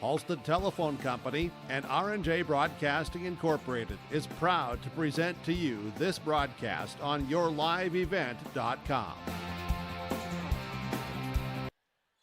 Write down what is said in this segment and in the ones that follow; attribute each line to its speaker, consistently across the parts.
Speaker 1: Ulster Telephone Company and R&J Broadcasting Incorporated is proud to present to you this broadcast on yourliveevent.com.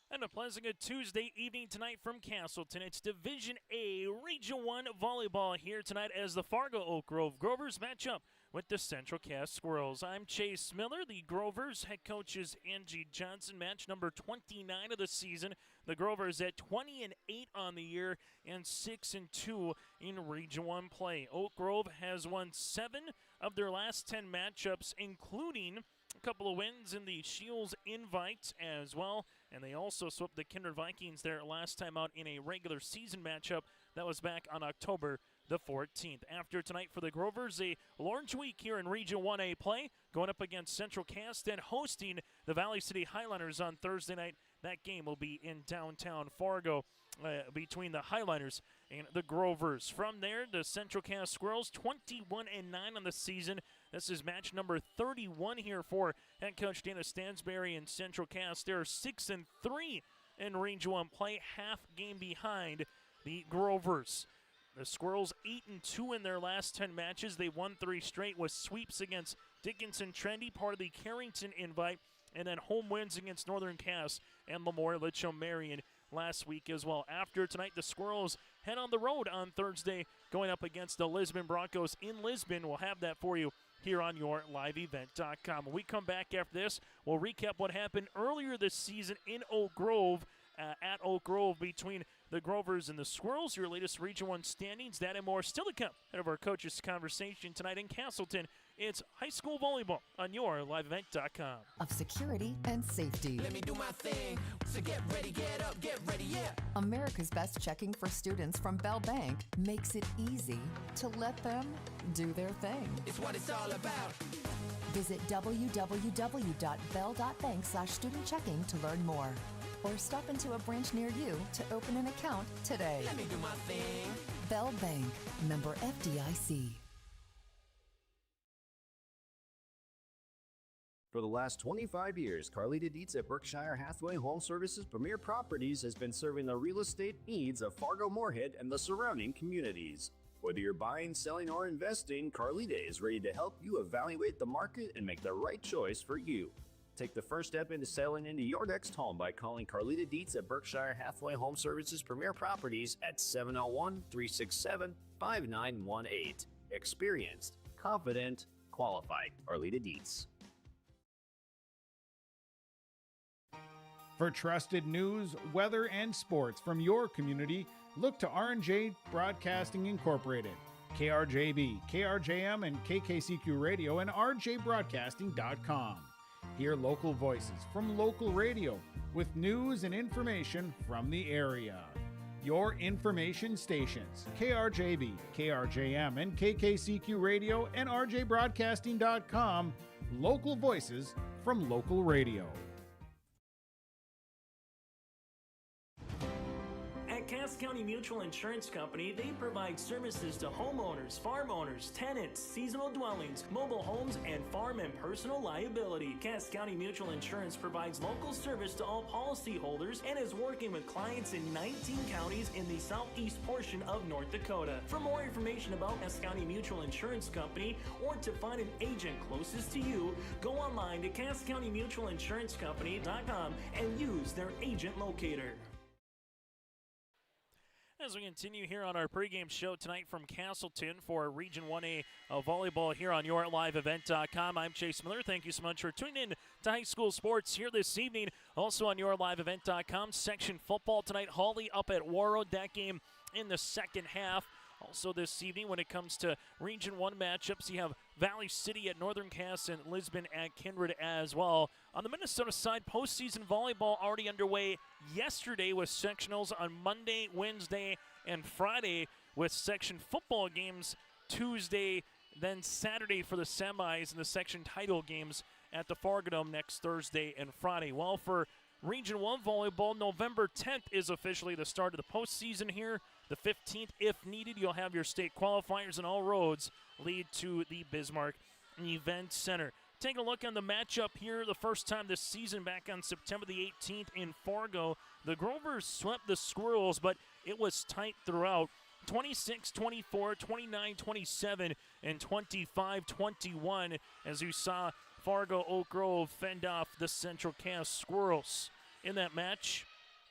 Speaker 2: And a pleasant good Tuesday evening tonight from Castleton. It's Division A Region 1 Volleyball here tonight as the Fargo Oak Grove Grovers match up with the Central Cass Squirrels. I'm Chase Miller. The Grovers head coach is Angie Johnson. Match number 29 of the season. The Grovers at 20-8 on the year and 6-2 in Region 1 play. Oak Grove has won 7 of their last 10 matchups, including a couple of wins in the Shields Invite as well, and they also swept the Kindred Vikings their last time out in a regular season matchup. That was back on October the 14th. After tonight for the Grovers, a large week here in Region 1A play, going up against Central Cass and hosting the Valley City Highlanders on Thursday night. That game will be in downtown Fargo between the Highlanders and the Grovers. From there, the Central Cass Squirrels, 21-9 on the season. This is match number 31 here for head coach Dana Stansberry and Central Cass. They're 6-3 in Region 1 play, half game behind the Grovers. The Squirrels 8-2 in their last 10 matches. They won 3 straight with sweeps against Dickinson Trendy, part of the Carrington Invite, and then home wins against Northern Cass and Lemoore Litchfield Marion last week as well. After tonight, the Squirrels head on the road on Thursday, going up against the Lisbon Broncos in Lisbon. We'll have that for you here on yourliveevent.com. When we come back after this, we'll recap what happened earlier this season in Oak Grove, at Oak Grove between the Grovers and the Squirrels. Your latest Region 1 standings, that and more still to come. Head of our coaches' conversation tonight in Castleton. It's high school volleyball on yourliveevent.com.
Speaker 3: Of security and safety.
Speaker 4: Let me do my thing. So get ready, get up, get ready, yeah.
Speaker 3: America's Best Checking for Students from Bell Bank makes it easy to let them do their thing.
Speaker 4: It's what it's all about.
Speaker 3: Visit www.bell.bank/student-checking to learn more. Or stop into a branch near you to open an account today.
Speaker 4: Let me do my thing.
Speaker 3: Bell Bank, member FDIC.
Speaker 5: For the last 25 years, Carlita Dietz at Berkshire Hathaway Home Services Premier Properties has been serving the real estate needs of Fargo-Moorhead and the surrounding communities. Whether you're buying, selling, or investing, Carlita is ready to help you evaluate the market and make the right choice for you. Take the first step into selling into your next home by calling Carlita Dietz at Berkshire Hathaway Home Services Premier Properties at 701-367-5918. Experienced, confident, qualified. Carlita Dietz.
Speaker 6: For trusted news, weather, and sports from your community, look to R&J Broadcasting Incorporated, KRJB, KRJM, and KKCQ Radio, and rjbroadcasting.com. Hear local voices from local radio with news and information from the area. Your information stations, KRJB, KRJM, and KKCQ Radio, and rjbroadcasting.com. Local voices from local radio.
Speaker 2: At Cass County Mutual Insurance Company, they provide services to homeowners, farm owners, tenants, seasonal dwellings, mobile homes, and farm and personal liability. Cass County Mutual Insurance provides local service to all policyholders and is working with clients in 19 counties in the southeast portion of North Dakota. For more information about Cass County Mutual Insurance Company or to find an agent closest to you, go online to CassCountyMutualInsuranceCompany.com and use their agent locator. As we continue here on our pregame show tonight from Castleton for Region 1A volleyball here on yourliveevent.com. I'm Chase Miller. Thank you so much for tuning in to high school sports here this evening. Also on yourliveevent.com, section football tonight. Hawley up at Warroad. That game in the second half. Also this evening, when it comes to Region 1 matchups, you have Valley City at Northern Cass and Lisbon at Kindred as well. On the Minnesota side, postseason volleyball already underway yesterday with sectionals on Monday, Wednesday, and Friday, with section football games Tuesday, then Saturday for the semis and the section title games at the Fargo Dome next Thursday and Friday. Well, for Region 1 volleyball, November 10th is officially the start of the postseason here. The 15th, if needed, you'll have your state qualifiers, and all roads lead to the Bismarck Event Center. Take a look on the matchup here the first time this season back on September the 18th in Fargo. The Grovers swept the Squirrels, but it was tight throughout. 26-24, 29-27, and 25-21 as you saw Fargo Oak Grove fend off the Central Cass Squirrels. In that match,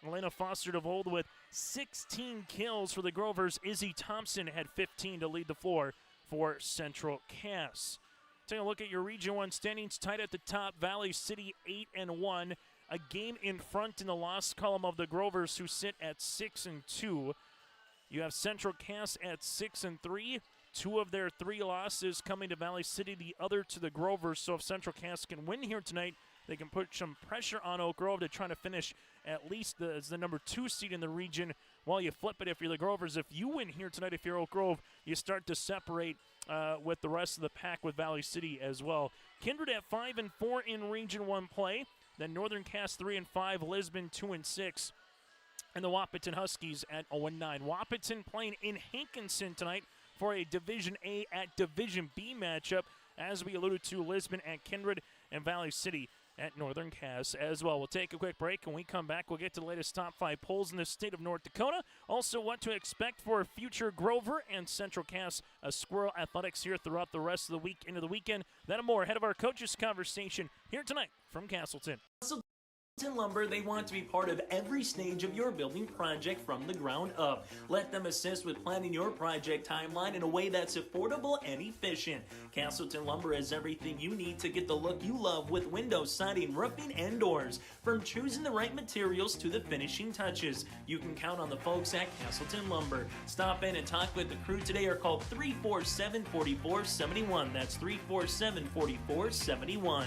Speaker 2: Elena Foster DeVold with 16 kills for the Grovers. Izzy Thompson had 15 to lead the floor for Central Cass. Take a look at your Region 1 standings. Tight at the top, Valley City 8-1. A game in front in the loss column of the Grovers, who sit at 6-2. You have Central Cass at 6-3. 2 of their 3 losses coming to Valley City, the other to the Grovers. So if Central Cass can win here tonight, they can put some pressure on Oak Grove to try to finish at least as the number 2 seed in the region. While you flip it if you're the Grovers. If you win here tonight, if you're Oak Grove, you start to separate with the rest of the pack with Valley City as well. Kindred at 5-4 in Region 1 play. Then Northern Cass 3-5, Lisbon 2-6. And the Wahpeton Huskies at 0-9. Wahpeton playing in Hankinson tonight for a Division A at Division B matchup. As we alluded to, Lisbon at Kindred and Valley City at Northern Cass as well. We'll take a quick break. When we come back, we'll get to the latest top 5 polls in the state of North Dakota. Also, what to expect for future Grover and Central Cass Squirrel athletics here throughout the rest of the week into the weekend. That and more ahead of our coaches' conversation here tonight from Castleton.
Speaker 7: Lumber, they want to be part of every stage of your building project from the ground up. Let them assist with planning your project timeline in a way that's affordable and efficient. Castleton Lumber has everything you need to get the look you love with windows, siding, roofing, and doors. From choosing the right materials to the finishing touches, you can count on the folks at Castleton Lumber. Stop in and talk with the crew today or call 347-4471. That's 347-4471.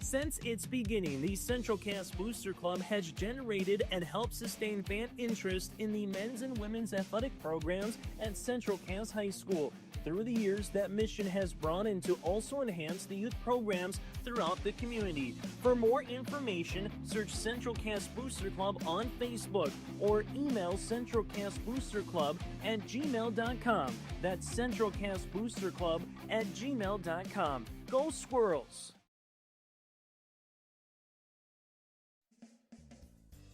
Speaker 7: Since its beginning, the Central Cass Booster Club has generated and helped sustain fan interest in the men's and women's athletic programs at Central Cass High School. Through the years, that mission has broadened to also enhance the youth programs throughout the community. For more information, search Central Cass Booster Club on Facebook or email centralcassboosterclub@gmail.com. That's centralcassboosterclub@gmail.com. Go Squirrels!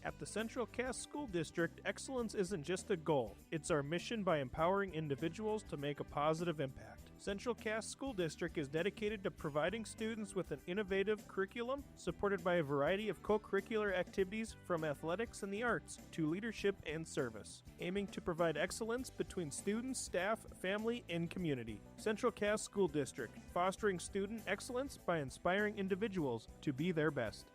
Speaker 8: At the Central Cass School District, excellence isn't just a goal, it's our mission by empowering individuals to make a positive impact. Central Cass School District is dedicated to providing students with an innovative curriculum supported by a variety of co-curricular activities from athletics and the arts to leadership and service, aiming to provide excellence between students, staff, family, and community. Central Cass School District, fostering student excellence by inspiring individuals to be their best.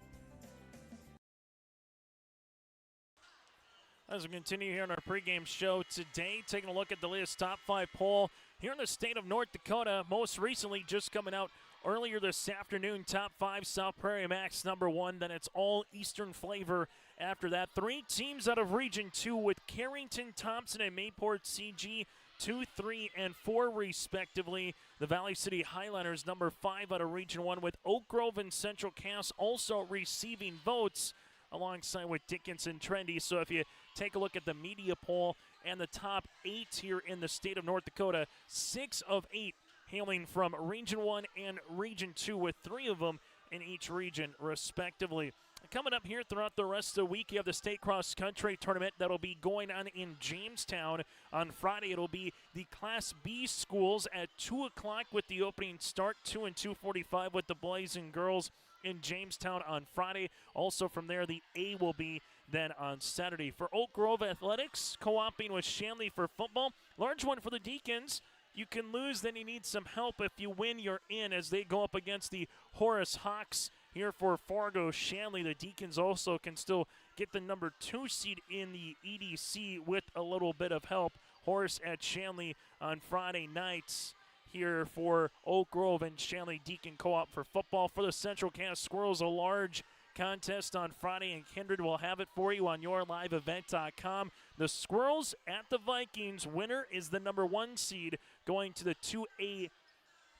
Speaker 2: As we continue here on our pregame show today, taking a look at the latest top 5 poll here in the state of North Dakota. Most recently, just coming out earlier this afternoon, top 5, South Prairie Max number 1. Then it's all Eastern flavor after that. 3 teams out of Region 2 with Carrington, Thompson, and Mayport CG 2, 3, and 4 respectively. The Valley City Highlanders number 5 out of Region 1 with Oak Grove and Central Cass also receiving votes alongside with Dickinson Trendy. So if you take a look at the media poll and the top 8 here in the state of North Dakota, 6 of 8 hailing from Region 1 and Region 2 with 3 of them in each region respectively. Coming up here throughout the rest of the week, you have the state cross country tournament that'll be going on in Jamestown. On Friday, it'll be the Class B schools at 2 o'clock with the opening start, 2 and 2:45 with the boys and girls in Jamestown on Friday. Also from there, the A will be then on Saturday. For Oak Grove Athletics, co-oping with Shanley for football. Large one for the Deacons. You can lose, then you need some help. If you win, you're in as they go up against the Horace Hawks here for Fargo Shanley. The Deacons also can still get the number 2 seed in the EDC with a little bit of help. Horace at Shanley on Friday nights here for Oak Grove and Shanley Deacon Co-op for football. For the Central Cass Squirrels, a large contest on Friday, and Kindred will have it for you on yourliveevent.com. The Squirrels at the Vikings. Winner is the number 1 seed going to the 2A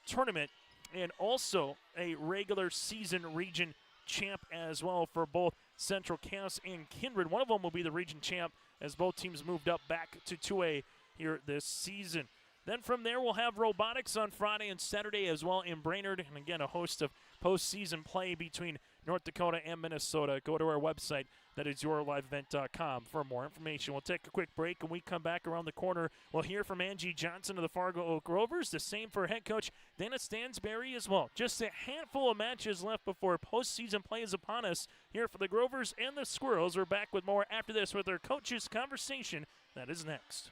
Speaker 2: tournament, and also a regular season region champ as well for both Central Cass and Kindred. One of them will be the region champ as both teams moved up back to 2A here this season. Then from there, we'll have robotics on Friday and Saturday as well in Brainerd. And again, a host of postseason play between North Dakota and Minnesota. Go to our website. That is yourliveevent.com for more information. We'll take a quick break. When we come back around the corner, we'll hear from Angie Johnson of the Fargo Oak Rovers. The same for head coach Dana Stansberry as well. Just a handful of matches left before postseason play is upon us. Here for the Grovers and the Squirrels. We're back with more after this with our coaches' conversation. That is next.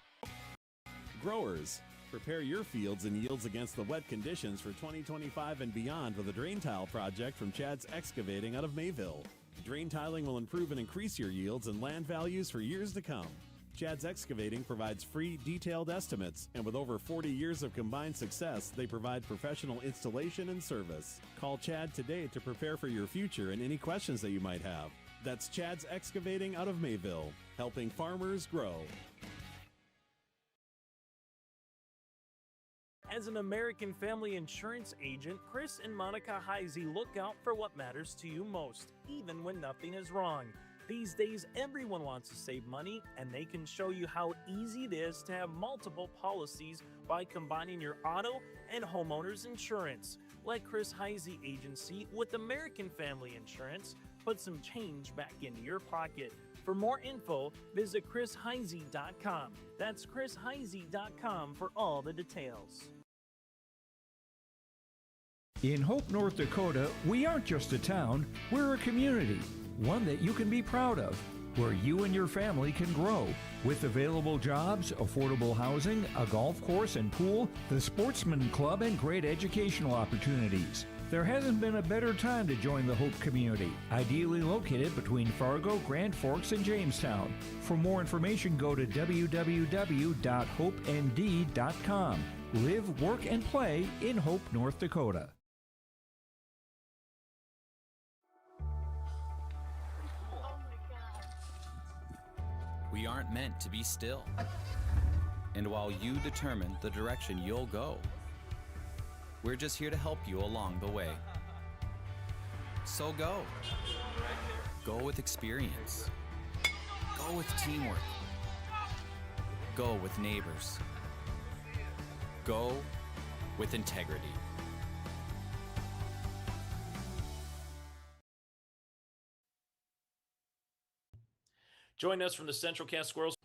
Speaker 9: Growers, prepare your fields and yields against the wet conditions for 2025 and beyond with a drain tile project from Chad's Excavating out of Mayville. Drain tiling will improve and increase your yields and land values for years to come. Chad's Excavating provides free, detailed estimates, and with over 40 years of combined success, they provide professional installation and service. Call Chad today to prepare for your future and any questions that you might have. That's Chad's Excavating out of Mayville, helping farmers grow.
Speaker 7: As an American Family Insurance agent, Chris and Monica Heisey look out for what matters to you most, even when nothing is wrong. These days, everyone wants to save money, and they can show you how easy it is to have multiple policies by combining your auto and homeowner's insurance. Let Chris Heisey Agency with American Family Insurance put some change back into your pocket. For more info, visit chrisheisey.com. That's chrisheisey.com for all the details.
Speaker 10: In Hope, North Dakota, we aren't just a town, we're a community, one that you can be proud of, where you and your family can grow. With available jobs, affordable housing, a golf course and pool, the Sportsman Club, and great educational opportunities. There hasn't been a better time to join the Hope community, ideally located between Fargo, Grand Forks, and Jamestown. For more information, go to www.hopend.com. Live, work, and play in Hope, North Dakota.
Speaker 11: We aren't meant to be still. And while you determine the direction you'll go, we're just here to help you along the way. So go. Go with experience. Go with teamwork. Go with neighbors. Go with integrity.
Speaker 2: Join us from the Central Cast Squirrels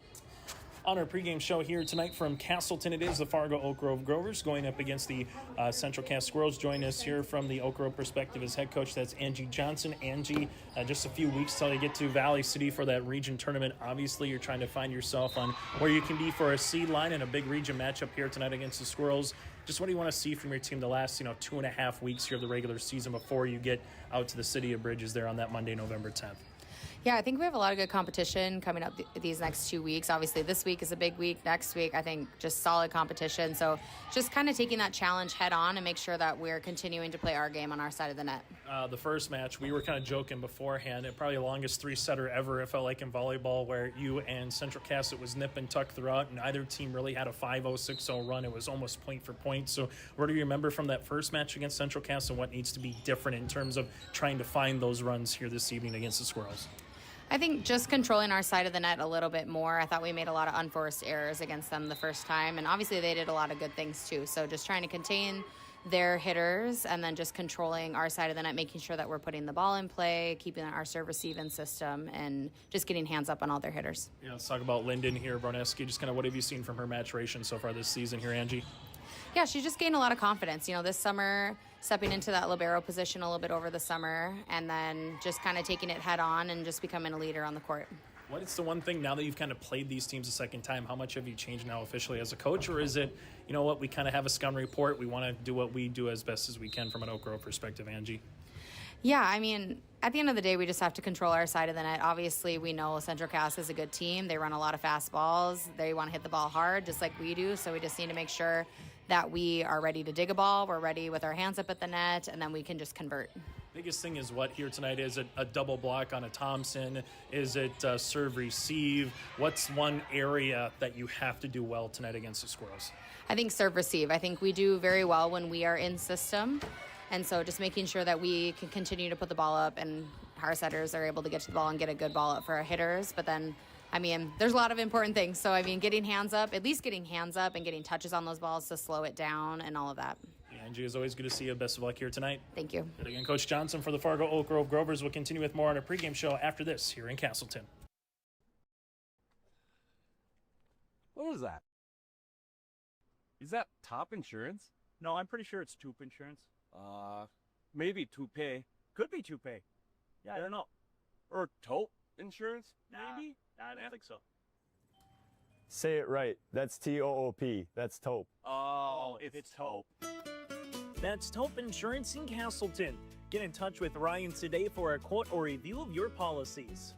Speaker 2: on our pregame show here tonight from Castleton. It is the Fargo Oak Grove Grovers going up against the Central Cast Squirrels. Join us here from the Oak Grove perspective as head coach. That's Angie Johnson. Angie, just a few weeks till you get to Valley City for that region tournament. Obviously, you're trying to find yourself on where you can be for a seed line and a big region matchup here tonight against the Squirrels. Just what do you want to see from your team the last 2.5 weeks here of the regular season before you get out to the City of Bridges there on that Monday, November 10th?
Speaker 12: Yeah, I think we have a lot of good competition coming up these next 2 weeks. Obviously, this week is a big week. Next week, I think just solid competition. So just kind of taking that challenge head on and make sure that we're continuing to play our game on our side of the net.
Speaker 2: The first match, we were kind of joking beforehand. It probably the longest three-setter ever, it felt like, in volleyball, where you and Central Cass, it was nip and tuck throughout, and either team really had a 5-0, 6-0 run. It was almost point for point. So what do you remember from that first match against Central Cass and what needs to be different in terms of trying to find those runs here this evening against the Squirrels?
Speaker 12: I think just controlling our side of the net a little bit more. I thought we made a lot of unforced errors against them the first time, and obviously they did a lot of good things too. So just trying to contain their hitters and then just controlling our side of the net, making sure that we're putting the ball in play, keeping our serve-receive-in system, and just getting hands up on all their hitters. Yeah, let's talk about Linden here, Broneski. Just kind of what have you seen from her maturation so far this season here, Angie? Yeah, she just gained a lot of confidence. This summer, stepping into that libero position a little bit over the summer, and then just kind of taking it head on and just becoming a leader on the court. What is the one thing now that you've kind of played these teams a second time, how much have you changed now officially as a coach? Or is it, we kind of have a scum report. We want to do what we do as best as we can from an Oak Grove perspective, Angie? Yeah, at the end of the day, we just have to control our side of the net. Obviously, we know Central Cass is a good team. They run a lot of fast balls. They want to hit the ball hard, just like we do. So we just need to make sure that we are ready to dig a ball. We're ready with our hands up at the net, and then we can just convert. Biggest thing is what here tonight? Is it a double block on a Thompson? Is it serve receive? What's one area that you have to do well tonight against the Squirrels? I think serve receive. I think we do very well when we are in system. And so just making sure that we can continue to put the ball up and our setters are able to get to the ball and get a good ball up for our hitters. But then I mean, there's a lot of important things. So, I mean, getting hands up, at least getting hands up and getting touches on those balls to slow it down and all of that.
Speaker 2: Yeah, Angie, it's always good to see you. Best of luck here tonight.
Speaker 12: Thank you.
Speaker 2: And again, Coach Johnson for the Fargo Oak Grove Grovers will continue with more on a pregame show after this here in Castleton.
Speaker 13: What was that? Is that Top Insurance?
Speaker 14: No, I'm pretty sure it's Toop Insurance.
Speaker 13: Maybe Toupee.
Speaker 14: Could be Toupee. Yeah, I don't know.
Speaker 13: Or Taupe Insurance?
Speaker 14: Maybe? I don't think so.
Speaker 15: Say it right. That's T-O-O-P. That's Taupe.
Speaker 14: Oh, it's Taupe.
Speaker 2: That's Taupe Insurance in Castleton. Get in touch with Ryan today for a quote or review of your policies.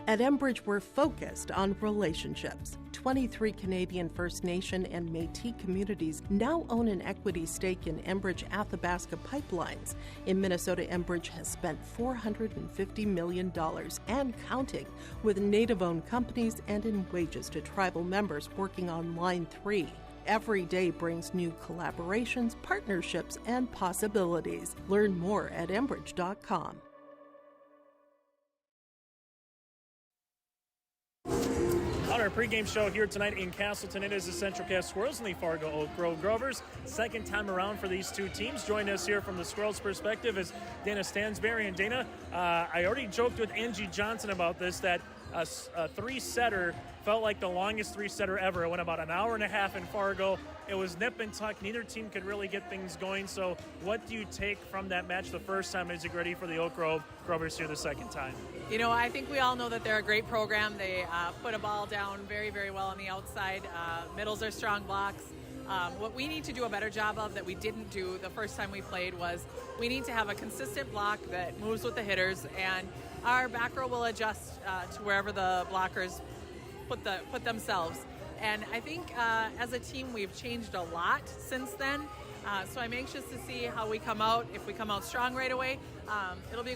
Speaker 16: At Enbridge, we're focused on relationships. 23 Canadian First Nation and Métis communities now own an equity stake in Enbridge Athabasca Pipelines. In Minnesota, Enbridge has spent $450 million and counting with Native-owned companies and in wages to tribal members working on Line 3. Every day brings new collaborations, partnerships, and possibilities. Learn more at Enbridge.com.
Speaker 2: On our pregame show here tonight in Castleton, it is the Central Cast Squirrels and the Fargo Oak Grove Grovers. Second time around for these two teams. Join us here from the Squirrels' perspective is Dana Stansberry. And Dana, I already joked with Angie Johnson about this, that a three-setter felt like the longest three-setter ever. It went about an hour and a half in Fargo. It was nip and tuck. Neither team could really get things going. So what do you take from that match the first time as you get ready for the Oak Grove Grovers here the second time?
Speaker 17: You know, I think we all know that they're a great program. They put a ball down very, very well on the outside. Middles are strong blocks. What we need to do a better job of that we didn't do the first time we played was we need to have a consistent block that moves with the hitters, and our back row will adjust to wherever the blockers put themselves. And I think as a team we've changed a lot since then. So I'm anxious to see how we come out. If we come out strong right away, it'll be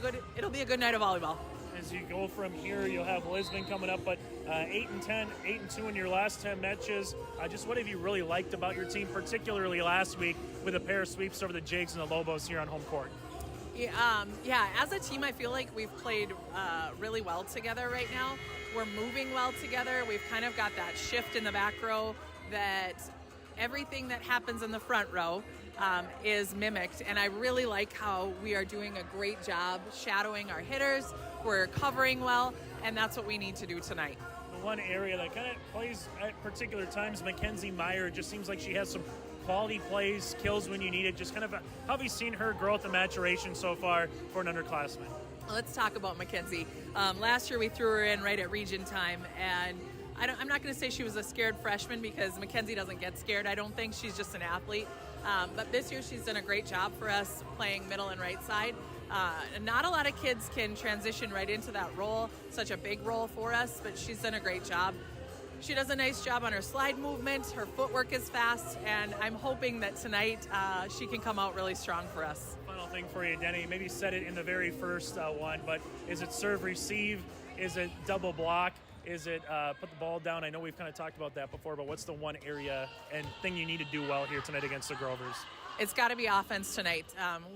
Speaker 17: a good night of volleyball.
Speaker 2: As you go from here, you'll have Lisbon coming up, but 8-10, 8-2 in your last 10 matches. Just what have you really liked about your team, particularly last week with a pair of sweeps over the Jags and the Lobos here on home court?
Speaker 17: Yeah, as a team, I feel like we've played really well together right now. We're moving well together. We've kind of got that shift in the back row that everything that happens in the front row is mimicked, and I really like how we are doing a great job shadowing our hitters. We're covering well, and that's what we need to do tonight.
Speaker 2: The one area that kind of plays at particular times, Mackenzie Meyer, just seems like she has some quality plays, kills when you need it. Just kind of how have you seen her growth and maturation so far for an underclassman?
Speaker 17: Let's talk about Mackenzie. Last year we threw her in right at region time, and I'm not going to say she was a scared freshman because Mackenzie doesn't get scared. I don't think. She's just an athlete. But this year she's done a great job for us playing middle and right side. Not a lot of kids can transition right into that role, such a big role for us, but she's done a great job. She does a nice job on her slide movement. Her footwork is fast, and I'm hoping that tonight she can come out really strong for us.
Speaker 2: Final thing for you, Denny. Maybe said it in the very first one, but is it serve receive? Is it double block? Is it put the ball down? I know we've kind of talked about that before, but what's the one area and thing you need to do well here tonight against the Grovers?
Speaker 17: It's got to be offense tonight.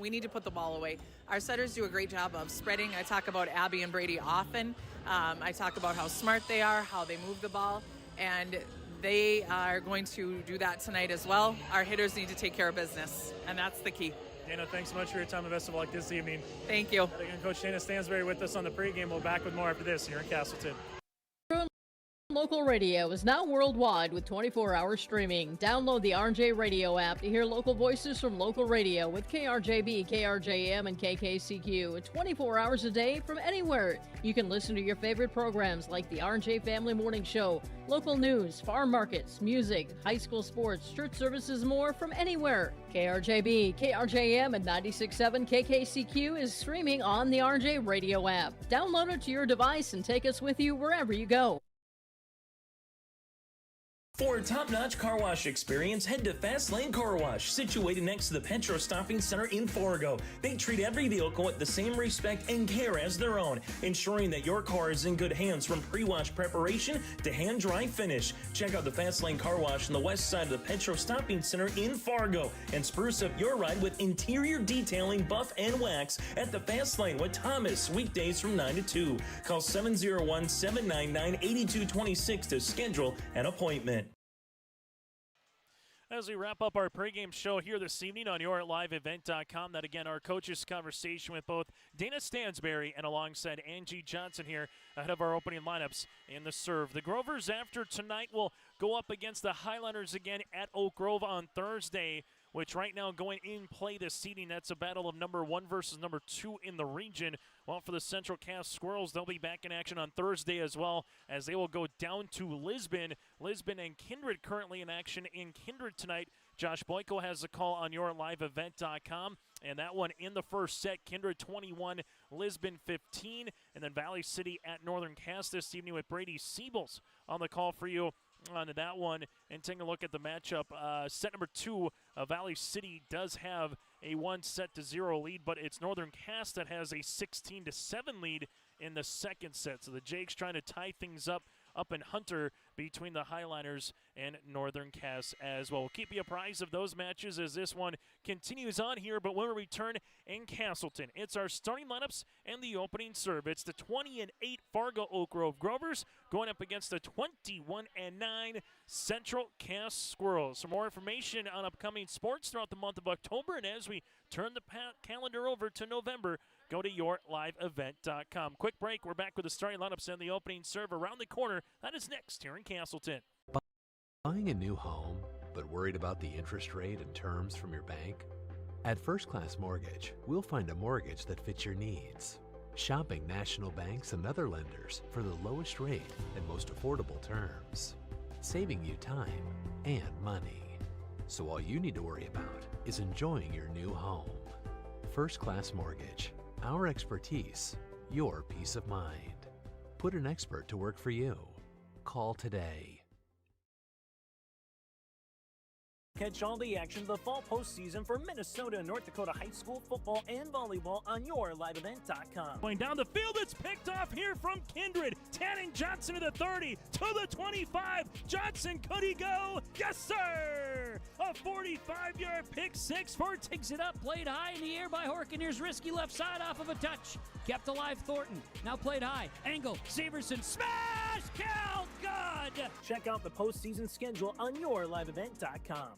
Speaker 17: We need to put the ball away. Our setters do a great job of spreading. I talk about Abby and Brady often. I talk about how smart they are, how they move the ball, and they are going to do that tonight as well. Our hitters need to take care of business, and that's the key.
Speaker 2: Dana, thanks so much for your time and best of luck this evening.
Speaker 17: Thank you.
Speaker 2: Again, Coach Dana Stansberry with us on the pregame. We'll be back with more after this here in Castleton.
Speaker 18: Local radio is now worldwide with 24-hour streaming. Download the RJ Radio app to hear local voices from local radio with KRJB, KRJM, and KKCQ. 24 hours a day from anywhere. You can listen to your favorite programs like the RJ Family Morning Show, local news, farm markets, music, high school sports, church services, more from anywhere. KRJB, KRJM, and 96.7 KKCQ is streaming on the RJ Radio app. Download it to your device and take us with you wherever you go.
Speaker 7: For a top-notch car wash experience, head to Fast Lane Car Wash, situated next to the Petro Stopping Center in Fargo. They treat every vehicle with the same respect and care as their own, ensuring that your car is in good hands from pre-wash preparation to hand-dry finish. Check out the Fast Lane Car Wash on the west side of the Petro Stopping Center in Fargo and spruce up your ride with interior detailing, buff, and wax at the Fast Lane with Thomas, weekdays from 9 to 2. Call 701-799-8226 to schedule an appointment.
Speaker 2: As we wrap up our pregame show here this evening on YourLiveEvent.com, that again, our coaches' conversation with both Dana Stansberry and alongside Angie Johnson here ahead of our opening lineups in the serve. The Grovers, after tonight, will go up against the Highlanders again at Oak Grove on Thursday, which right now going in play this evening. That's a battle of number 1 versus number 2 in the region. Well, for the Central Cass Squirrels, they'll be back in action on Thursday as well, as they will go down to Lisbon. Lisbon and Kindred currently in action in Kindred tonight. Josh Boyko has a call on YourLiveEvent.com, and that one in the first set, Kindred 21, Lisbon 15, and then Valley City at Northern Cass this evening with Brady Siebels on the call for you on that one. And taking a look at the matchup, set number 2, Valley City does have a 1-0 lead, but it's Northern Cass that has a 16-7 lead in the second set. So the Jakes trying to tie things up in Hunter between the Highliners and Northern Cass as well. We'll keep you apprised of those matches as this one continues on here, but when we return in Castleton, it's our starting lineups and the opening serve. It's the 20-8 Fargo Oak Grove Grovers going up against the 21-9 Central Cass Squirrels. For more information on upcoming sports throughout the month of October, and as we turn the calendar over to November, go to YourLiveEvent.com. Quick break. We're back with the starting lineups and the opening serve around the corner. That is next here in Castleton.
Speaker 19: Buying a new home, but worried about the interest rate and terms from your bank? At First Class Mortgage, we'll find a mortgage that fits your needs. Shopping national banks and other lenders for the lowest rate and most affordable terms. Saving you time and money. So all you need to worry about is enjoying your new home. First Class Mortgage. Our expertise, your peace of mind. Put an expert to work for you. Call today.
Speaker 7: Catch all the action of the fall postseason for Minnesota and North Dakota high school football and volleyball on YourLiveEvent.com.
Speaker 2: Going down the field, it's picked off here from Kindred. Tanning Johnson to the 30, to the 25. Johnson, could he go? Yes, sir! A 45-yard pick six for takes it up.
Speaker 20: Played high in the air by Horkin. Here's risky left side off of a touch. Kept alive Thornton. Now played high. Angle. Severson. Smash! Count! Good!
Speaker 7: Check out the postseason schedule on YourLiveEvent.com.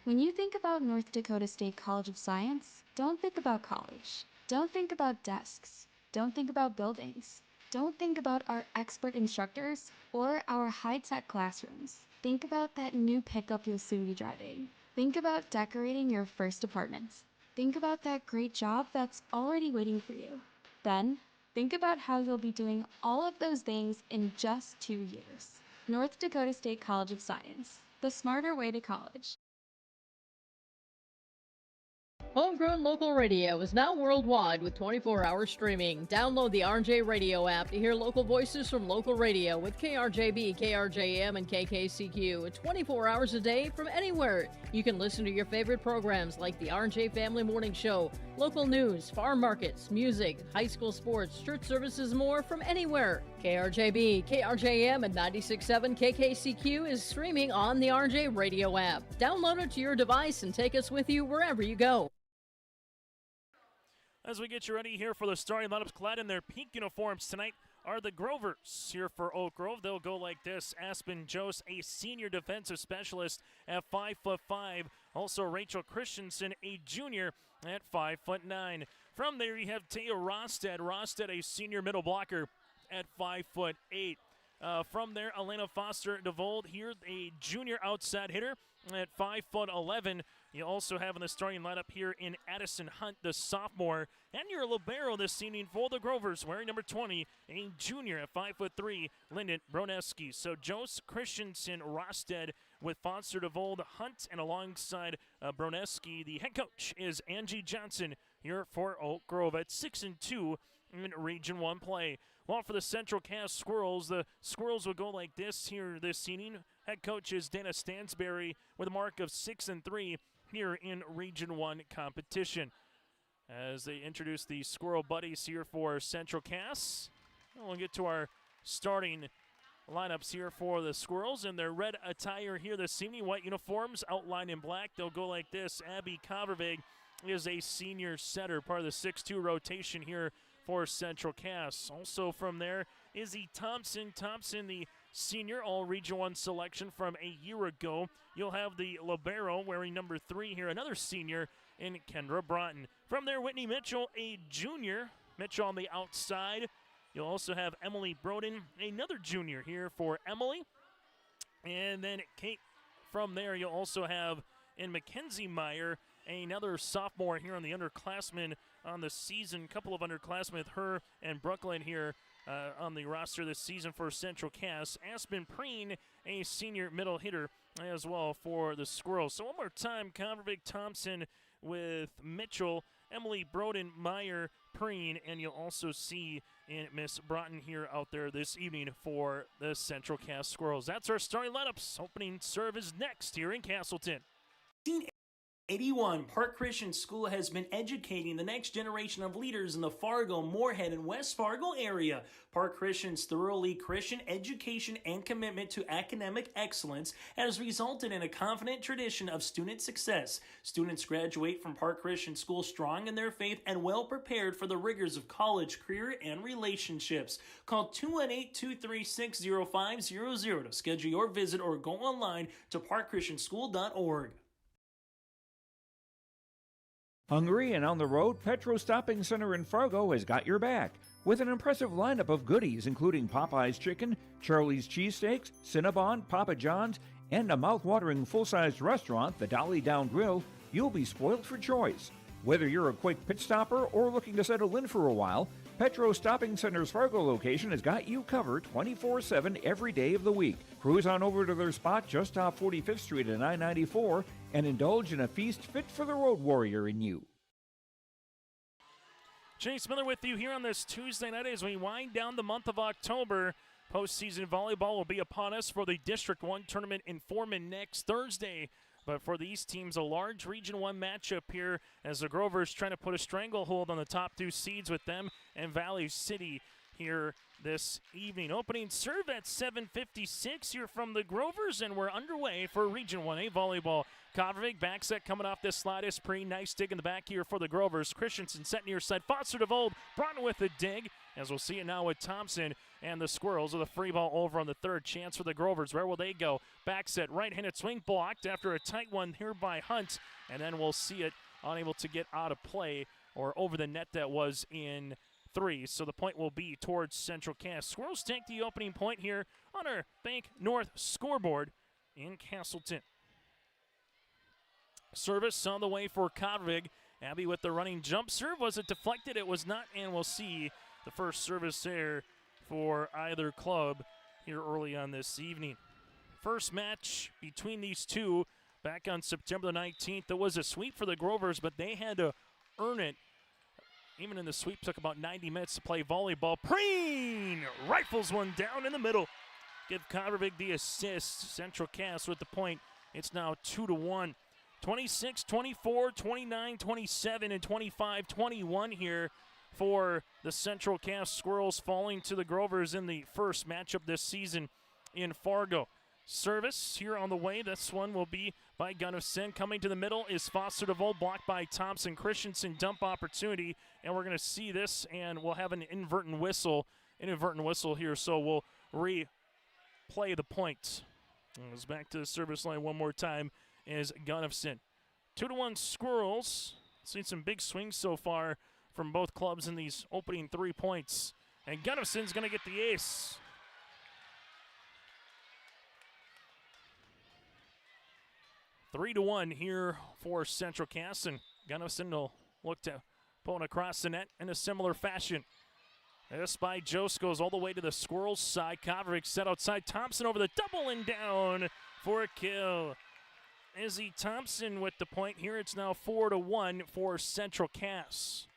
Speaker 21: When you think about North Dakota State College of Science, don't think about college. Don't think about desks. Don't think about buildings. Don't think about our expert instructors or our high-tech classrooms. Think about that new pickup you'll soon be driving. Think about decorating your first apartment. Think about that great job that's already waiting for you. Then, think about how you'll be doing all of those things in just 2 years. North Dakota State College of Science, the smarter way to college.
Speaker 18: Homegrown local radio is now worldwide with 24-hour streaming. Download the RJ Radio app to hear local voices from local radio with KRJB, KRJM, and KKCQ 24 hours a day from anywhere. You can listen to your favorite programs like the RJ Family Morning Show, local news, farm markets, music, high school sports, church services, more from anywhere. KRJB, KRJM, and 96.7 KKCQ is streaming on the RJ Radio app. Download it to your device and take us with you wherever you go.
Speaker 2: As we get you ready here for the starting lineups, clad in their pink uniforms tonight are the Grovers here for Oak Grove. They'll go like this. Aspen Jose, a senior defensive specialist at 5'5". Also Rachel Christensen, a junior at 5'9". From there you have Taya Rostad. Rostad, a senior middle blocker at 5'8". From there, Elena Foster DeVold here, a junior outside hitter at 5'11". You also have in the starting lineup here in Addison Hunt, the sophomore, and your libero this evening for the Grovers, wearing number 20, a junior at 5'3", Lyndon Broneski. So Jose, Christensen, Rosted with Foster DeVold, Hunt, and alongside Broneski. The head coach is Angie Johnson here for Oak Grove at 6-2 in Region 1 play. Well, for the Central Cass Squirrels, the Squirrels will go like this here this evening. Head coach is Dana Stansberry with a mark of 6-3 here in Region 1 competition. As they introduce the Squirrel Buddies here for Central Cass, we'll get to our starting lineups here for the Squirrels in their red attire here this evening. White uniforms outlined in black. They'll go like this. Abby Kavervig is a senior setter, part of the 6-2 rotation here for Central Cass. Also from there, Izzy Thompson. Thompson, the senior All-Region 1 selection from a year ago. You'll have the libero wearing number 3 here, another senior in Kendra Broughton. From there, Whitney Mitchell, a junior. Mitchell on the outside. You'll also have Emily Broden, another junior here for Emily. And then Kate, from there, you'll also have in Mackenzie Meyer, another sophomore here on the underclassmen on the season. Couple of underclassmen with her and Brooklyn here on the roster this season for Central Cass. Aspen Preen, a senior middle hitter as well for the Squirrels. So one more time, Convervig, Thompson with Mitchell, Emily Broden, Meyer, Preen, and you'll also see in Miss Broughton here out there this evening for the Central Cass Squirrels. That's our starting lineups. Opening serve is next here in Castleton.
Speaker 7: 81, Park Christian School has been educating the next generation of leaders in the Fargo, Moorhead, and West Fargo area. Park Christian's thoroughly Christian education and commitment to academic excellence has resulted in a confident tradition of student success. Students graduate from Park Christian School strong in their faith and well prepared for the rigors of college, career, and relationships. Call 218-236-0500 to schedule your visit or go online to parkchristianschool.org.
Speaker 10: Hungry and on the road, Petro Stopping Center in Fargo has got your back with an impressive lineup of goodies including Popeye's Chicken, Charlie's Cheesesteaks, Cinnabon, Papa John's, and a mouth-watering full-sized restaurant, the Dolly Down Grill. You'll be spoiled for choice. Whether you're a quick pit stopper or looking to settle in for a while, Petro Stopping Center's Fargo location has got you covered 24/7 every day of the week. Cruise on over to their spot just off 45th Street and I-94 and indulge in a feast fit for the road warrior in you.
Speaker 2: Chase Miller with you here on this Tuesday night as we wind down the month of October. Postseason volleyball will be upon us for the District 1 tournament in Foreman next Thursday. But for these teams, a large Region 1 matchup here as the Grovers trying to put a stranglehold on the top 2 seeds with them and Valley City here this evening. Opening serve at 7:56 here from the Grovers, and we're underway for Region 1A volleyball. Kovacic back set coming off this slide is Preen. Nice dig in the back here for the Grovers. Christensen set near side. Foster DeVold brought with a dig, as we'll see it now with Thompson and the Squirrels with a free ball over on the third. Chance for the Grovers. Where will they go? Back set, right-handed swing blocked after a tight one here by Hunt, and then we'll see it unable to get out of play or over the net that was in 3. So the point will be towards Central Cass. Squirrels take the opening point here on our Bank North scoreboard in Castleton. Service on the way for Kodvig. Abby with the running jump serve. Was it deflected? It was not, and we'll see the first service there for either club here early on this evening. First match between these two back on September the 19th. There was a sweep for the Grovers, but they had to earn it. Even in the sweep, took about 90 minutes to play volleyball. Preen rifles one down in the middle. Give Kodvig the assist. Central Cass with the point. It's now 2-1. 26-24, 29-27, and 25-21 here for the Central Cass Squirrels, falling to the Grovers in the first matchup this season in Fargo. Service here on the way. This one will be by Gunnison. Coming to the middle is Foster DeVold, blocked by Thompson. Christensen dump opportunity, and we're going to see this, and we'll have an inadvertent whistle here, so we'll replay the point. And it's back to the service line one more time is Gunnison. 2-1 Squirrels. Seen some big swings so far from both clubs in these opening 3 points. And Gunnison's going to get the ace. Three to 1 here for Central Cass, and Gunnison will look to pull it across the net in a similar fashion. This by Jost goes all the way to the Squirrels side. Kovacic set outside. Thompson over the double and down for a kill. Izzy Thompson with the point here. It's now 4-1 for Central Cass.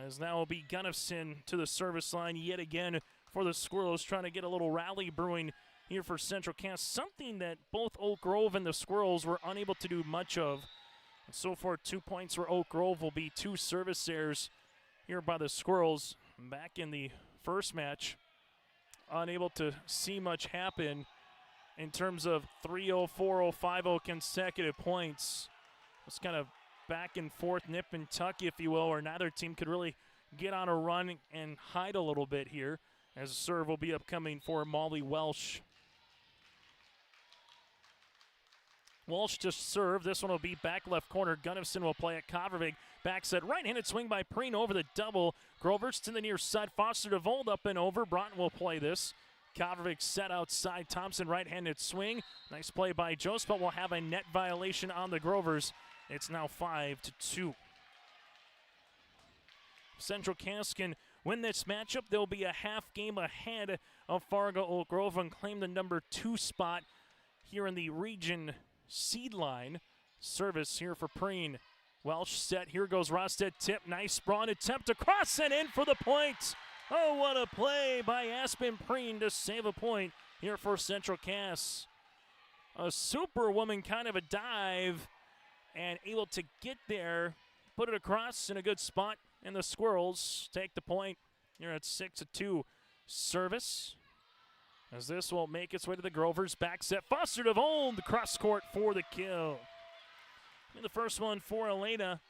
Speaker 2: As now will be Gunnifson to the service line yet again for the Squirrels, trying to get a little rally brewing here for Central Cass, something that both Oak Grove and the Squirrels were unable to do much of. So far, 2 points for Oak Grove will be 2 service errors here by the Squirrels. Back in the first match, unable to see much happen in terms of 3-0, 4-0, 5-0 consecutive points. It's kind of back and forth, nip and tuck, if you will, where neither team could really get on a run and hide a little bit here, as a serve will be upcoming for Molly Welsh. Walsh just served. This one will be back left corner. Gunnifson will play at Covervig. Back set, right-handed swing by Preen over the double. Grovers to the near side. Foster DeVold up and over. Broughton will play this. Covervig set outside. Thompson right-handed swing. Nice play by Jost, but will have a net violation on the Grovers. It's now 5-2. Central Cass can win this matchup. They'll be a half game ahead of Fargo Oak Grove and claim the number 2 spot here in the region seed line. Service here for Preen. Welsh set. Here goes Rosted. Tip. Nice sprawn attempt to cross and in for the point. Oh, what a play by Aspen Preen to save a point here for Central Cass. A superwoman kind of a dive and able to get there, put it across in a good spot, and the Squirrels take the point here at 6-2. Service, as this will make its way to the Grovers. Back set, Foster DeVold, cross court for the kill. And the first one for Elena.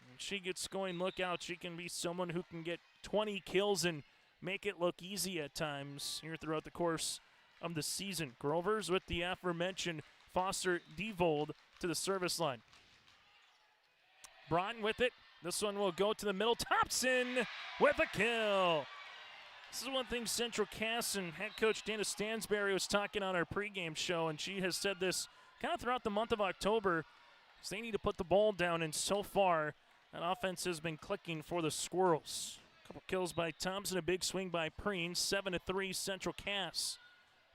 Speaker 2: When she gets going, look out. She can be someone who can get 20 kills and make it look easy at times here throughout the course of the season. Grovers with the aforementioned Foster DeVold to the service line. Broughton with it. This one will go to the middle. Thompson with a kill. This is one thing Central Cass and head coach Dana Stansberry was talking on our pregame show, and she has said this kind of throughout the month of October. So they need to put the ball down, and so far, that offense has been clicking for the Squirrels. A couple kills by Thompson, a big swing by Preen. 7-3 Central Cass.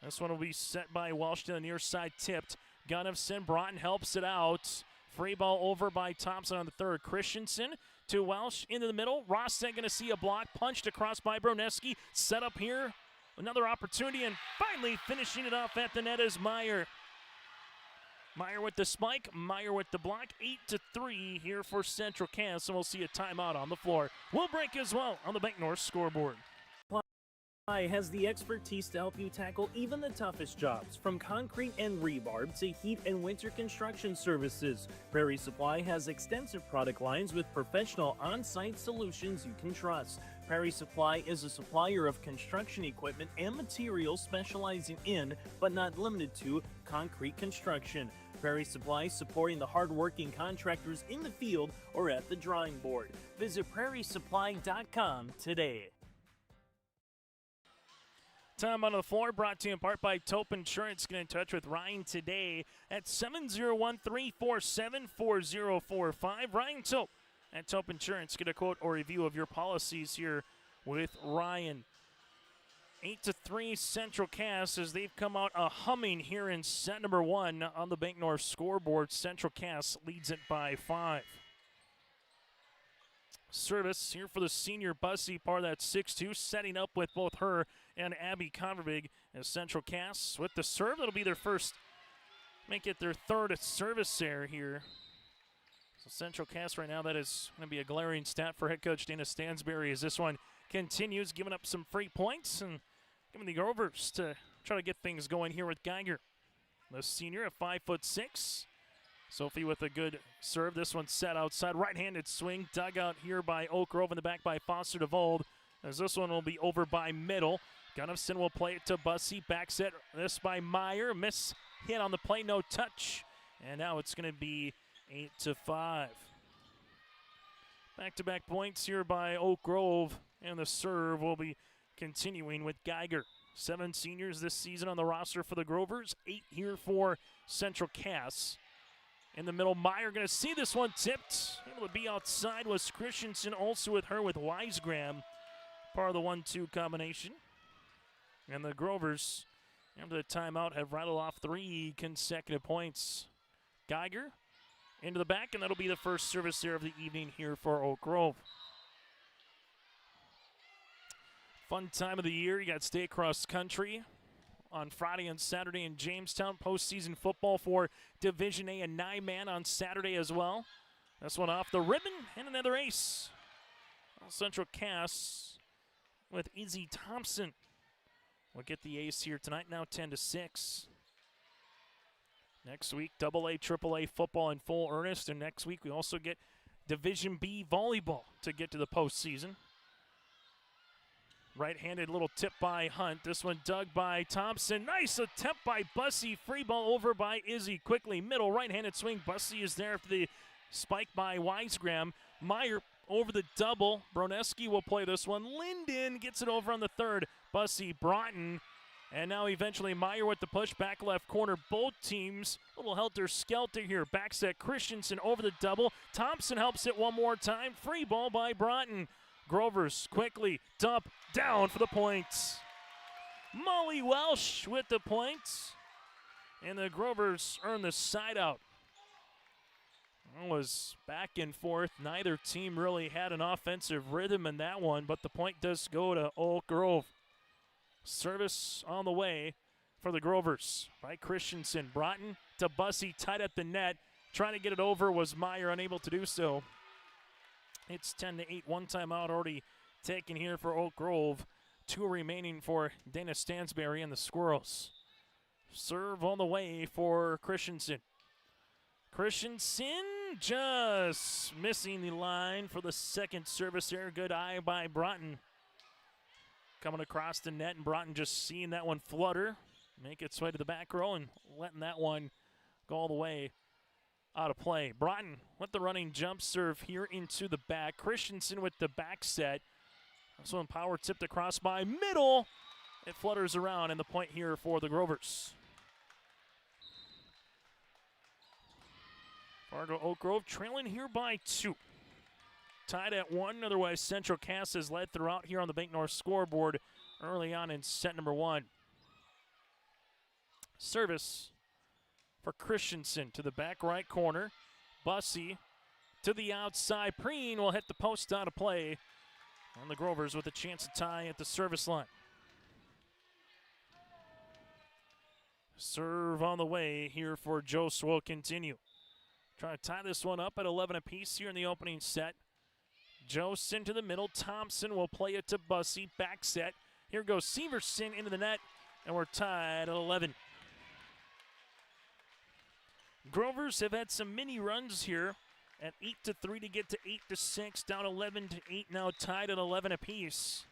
Speaker 2: This one will be set by Walsh to the near side, tipped. Gunnifson, Broughton helps it out. Free ball over by Thompson on the third. Christensen to Welsh into the middle. Rosset going to see a block, punched across by Broneski. Set up here, another opportunity, and finally finishing it off at the net is Meyer. Meyer with the spike, Meyer with the block. 8-3 here for Central Cass, and we'll see a timeout on the floor. We'll break as well on the Bank North scoreboard.
Speaker 7: Has the expertise to help you tackle even the toughest jobs, from concrete and rebar to heat and winter construction services. Prairie Supply has extensive product lines with professional on-site solutions you can trust. Prairie Supply is a supplier of construction equipment and materials specializing in, but not limited to, concrete construction. Prairie Supply supporting the hard-working contractors in the field or at the drawing board. Visit prairiesupply.com today.
Speaker 2: Time on the floor brought to you in part by Tope Insurance. Get in touch with Ryan today at 701-347-4045. Ryan Tope at Tope Insurance. Get a quote or review of your policies here with Ryan. 8-3 Central Cass as they've come out a humming here in set number 1 on the Bank North scoreboard. Central Cass leads it by 5. Service here for the senior Bussy, part of that 6-2, setting up with both her and Abby Converbig as Central Cass with the serve. That'll be their first, make it their third service error here. So Central Cass right now, that is going to be a glaring stat for head coach Dana Stansberry as this one continues, giving up some free points and giving the Grovers to try to get things going here with Geiger. The senior at 5'6". Sophie with a good serve. This one set outside. Right-handed swing. Dug out here by Oak Grove in the back by Foster DeVold. As this one will be over by middle. Gunnifson will play it to Bussy. Back set. This by Meyer. Miss hit on the play. No touch. And now it's going to be 8-5. Back-to-back points here by Oak Grove. And the serve will be continuing with Geiger. 7 seniors this season on the roster for the Grovers. 8 here for Central Cass. In the middle, Meyer going to see this one tipped. Able to be outside was Christensen, also with her with Wisegram. Part of the 1-2 combination. And the Grovers, after the timeout, have rattled off 3 consecutive points. Geiger into the back, and that'll be the first service there of the evening here for Oak Grove. Fun time of the year. You got state cross country on Friday and Saturday in Jamestown. Postseason football for Division A and 9-man on Saturday as well. This one off the ribbon and another ace. Central Cass with Izzy Thompson will get the ace here tonight, now 10-6. Next week, AA, AAA football in full earnest, and next week we also get Division B volleyball to get to the postseason. Right-handed little tip by Hunt. This one dug by Thompson. Nice attempt by Bussey. Free ball over by Izzy. Quickly, middle right-handed swing. Bussey is there for the spike by Wisegram. Meyer over the double. Broneski will play this one. Linden gets it over on the third. Bussey, Broughton. And now eventually Meyer with the push. Back left corner. Both teams a little helter-skelter here. Back set Christensen over the double. Thompson helps it one more time. Free ball by Broughton. Grovers quickly dump down for the points. Molly Welsh with the points. And the Grovers earn the side out. It was back and forth. Neither team really had an offensive rhythm in that one, but the point does go to Oak Grove. Service on the way for the Grovers by Christensen. Broughton to Bussey, tight at the net. Trying to get it over was Meyer, unable to do so. It's 10-8. One timeout already taken here for Oak Grove. 2 remaining for Dana Stansberry and the Squirrels. Serve on the way for Christensen. Christensen just missing the line for the second service there. Good eye by Broughton. Coming across the net, and Broughton just seeing that one flutter, make its way to the back row, and letting that one go all the way out of play. Broughton with the running jump serve here into the back. Christensen with the back set. This one power tipped across by middle. It flutters around, and the point here for the Grovers. Fargo Oak Grove trailing here by 2. Tied at 1. Otherwise, Central Cass has led throughout here on the Bank North scoreboard early on in set number 1. Service for Christensen to the back right corner. Bussey to the outside. Preen will hit the post out of play. And the Grovers with a chance to tie at the service line. Serve on the way here for Jose will continue. Trying to tie this one up at 11 apiece here in the opening set. Jose into the middle. Thompson will play it to Bussey. Back set. Here goes Severson into the net, and we're tied at 11. Grovers have had some mini runs here at 8-3 to get to 8-6, down 11-8, now tied at 11 apiece.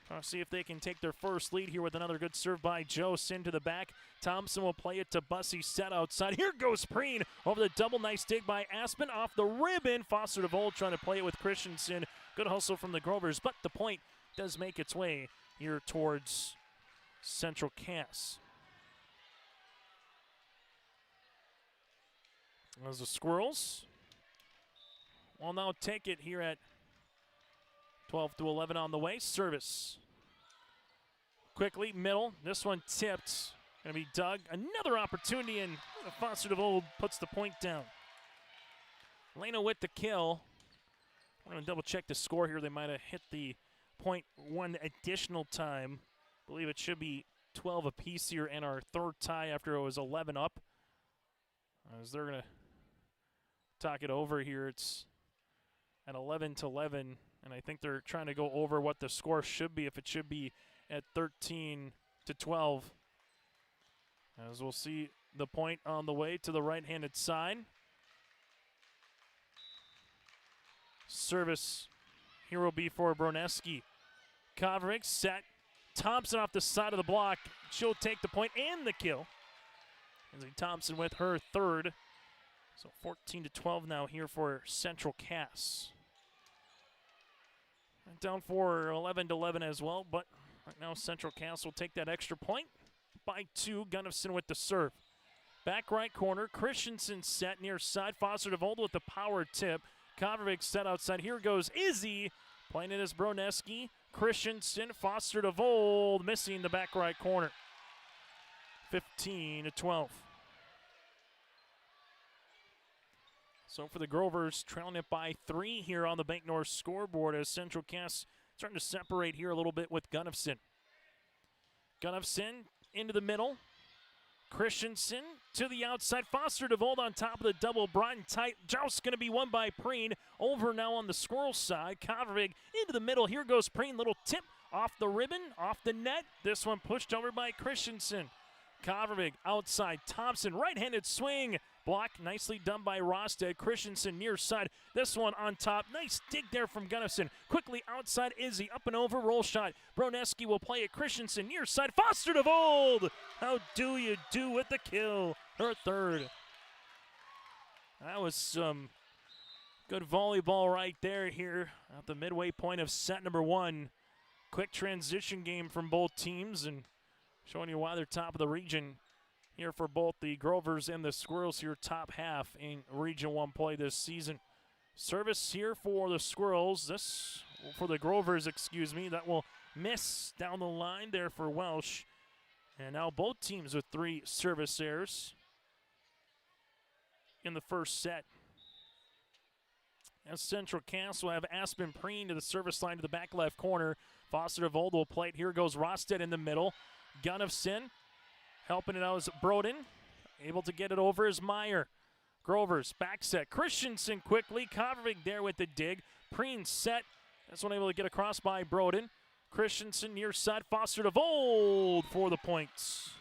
Speaker 2: Trying to see if they can take their first lead here with another good serve by Jose into the back. Thompson will play it to Bussey, set outside. Here goes Preen over the double. Nice dig by Aspen off the ribbon. Foster DeVold trying to play it with Christensen. Good hustle from the Grovers, but the point does make its way here towards Central Cass. As the Squirrels will now take it here at 12-11 on the way. Service. Quickly, middle. This one tipped. Going to be dug. Another opportunity, and Foster DeVold puts the point down. Lena with the kill. I'm going to double check the score here. They might have hit the point one additional time. I believe it should be 12 apiece here, and our third tie after it was 11 up. As they're going to talk it over here, it's at 11-11, and I think they're trying to go over what the score should be, if it should be at 13-12. As we'll see the point on the way to the right-handed side. Service here will be for Broneski. Kovrig set. Thompson off the side of the block. She'll take the point and the kill. Lindsay Thompson with her third. So 14-12 now here for Central Cass. Down for 11-11 as well, but right now Central Cass will take that extra point by 2. Gunnifson with the serve. Back right corner, Christensen set near side. Foster DeVold with the power tip. Kovarevic set outside. Here goes Izzy. Playing it as Broneski. Christensen, Foster DeVold missing the back right corner. 15-12. So for the Grovers, trailing it by 3 here on the Bank North scoreboard as Central Cass starting to separate here a little bit with Gunnufsen. Gunnufsen into the middle. Christensen to the outside. Foster DeVold on top of the double. Broughton tight. Joust going to be won by Preen. Over now on the Squirrel side. Kavervig into the middle. Here goes Preen. Little tip off the ribbon, off the net. This one pushed over by Christensen. Kavervig outside. Thompson right-handed swing. Block nicely done by Rosted. Christensen near side. This one on top. Nice dig there from Gunnufsen. Quickly outside Izzy. Up and over. Roll shot. Broneski will play it. Christensen near side. Foster DeVold. How do you do with the kill? Her third. That was some good volleyball right there here at the midway point of set number 1. Quick transition game from both teams and showing you why they're top of the region here for both the Grovers and the Squirrels here, top half in Region 1 play this season. Service here for the Squirrels, this for the Grovers, excuse me, that will miss down the line there for Welsh. And now both teams with 3 service errors in the first set. As Central Cass will have Aspen Preen to the service line to the back left corner. Foster DeVold will play it. Here goes Rosted in the middle. Gunnufsen helping it out is Broden. Able to get it over is Meyer. Grovers back set. Christensen quickly. Kavervig there with the dig. Preen set. This one able to get across by Broden. Christensen near side. Foster DeVold for the points.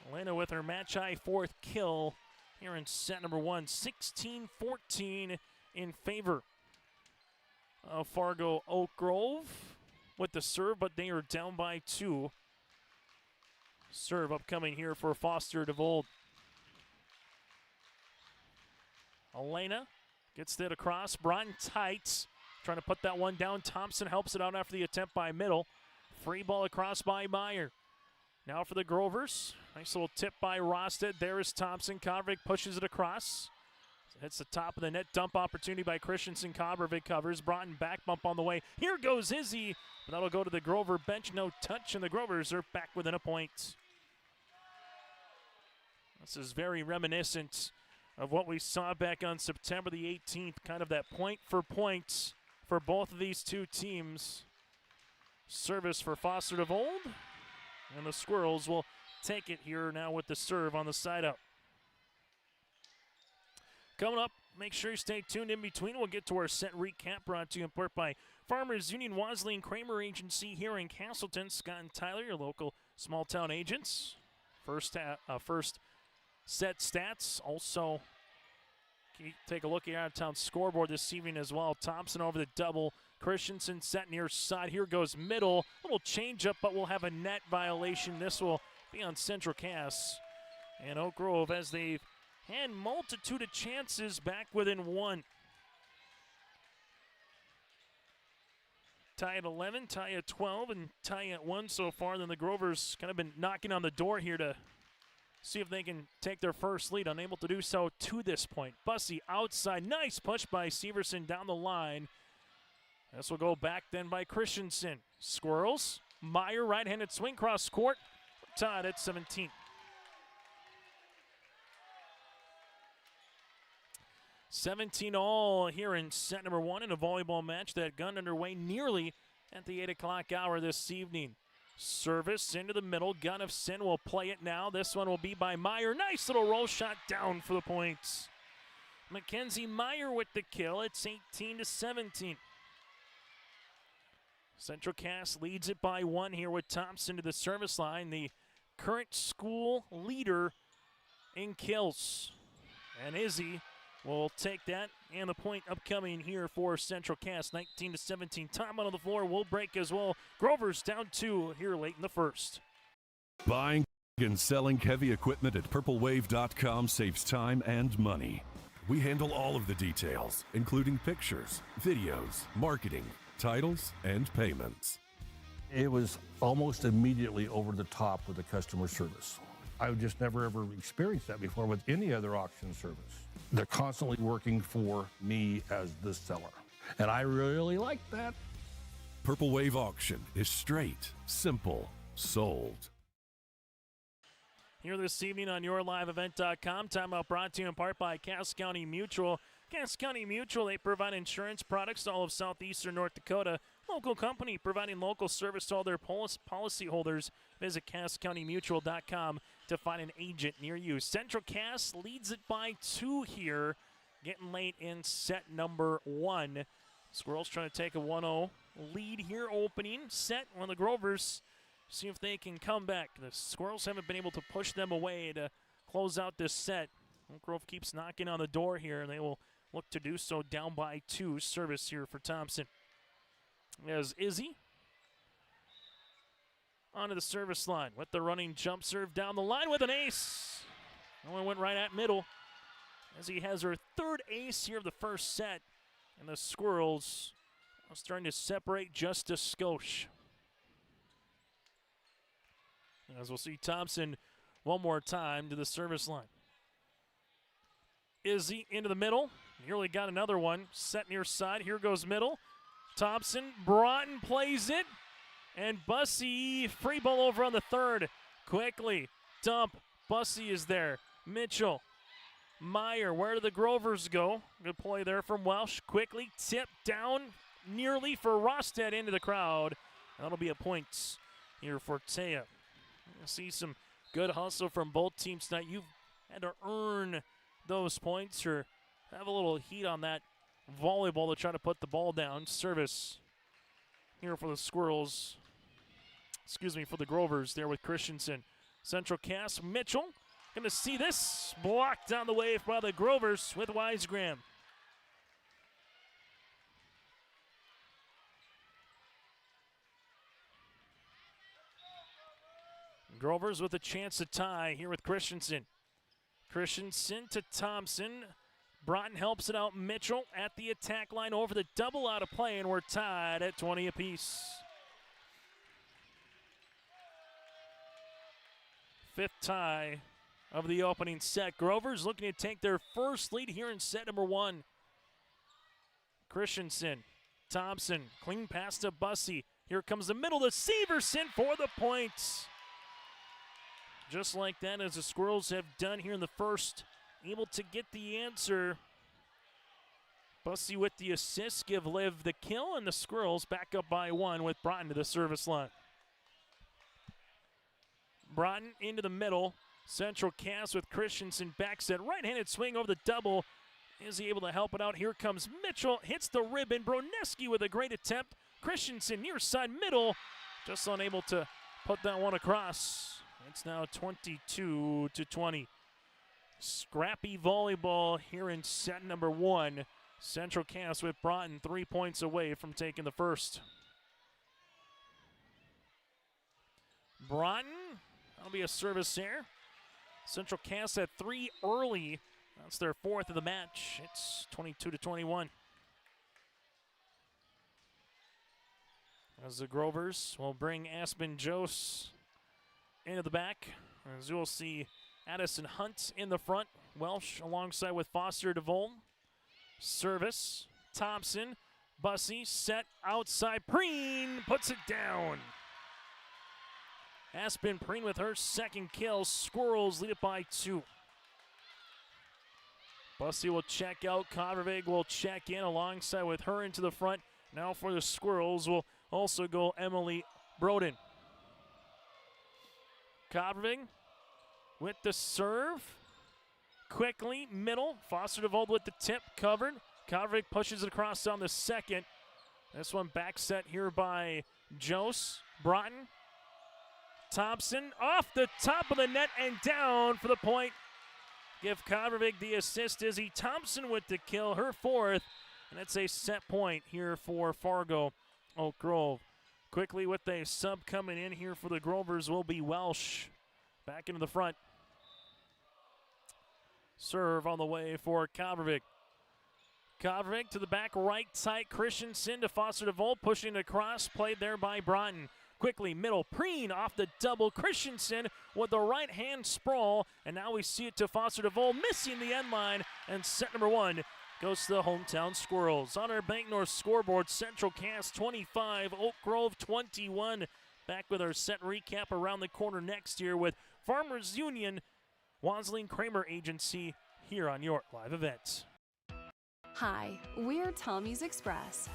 Speaker 2: Elena with her match high 4th kill here in set number 1. 16-14 in favor of Fargo Oak Grove with the serve, but they are down by 2. Serve upcoming here for Foster DeVold. Elena gets it across. Broughton tight. Trying to put that one down. Thompson helps it out after the attempt by Middle. Free ball across by Meyer. Now for the Grovers. Nice little tip by Rosted. There is Thompson. Kavervig pushes it across. Hits the top of the net. Dump opportunity by Christensen. Kavervig covers. Broughton back bump on the way. Here goes Izzy. But that'll go to the Grover bench. No touch, and the Grovers are back within a point. This is very reminiscent of what we saw back on September the 18th. Kind of that point for points for both of these two teams. Service for Foster DeVold. And the Squirrels will take it here now with the serve on the side up. Coming up, make sure you stay tuned in between. We'll get to our set recap brought to you in part by Farmers Union Wasley and Kramer Agency here in Castleton. Scott and Tyler, your local small town agents. First set stats. Also, take a look at out-of-town scoreboard this evening as well. Thompson over the double. Christensen set near side. Here goes Middle. Little change up, but we'll have a net violation. This will be on Central Cass. And Oak Grove, as they've had multitude of chances, back within 1. Tie at 11, tie at 12, and tie at 1 so far. Then the Grovers kind of been knocking on the door here to see if they can take their first lead. Unable to do so to this point. Bussey outside. Nice push by Severson down the line. This will go back then by Christensen. Squirrels. Meyer right-handed swing cross court. Tied at 17. (17-all) here in set number 1 in a volleyball match that got underway nearly at the 8 o'clock hour this evening. Service into the middle. Gunnufsen will play it now. This one will be by Meyer. Nice little roll shot down for the points. Mackenzie Meyer with the kill. It's 18-17. Central Cass leads it by 1 here with Thompson to the service line, the current school leader in kills. And Izzy will take that, and the point upcoming here for Central Cass, 19-17. Time on the floor will break as well. Grover's down 2 here late in the first.
Speaker 1: Buying and selling heavy equipment at purplewave.com saves time and money. We handle all of the details, including pictures, videos, marketing, titles, and payments.
Speaker 22: It was almost immediately over the top with the customer service. I've just never ever experienced that before with any other auction service. They're constantly working for me as the seller, and I really like that.
Speaker 1: Purple Wave Auction is straight, simple, sold.
Speaker 2: Here this evening on YourLiveEvent.com. Timeout brought to you in part by Cass County Mutual. Cass County Mutual, they provide insurance products to all of southeastern North Dakota. Local company providing local service to all their policyholders. Visit CassCountyMutual.com to find an agent near you. Central Cass leads it by 2 here, getting late in set number 1. Squirrels trying to take a 1-0 lead here, opening set. One of the Grovers see if they can come back. The Squirrels haven't been able to push them away to close out this set. Oak Grove keeps knocking on the door here, and they will look to do so down by 2. Service here for Thompson. As Izzy onto the service line with the running jump serve down the line with an ace. Only went right at middle as he has her 3rd ace here of the first set. And the Squirrels are starting to separate just a skosh. As we'll see Thompson one more time to the service line. Izzy into the middle. Nearly got another one. Set near side. Here goes middle. Thompson. Broughton plays it. And Bussey free ball over on the 3rd. Quickly. Dump. Bussey is there. Mitchell. Meyer. Where do the Grovers go? Good play there from Welsh. Quickly. Tip down nearly for Rostad into the crowd. That'll be a point here for Taya. You'll see some good hustle from both teams tonight. You've had to earn those points or have a little heat on that volleyball to try to put the ball down. Service here for the Squirrels. For the Grovers there with Christensen. Central Cass. Mitchell. Going to see this. Blocked down the wave by the Grovers with Wisegram. Grovers with a chance to tie here with Christensen. Christensen to Thompson. Broughton helps it out. Mitchell at the attack line over the double out of play, and we're tied at 20 apiece. 5th tie of the opening set. Grovers looking to take their first lead here in set number 1. Christensen, Thompson, clean pass to Bussey. Here comes the middle to Severson for the point. Just like that, as the Squirrels have done here in the first, able to get the answer. Bussey with the assist, give Liv the kill, and the Squirrels back up by 1 with Broughton to the service line. Broughton into the middle. Central Cass with Christensen back set. Right-handed swing over the double. Is he able to help it out? Here comes Mitchell. Hits the ribbon. Broneski with a great attempt. Christensen near side middle. Just unable to put that one across. It's now 22-20. Scrappy volleyball here in set number 1. Central Cass with Broughton 3 points away from taking the first. Broughton, that'll be a service here. Central Cass had 3 early. That's their 4th of the match. It's 22-21. As the Grovers will bring Aspen Jose into the back. As you'll see Addison Hunt in the front. Welsh alongside with Foster DeVol. Service. Thompson. Bussey set outside. Preen puts it down. Aspen Preen with her 2nd kill. Squirrels lead it by 2. Bussey will check out. Covervig will check in alongside with her into the front. Now for the Squirrels will also go Emily Broden. Covervig with the serve. Quickly, middle. Foster DeVold with the tip, covered. Covervig pushes it across on the 2nd. This one back set here by Jose. Broughton. Thompson off the top of the net and down for the point. Give Covervig the assist. Izzy Thompson with the kill, her 4th. And it's a set point here for Fargo Oak Grove. Quickly with a sub coming in here for the Grovers will be Welsh. Back into the front. Serve on the way for Covervig. Covervig to the back right side. Christensen to Foster DeVol. Pushing across. Played there by Broughton. Quickly middle. Preen off the double. Christensen with the right hand sprawl. And now we see it to Foster DeVol. Missing the end line. And set number 1 goes to the hometown Squirrels. On our Bank North scoreboard, Central Cass 25, Oak Grove 21. Back with our set recap around the corner next year with Farmers Union, Wasling Kramer Agency here on your live event.
Speaker 3: Hi, we're Tommy's Express.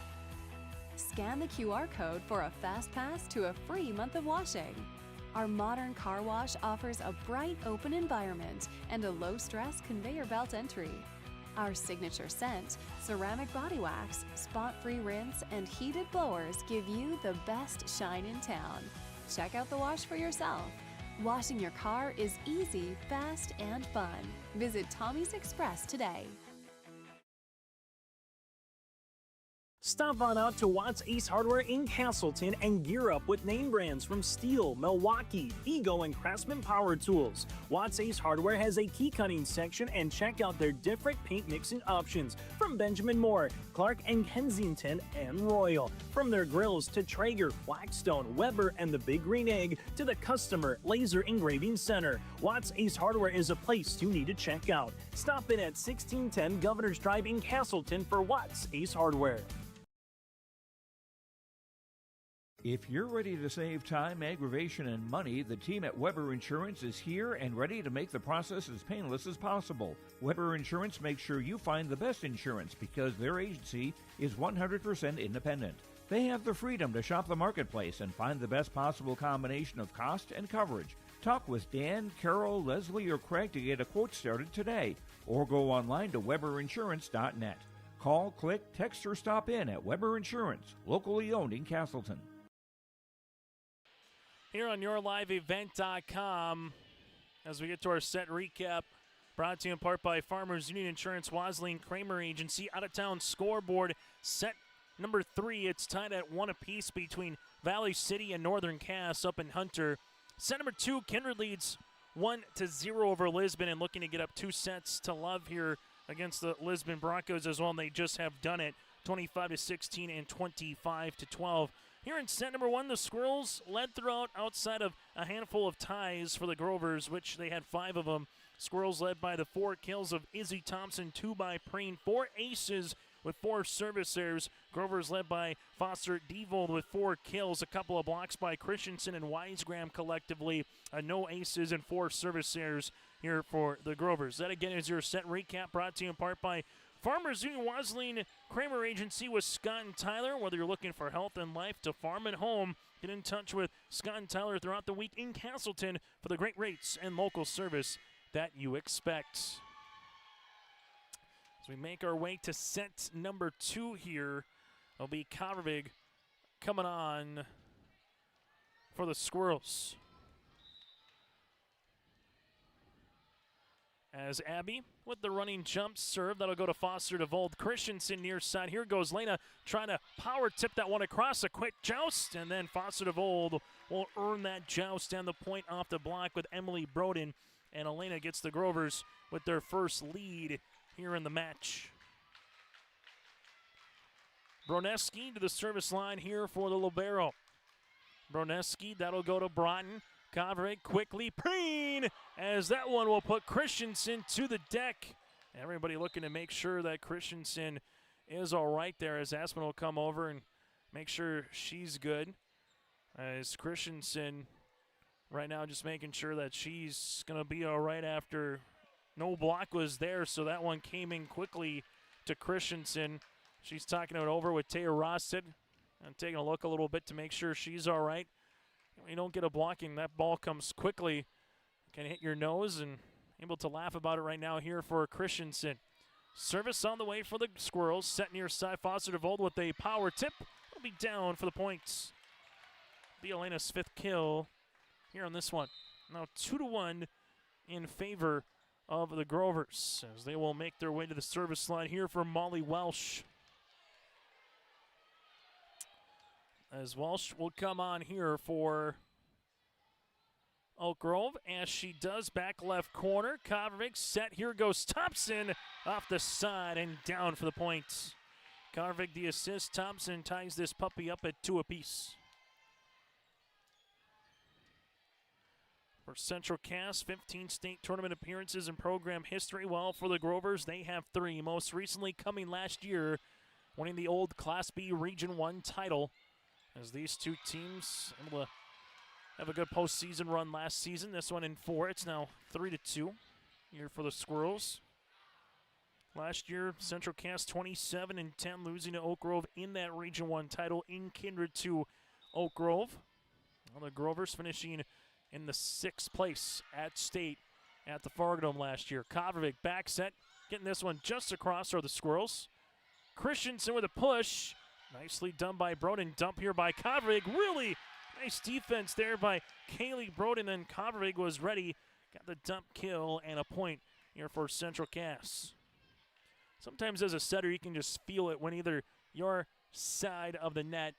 Speaker 3: Scan the QR code for a fast pass to a free month of washing. Our modern car wash offers a bright, open environment and a low-stress conveyor belt entry. Our signature scent, ceramic body wax, spot-free rinse, and heated blowers give you the best shine in town. Check out the wash for yourself. Washing your car is easy, fast, and fun. Visit Tommy's Express today.
Speaker 7: Stop on out to Watts Ace Hardware in Castleton and gear up with name brands from Steel, Milwaukee, Ego, and Craftsman Power Tools. Watts Ace Hardware has a key cutting section, and check out their different paint mixing options from Benjamin Moore, Clark and Kensington, and Royal. From their grills to Traeger, Blackstone, Weber, and the Big Green Egg to the Customer Laser Engraving Center, Watts Ace Hardware is a place you need to check out. Stop in at 1610 Governor's Drive in Castleton for Watts Ace Hardware.
Speaker 10: If you're ready to save time, aggravation, and money, the team at Weber Insurance is here and ready to make the process as painless as possible. Weber Insurance makes sure you find the best insurance because their agency is 100% independent. They have the freedom to shop the marketplace and find the best possible combination of cost and coverage. Talk with Dan, Carol, Leslie, or Craig to get a quote started today, or go online to weberinsurance.net. Call, click, text, or stop in at Weber Insurance, locally owned in Castleton.
Speaker 2: Here on YourLiveEvent.com, as we get to our set recap, brought to you in part by Farmers Union Insurance, Wasleen Kramer Agency. Out-of-town scoreboard, set number 3. It's tied at 1 apiece between Valley City and Northern Cass up in Hunter. Set number 2, Kindred leads 1-0 over Lisbon and looking to get up 2 sets to love here against the Lisbon Broncos as well, and they just have done it, 25-16 and 25-12. Here in set number 1, the Squirrels led throughout outside of a handful of ties for the Grovers, which they had 5 of them. Squirrels led by the 4 kills of Izzy Thompson, 2 by Preen, 4 aces with 4 service errors. Grovers led by Foster Devold with 4 kills, a couple of blocks by Christensen and Wisegram collectively. No aces and 4 service errors here for the Grovers. That again is your set recap, brought to you in part by Farmers Union Wasleen Kramer Agency with Scott and Tyler. Whether you're looking for health and life to farm and home, get in touch with Scott and Tyler throughout the week in Castleton for the great rates and local service that you expect. As we make our way to set number 2 here, it'll be Kavervig coming on for the Squirrels. As Abby with the running jump serve, that'll go to Foster DeVold. Christensen near side. Here goes Lena trying to power tip that one across. A quick joust, and then Foster DeVold will earn that joust and the point off the block with Emily Broden. And Elena gets the Grovers with their first lead here in the match. Broneski to the service line here for the libero. Broneski, that'll go to Broughton. Kavervig quickly, Preen, as that one will put Christensen to the deck. Everybody looking to make sure that Christensen is all right there, as Aspen will come over and make sure she's good. As Christensen right now just making sure that she's going to be all right after no block was there, so that one came in quickly to Christensen. She's talking it over with Taya Rosted and taking a look a little bit to make sure she's all right. You don't get a blocking, that ball comes quickly, can hit your nose, and able to laugh about it right now here for Christensen. Service on the way for the Squirrels, set near side. Foster DeVold with a power tip. Will be down for the points. Be Elena's 5th kill here on this one. Now 2-1 in favor of the Grovers as they will make their way to the service line here for Molly Welsh. As Welsh will come on here for Oak Grove, as she does, back left corner. Kavervig set, here goes Thompson off the side and down for the points. Kavervig the assist, Thompson ties this puppy up at 2 apiece. For Central Cass, 15 state tournament appearances in program history. Well, for the Grovers, they have 3, most recently coming last year, winning the old Class B Region 1 title. As these two teams able to have a good postseason run last season. This one in 4. It's now 3-2 here for the Squirrels. Last year, Central Cass 27-10, losing to Oak Grove in that Region 1 title in kindred to Oak Grove. Well, the Grovers finishing in the 6th place at state at the Fargo Dome last year. Kovarovic back set, getting this one just across are the Squirrels. Christensen with a push. Nicely done by Broden. Dump here by Kovarovic. Really nice defense there by Kaylee Broden. Then Kovarovic was ready. Got the dump kill and a point here for Central Cass. Sometimes as a setter, you can just feel it when either your side of the net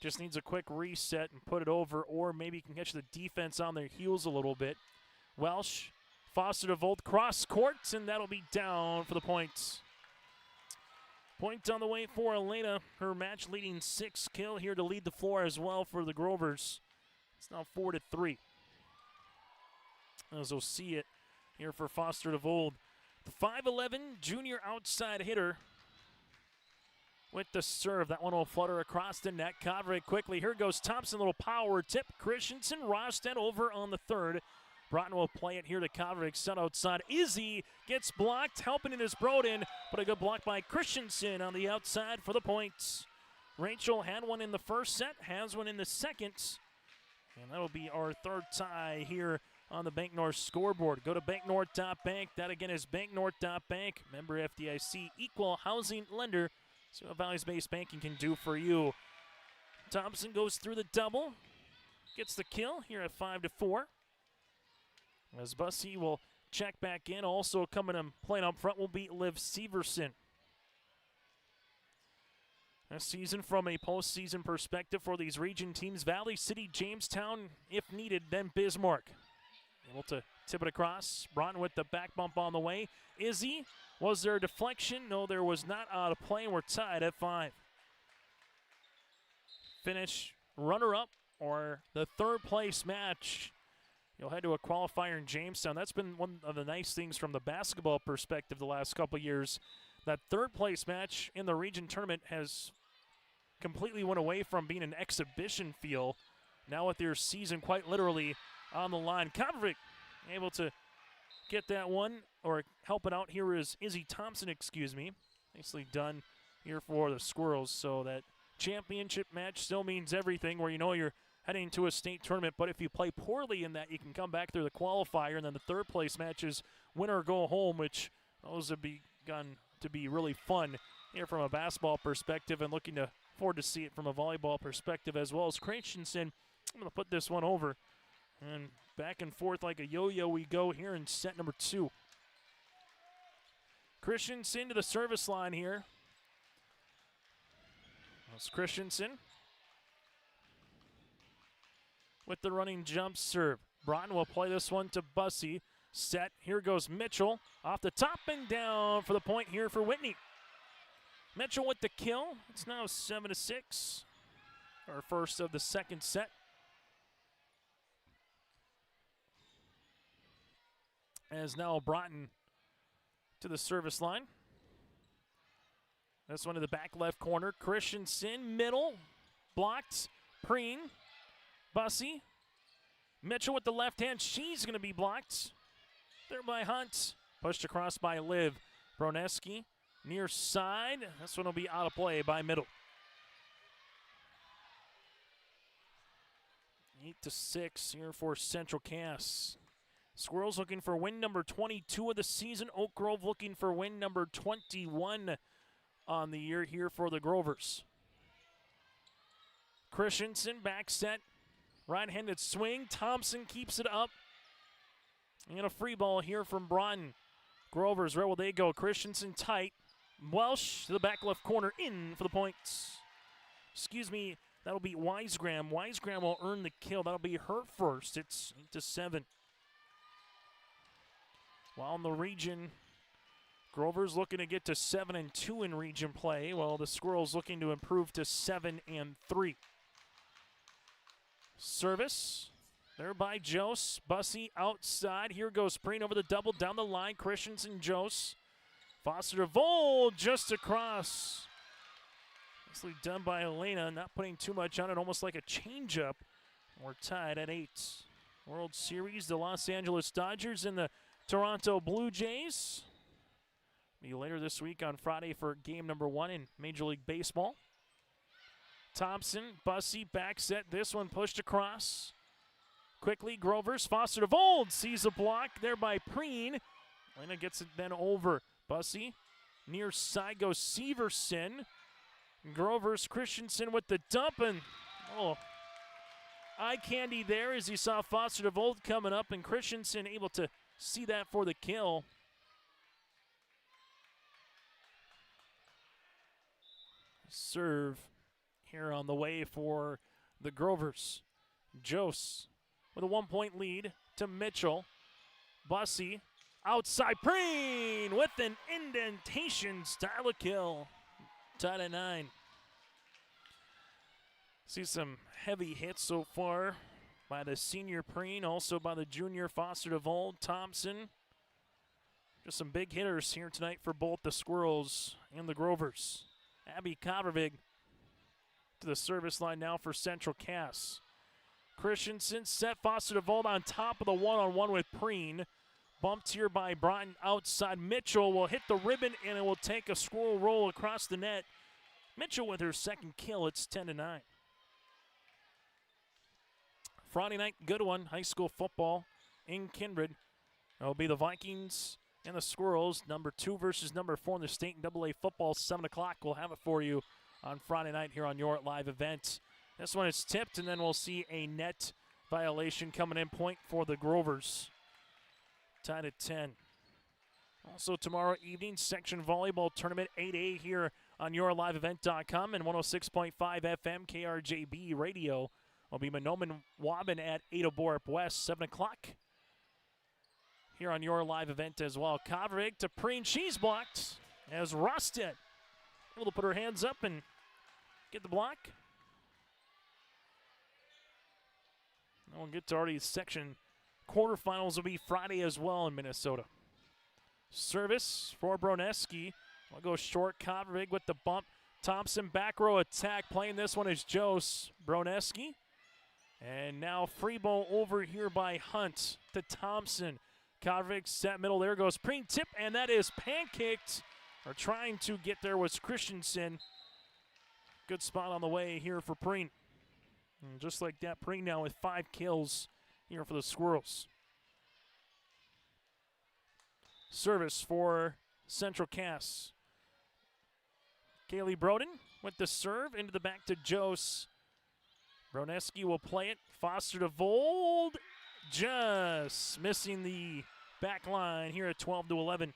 Speaker 2: just needs a quick reset and put it over, or maybe you can catch the defense on their heels a little bit. Welsh, Foster to Volt, cross court, and that'll be down for the points. Point on the way for Elena. Her match-leading 6th kill here to lead the floor as well for the Grovers. It's now 4-3. As we'll see it here for Foster to Volt. The 5'11" junior outside hitter with the serve. That one will flutter across the net. Kovarovic quickly. Here goes Thompson. Little power tip. Christensen, Rosted over on the 3rd. Broughton will play it here to Kovarovic. Set outside. Izzy gets blocked. Helping it is Broden, but a good block by Christensen on the outside for the points. Rachel had one in the first set, has one in the second. And that'll be our 3rd tie here on the Bank North scoreboard. Go to banknorth.bank. That again is banknorth.bank. Member FDIC, equal housing lender. See what values-based banking can do for you. Thompson goes through the double. Gets the kill here at 5-4. As Bussey will check back in. Also coming and playing up front will be Liv Severson. This season from a postseason perspective for these region teams, Valley City, Jamestown, if needed, then Bismarck. Able to tip it across. Broughton with the back bump on the way. Izzy, was there a deflection? No, there was not out of play, and we're tied at 5. Finish runner-up or the 3rd place match. You'll head to a qualifier in Jamestown. That's been one of the nice things from the basketball perspective the last couple of years. That 3rd place match in the region tournament has completely went away from being an exhibition feel. Now with their season quite literally on the line. Kovarovic able to get that one, or help it out. Here is Izzy Thompson, Nicely done here for the Squirrels. So that championship match still means everything, where you know you're heading to a state tournament, but if you play poorly in that, you can come back through the qualifier, and then the 3rd place matches win or go home, which those have begun to be really fun here from a basketball perspective, and looking forward to see it from a volleyball perspective as well. As Christensen, I'm going to put this one over, and back and forth like a yo-yo we go here in set number 2. Christensen to the service line here. That's Christensen with the running jump serve. Broughton will play this one to Bussey. Set. Here goes Mitchell. Off the top and down for the point here for Whitney. Mitchell with the kill. It's now 7-6. Our first of the 2nd set. As now Broughton to the service line. This one to the back left corner. Christensen, middle. Blocked. Preen. Bussey. Mitchell with the left hand. She's going to be blocked. There by Hunt. Pushed across by Liv. Broneski near side. This one will be out of play by Middle. 8-6 here for Central Cass. Squirrels looking for win number 22 of the season. Oak Grove looking for win number 21 on the year here for the Grovers. Christensen back set. Right-handed swing. Thompson keeps it up. And a free ball here from Broughton. Grovers, where will they go? Christensen tight. Welsh to the back left corner, in for the points. That'll be Wisegram. Wisegram will earn the kill. That'll be her first. It's 8-7. While in the region, Grover's looking to get to 7-2 in region play, while the Squirrels looking to improve to 7-3. Service there by Jose. Bussey outside. Here goes Preen over the double down the line. Christensen, Jose. Foster to Vol just across. Nicely done by Elena, not putting too much on it, almost like a changeup. We're tied at 8. World Series, the Los Angeles Dodgers and the Toronto Blue Jays. Be later this week on Friday for game number 1 in Major League Baseball. Thompson, Bussey, back set. This one pushed across. Quickly, Grovers, Foster to Vold. Sees a block there by Preen. Lena gets it then over. Bussey, near side goes Severson. Grovers, Christensen with the dump, and eye candy there as you saw Foster to Vold coming up, and Christensen able to see that for the kill. Serve here on the way for the Grovers. Jose with a 1-point lead to Mitchell. Bussey outside, Preen with an indentation style of kill. Tied at 9. See some heavy hits so far by the senior Preen, also by the junior Foster to Vold, Thompson. Just some big hitters here tonight for both the Squirrels and the Grovers. Abby Kovervig to the service line now for Central Cass. Christensen set Foster to Vold on top of the one-on-one with Preen. Bumped here by Broughton outside. Mitchell will hit the ribbon, and it will take a squirrel roll across the net. Mitchell with her second kill. It's 10-9. Friday night, good one. High school football in Kindred. It'll be the Vikings and the Squirrels, number 2 versus number 4 in the state and AA football, 7 o'clock. We'll have it for you on Friday night here on your live event. This one is tipped, and then we'll see a net violation coming in, point for the Grovers. Tied at 10. Also tomorrow evening, section volleyball tournament 8A here on yourliveevent.com and 106.5 FM KRJB radio. Will be Monoman Waban at Ada Borup West, 7 o'clock. Here on your live event as well. Koverig to Preen. She's blocked as Rosted able to put her hands up and get the block. And we'll get to already section quarterfinals will be Friday as well in Minnesota. Service for Broneski. We'll go short. Koverig with the bump. Thompson back row attack. Playing this one is Jose Broneski. And now free ball over here by Hunt to Thompson. Koverig set middle. There goes Preen tip, and that is pancaked. Or trying to get there was Christensen. Good spot on the way here for Preen. And just like that, Preen now with 5 kills here for the Squirrels. Service for Central Cass. Kaylee Broden with the serve into the back to Jose. Broneski will play it. Foster to Vold. Just missing the back line here at 12-11.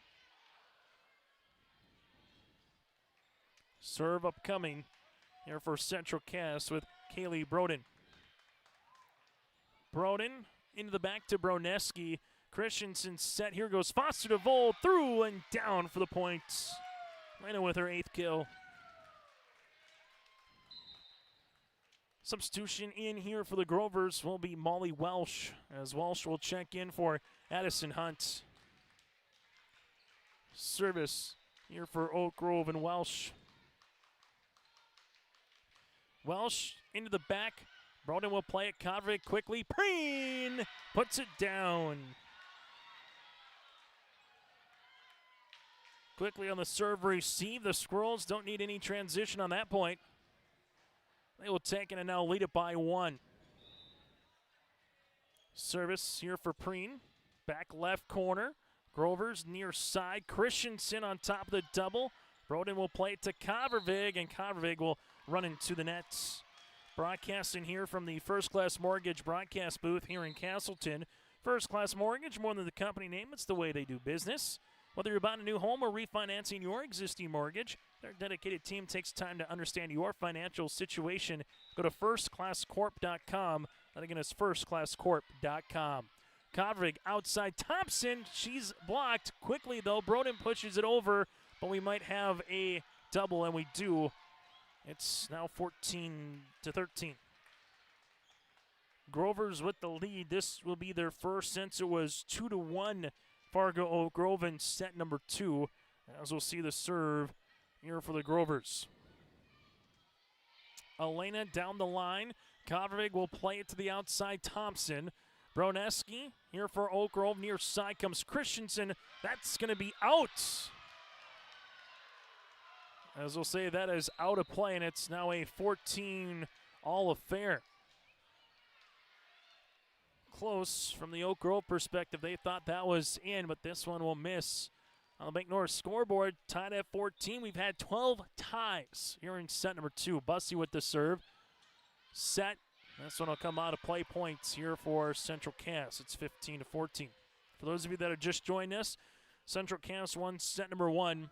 Speaker 2: Serve upcoming here for Central Cass with Kaylee Broden. Broden into the back to Broneski. Christensen set. Here goes Foster to Vold. Through and down for the points. Lena with her 8th kill. Substitution in here for the Grovers will be Molly Welsh, as Welsh will check in for Addison Hunt. Service here for Oak Grove and Welsh. Welsh into the back. Broden will play it. Koverig quickly. Preen puts it down. Quickly on the serve receive. The Squirrels don't need any transition on that point. They will take it and now lead it by 1. Service here for Preen. Back left corner. Grovers near side. Christensen on top of the double. Broden will play it to Kovervig, and Kovervig will run into the nets. Broadcasting here from the First Class Mortgage broadcast booth here in Castleton. First Class Mortgage, more than the company name, it's the way they do business. Whether you're buying a new home or refinancing your existing mortgage, their dedicated team takes time to understand your financial situation. Go to firstclasscorp.com. That again is firstclasscorp.com. Koverig outside Thompson. She's blocked quickly though. Broden pushes it over, but we might have a double, and we do. It's now 14-13. Grovers with the lead. This will be their first since it was 2-1. Fargo Oak Grove in set number 2. As we'll see the serve here for the Grovers. Elena down the line. Koverig will play it to the outside. Thompson. Broneski here for Oak Grove. Near side comes Christensen. That's going to be out. As we'll say, that is out of play, and it's now a 14-all affair. Close from the Oak Grove perspective. They thought that was in, but this one will miss. On the Bank North scoreboard, tied at 14. We've had 12 ties here in set number 2. Bussey with the serve. Set. This one will come out of play. Points here for Central Cass. It's 15-14. For those of you that have just joined us, Central Cass won set number 1,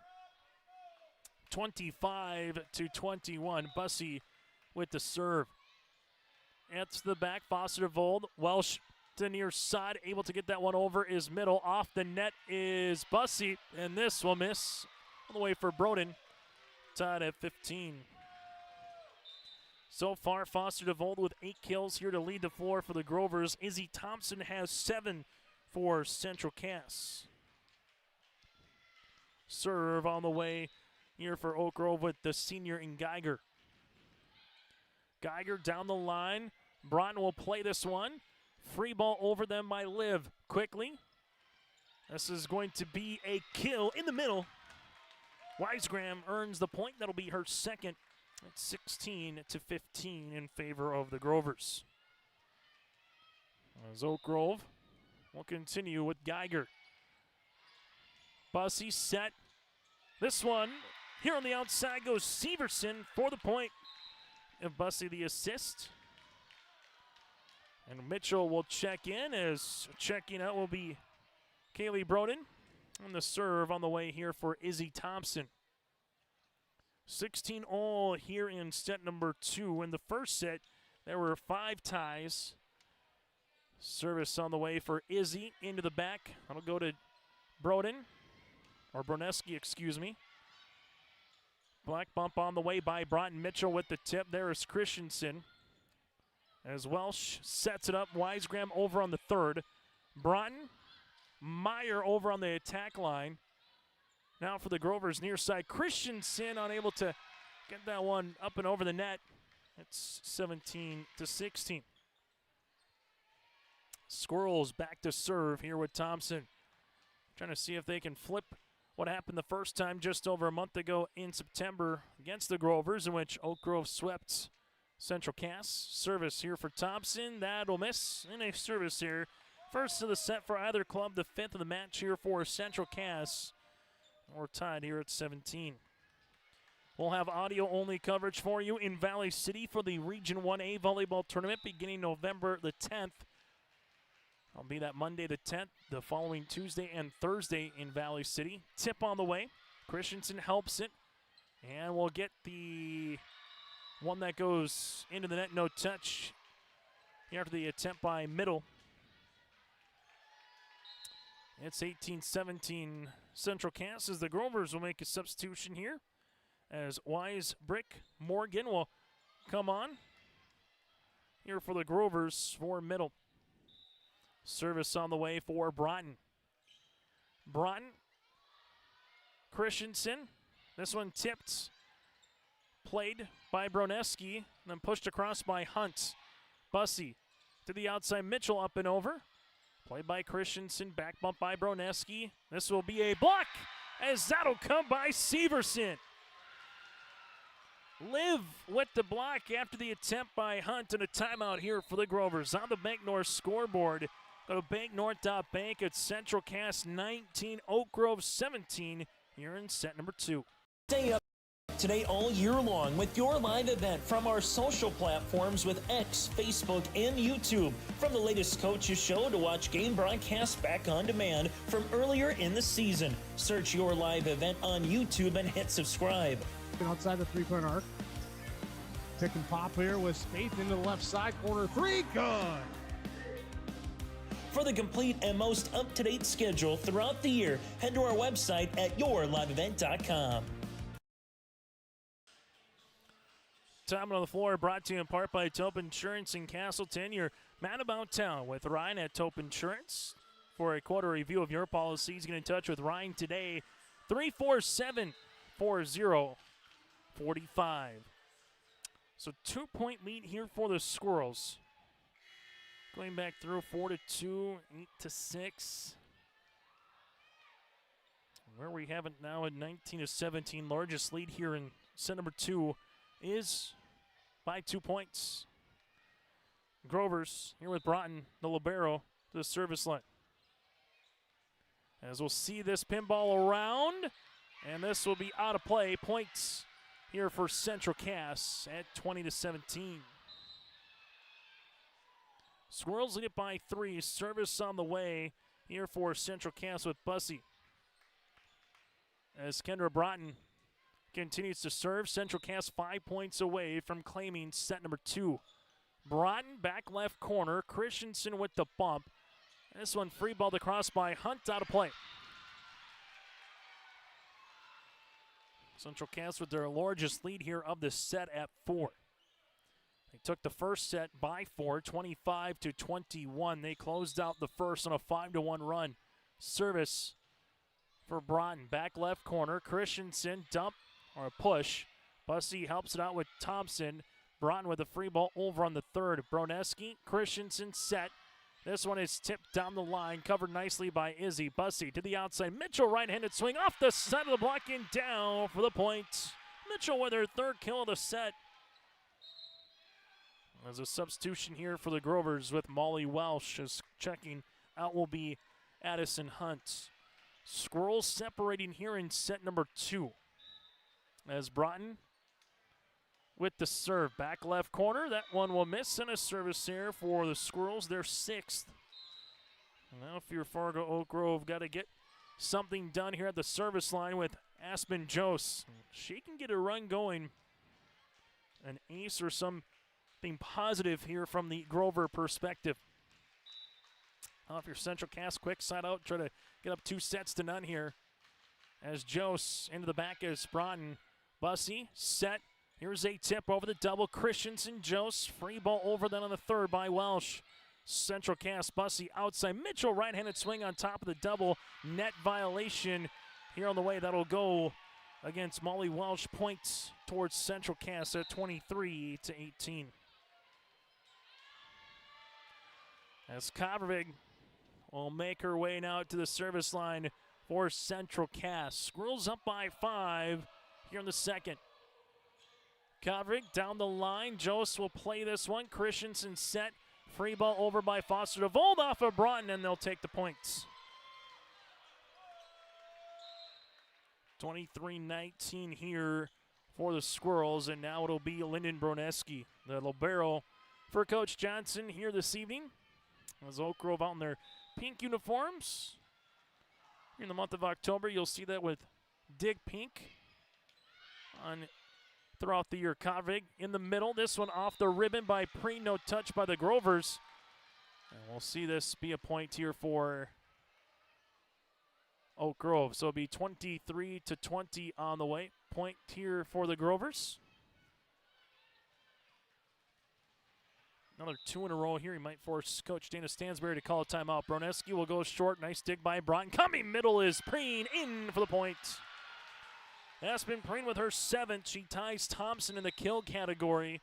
Speaker 2: 25-21. Bussey with the serve. It's the back. Foster to Vold. Welsh to near side. Able to get that one over is middle. Off the net is Bussey. And this will miss all the way for Broden. Tied at 15. So far, Foster to Vold with 8 kills here to lead the floor for the Grovers. Izzy Thompson has 7 for Central Cass. Serve on the way here for Oak Grove with the senior in Geiger. Geiger down the line. Broughton will play this one. Free ball over them by Liv quickly. This is going to be a kill in the middle. Wisegram earns the point. That'll be her second. It's 16-15 in favor of the Grovers. As Oak Grove will continue with Geiger. Bussey set. This one here on the outside goes Severson for the point. If Bussey the assist. And Mitchell will check in, as checking out will be Kaylee Broden. And the serve on the way here for Izzy Thompson. 16-all here in set number 2. In the first set, there were 5 ties. Service on the way for Izzy into the back. That'll go to Broden, or Broneski, excuse me. Black bump on the way by Broughton. Mitchell with the tip. There is Christensen. As Welsh sets it up. Wisegram over on the third. Broughton. Meyer over on the attack line. Now for the Grovers near side. Christensen unable to get that one up and over the net. It's 17-16. Squirrels back to serve here with Thompson. Trying to see if they can flip what happened the first time just over a month ago in September against the Grovers, in which Oak Grove swept Central Cass. Service here for Thompson. That'll miss. And a service here. First of the set for either club. The 5th of the match here for Central Cass. We're tied here at 17. We'll have audio-only coverage for you in Valley City for the Region 1A volleyball tournament beginning November the 10th. I'll be that Monday the 10th, the following Tuesday and Thursday in Valley City. Tip on the way. Christensen helps it. And we'll get the one that goes into the net, no touch. After the attempt by Middle. It's 18-17 Central Cass, as the Grovers will make a substitution here. As Wise, Brick, Morgan will come on here for the Grovers for Middle. Service on the way for Broughton. Broughton. Christensen. This one tipped. Played by Broneski. Then pushed across by Hunt. Bussey to the outside. Mitchell up and over. Played by Christensen. Back bump by Broneski. This will be a block, as that'll come by Severson. Liv with the block after the attempt by Hunt, and a timeout here for the Grovers. On the Bank North scoreboard, go to banknorth.bank at Central Cass 19, Oak Grove 17 here in set number 2.
Speaker 7: Stay up today all year long with your live event from our social platforms with X, Facebook, and YouTube. From the latest coaches show to watch game broadcasts back on demand from earlier in the season. Search your live event on YouTube and hit subscribe.
Speaker 4: Outside the three-point arc. Pick and pop here with Spaeth into the left side corner. 3, good.
Speaker 7: For the complete and most up-to-date schedule throughout the year, head to our website at yourliveevent.com.
Speaker 2: Time on the floor brought to you in part by Taupe Insurance in Castleton. Your man about town with Ryan at Taupe Insurance. For a quarter review of your policies, get in touch with Ryan today, 347-4045. So 2-point lead here for the Squirrels. Going back through 4-2, 8-6. Where we have it now at 19-17, largest lead here in set number 2 is by 2 points. Grovers here with Broughton, the libero, to the service line. As we'll see this pinball around, and this will be out of play. Points here for Central Cass at 20-17. Squirrels lead it by 3. Service on the way here for Central Cass with Bussey. As Kendra Broughton continues to serve, Central Cass 5 points away from claiming set number 2. Broughton back left corner. Christensen with the bump. This one free balled across by Hunt, out of play. Central Cass with their largest lead here of the set at 4. They took the first set by 4, 25-21. They closed out the first on a 5-1 run. Service for Broughton. Back left corner. Christensen dump or a push. Bussey helps it out with Thompson. Broughton with a free ball over on the third. Broneski, Christensen set. This one is tipped down the line, covered nicely by Izzy. Bussey to the outside. Mitchell right-handed swing off the side of the block and down for the point. Mitchell with her third kill of the set. There's a substitution here for the Grovers with Molly Welsh as checking out will be Addison Hunt. Squirrels separating here in set number 2. As Broughton with the serve. Back left corner. That one will miss, and a service here for the Squirrels. They're 6th. Now if you're Fargo Oak Grove, got to get something done here at the service line with Aspen Jose. She can get a run going. An ace or something positive here from the Grover perspective. If you're Central Cass, quick side out, try to get up 2-0 here. As Jose into the back as Broughton. Bussey set. Here's a tip over the double. Christensen, Jose. Free ball over then on the third by Welsh. Central Cass, Bussey outside. Mitchell right-handed swing on top of the double. Net violation here on the way. That'll go against Molly Welsh. Points towards Central Cass at 23-18. As Kovervig will make her way now to the service line for Central Cass. Squirrels up by 5 here in the second. Kovervig down the line. Jose will play this one. Christensen set. Free ball over by Foster DeVold off of Broughton, and they'll take the points. 23-19 here for the Squirrels, and now it'll be Lyndon Broneski, the libero for Coach Johnson here this evening. As Oak Grove out in their pink uniforms. In the month of October, you'll see that with Dig Pink on throughout the year. Kovervig in the middle. This one off the ribbon by Preen. No touch by the Grovers. And we'll see this be a point here for Oak Grove. So it'll be 23-20 on the way. Point here for the Grovers. Another 2 in a row here. He might force Coach Dana Stansberry to call a timeout. Broneski will go short. Nice dig by Broughton. Coming middle is Preen in for the point. Aspen Preen with her 7th. She ties Thompson in the kill category.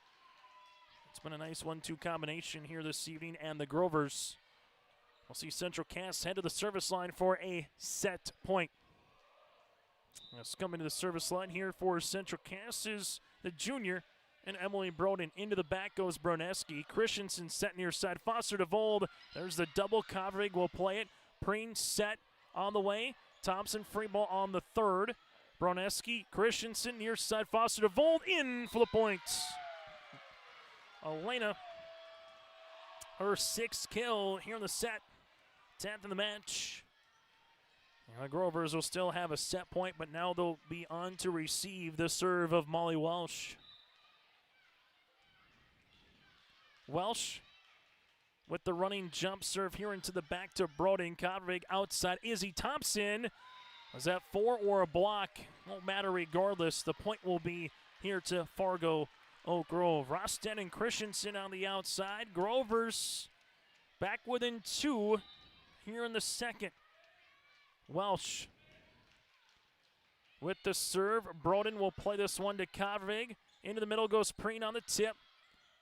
Speaker 2: It's been a nice 1-2 combination here this evening, and the Grovers will see Central Cass head to the service line for a set point. Let's coming to the service line here for Central Cass is the junior and Emily Broden. Into the back goes Broneski. Christensen set near side. Foster DeVold. There's the double. Kovervig will play it. Preen set on the way. Thompson free ball on the third. Broneski, Christensen near side. Foster DeVold in for the points. Elena, her 6th kill here in the set. 10th in the match. And the Grovers will still have a set point, but now they'll be on to receive the serve of Molly Welsh. Welsh with the running jump serve here into the back to Broden. Kovervig outside. Izzy Thompson. Was that 4 or a block? Won't matter regardless. The point will be here to Fargo Oak Grove. Rosten and Christensen on the outside. Grovers back within 2 here in the second. Welsh with the serve. Broden will play this one to Kovervig. Into the middle goes Preen on the tip.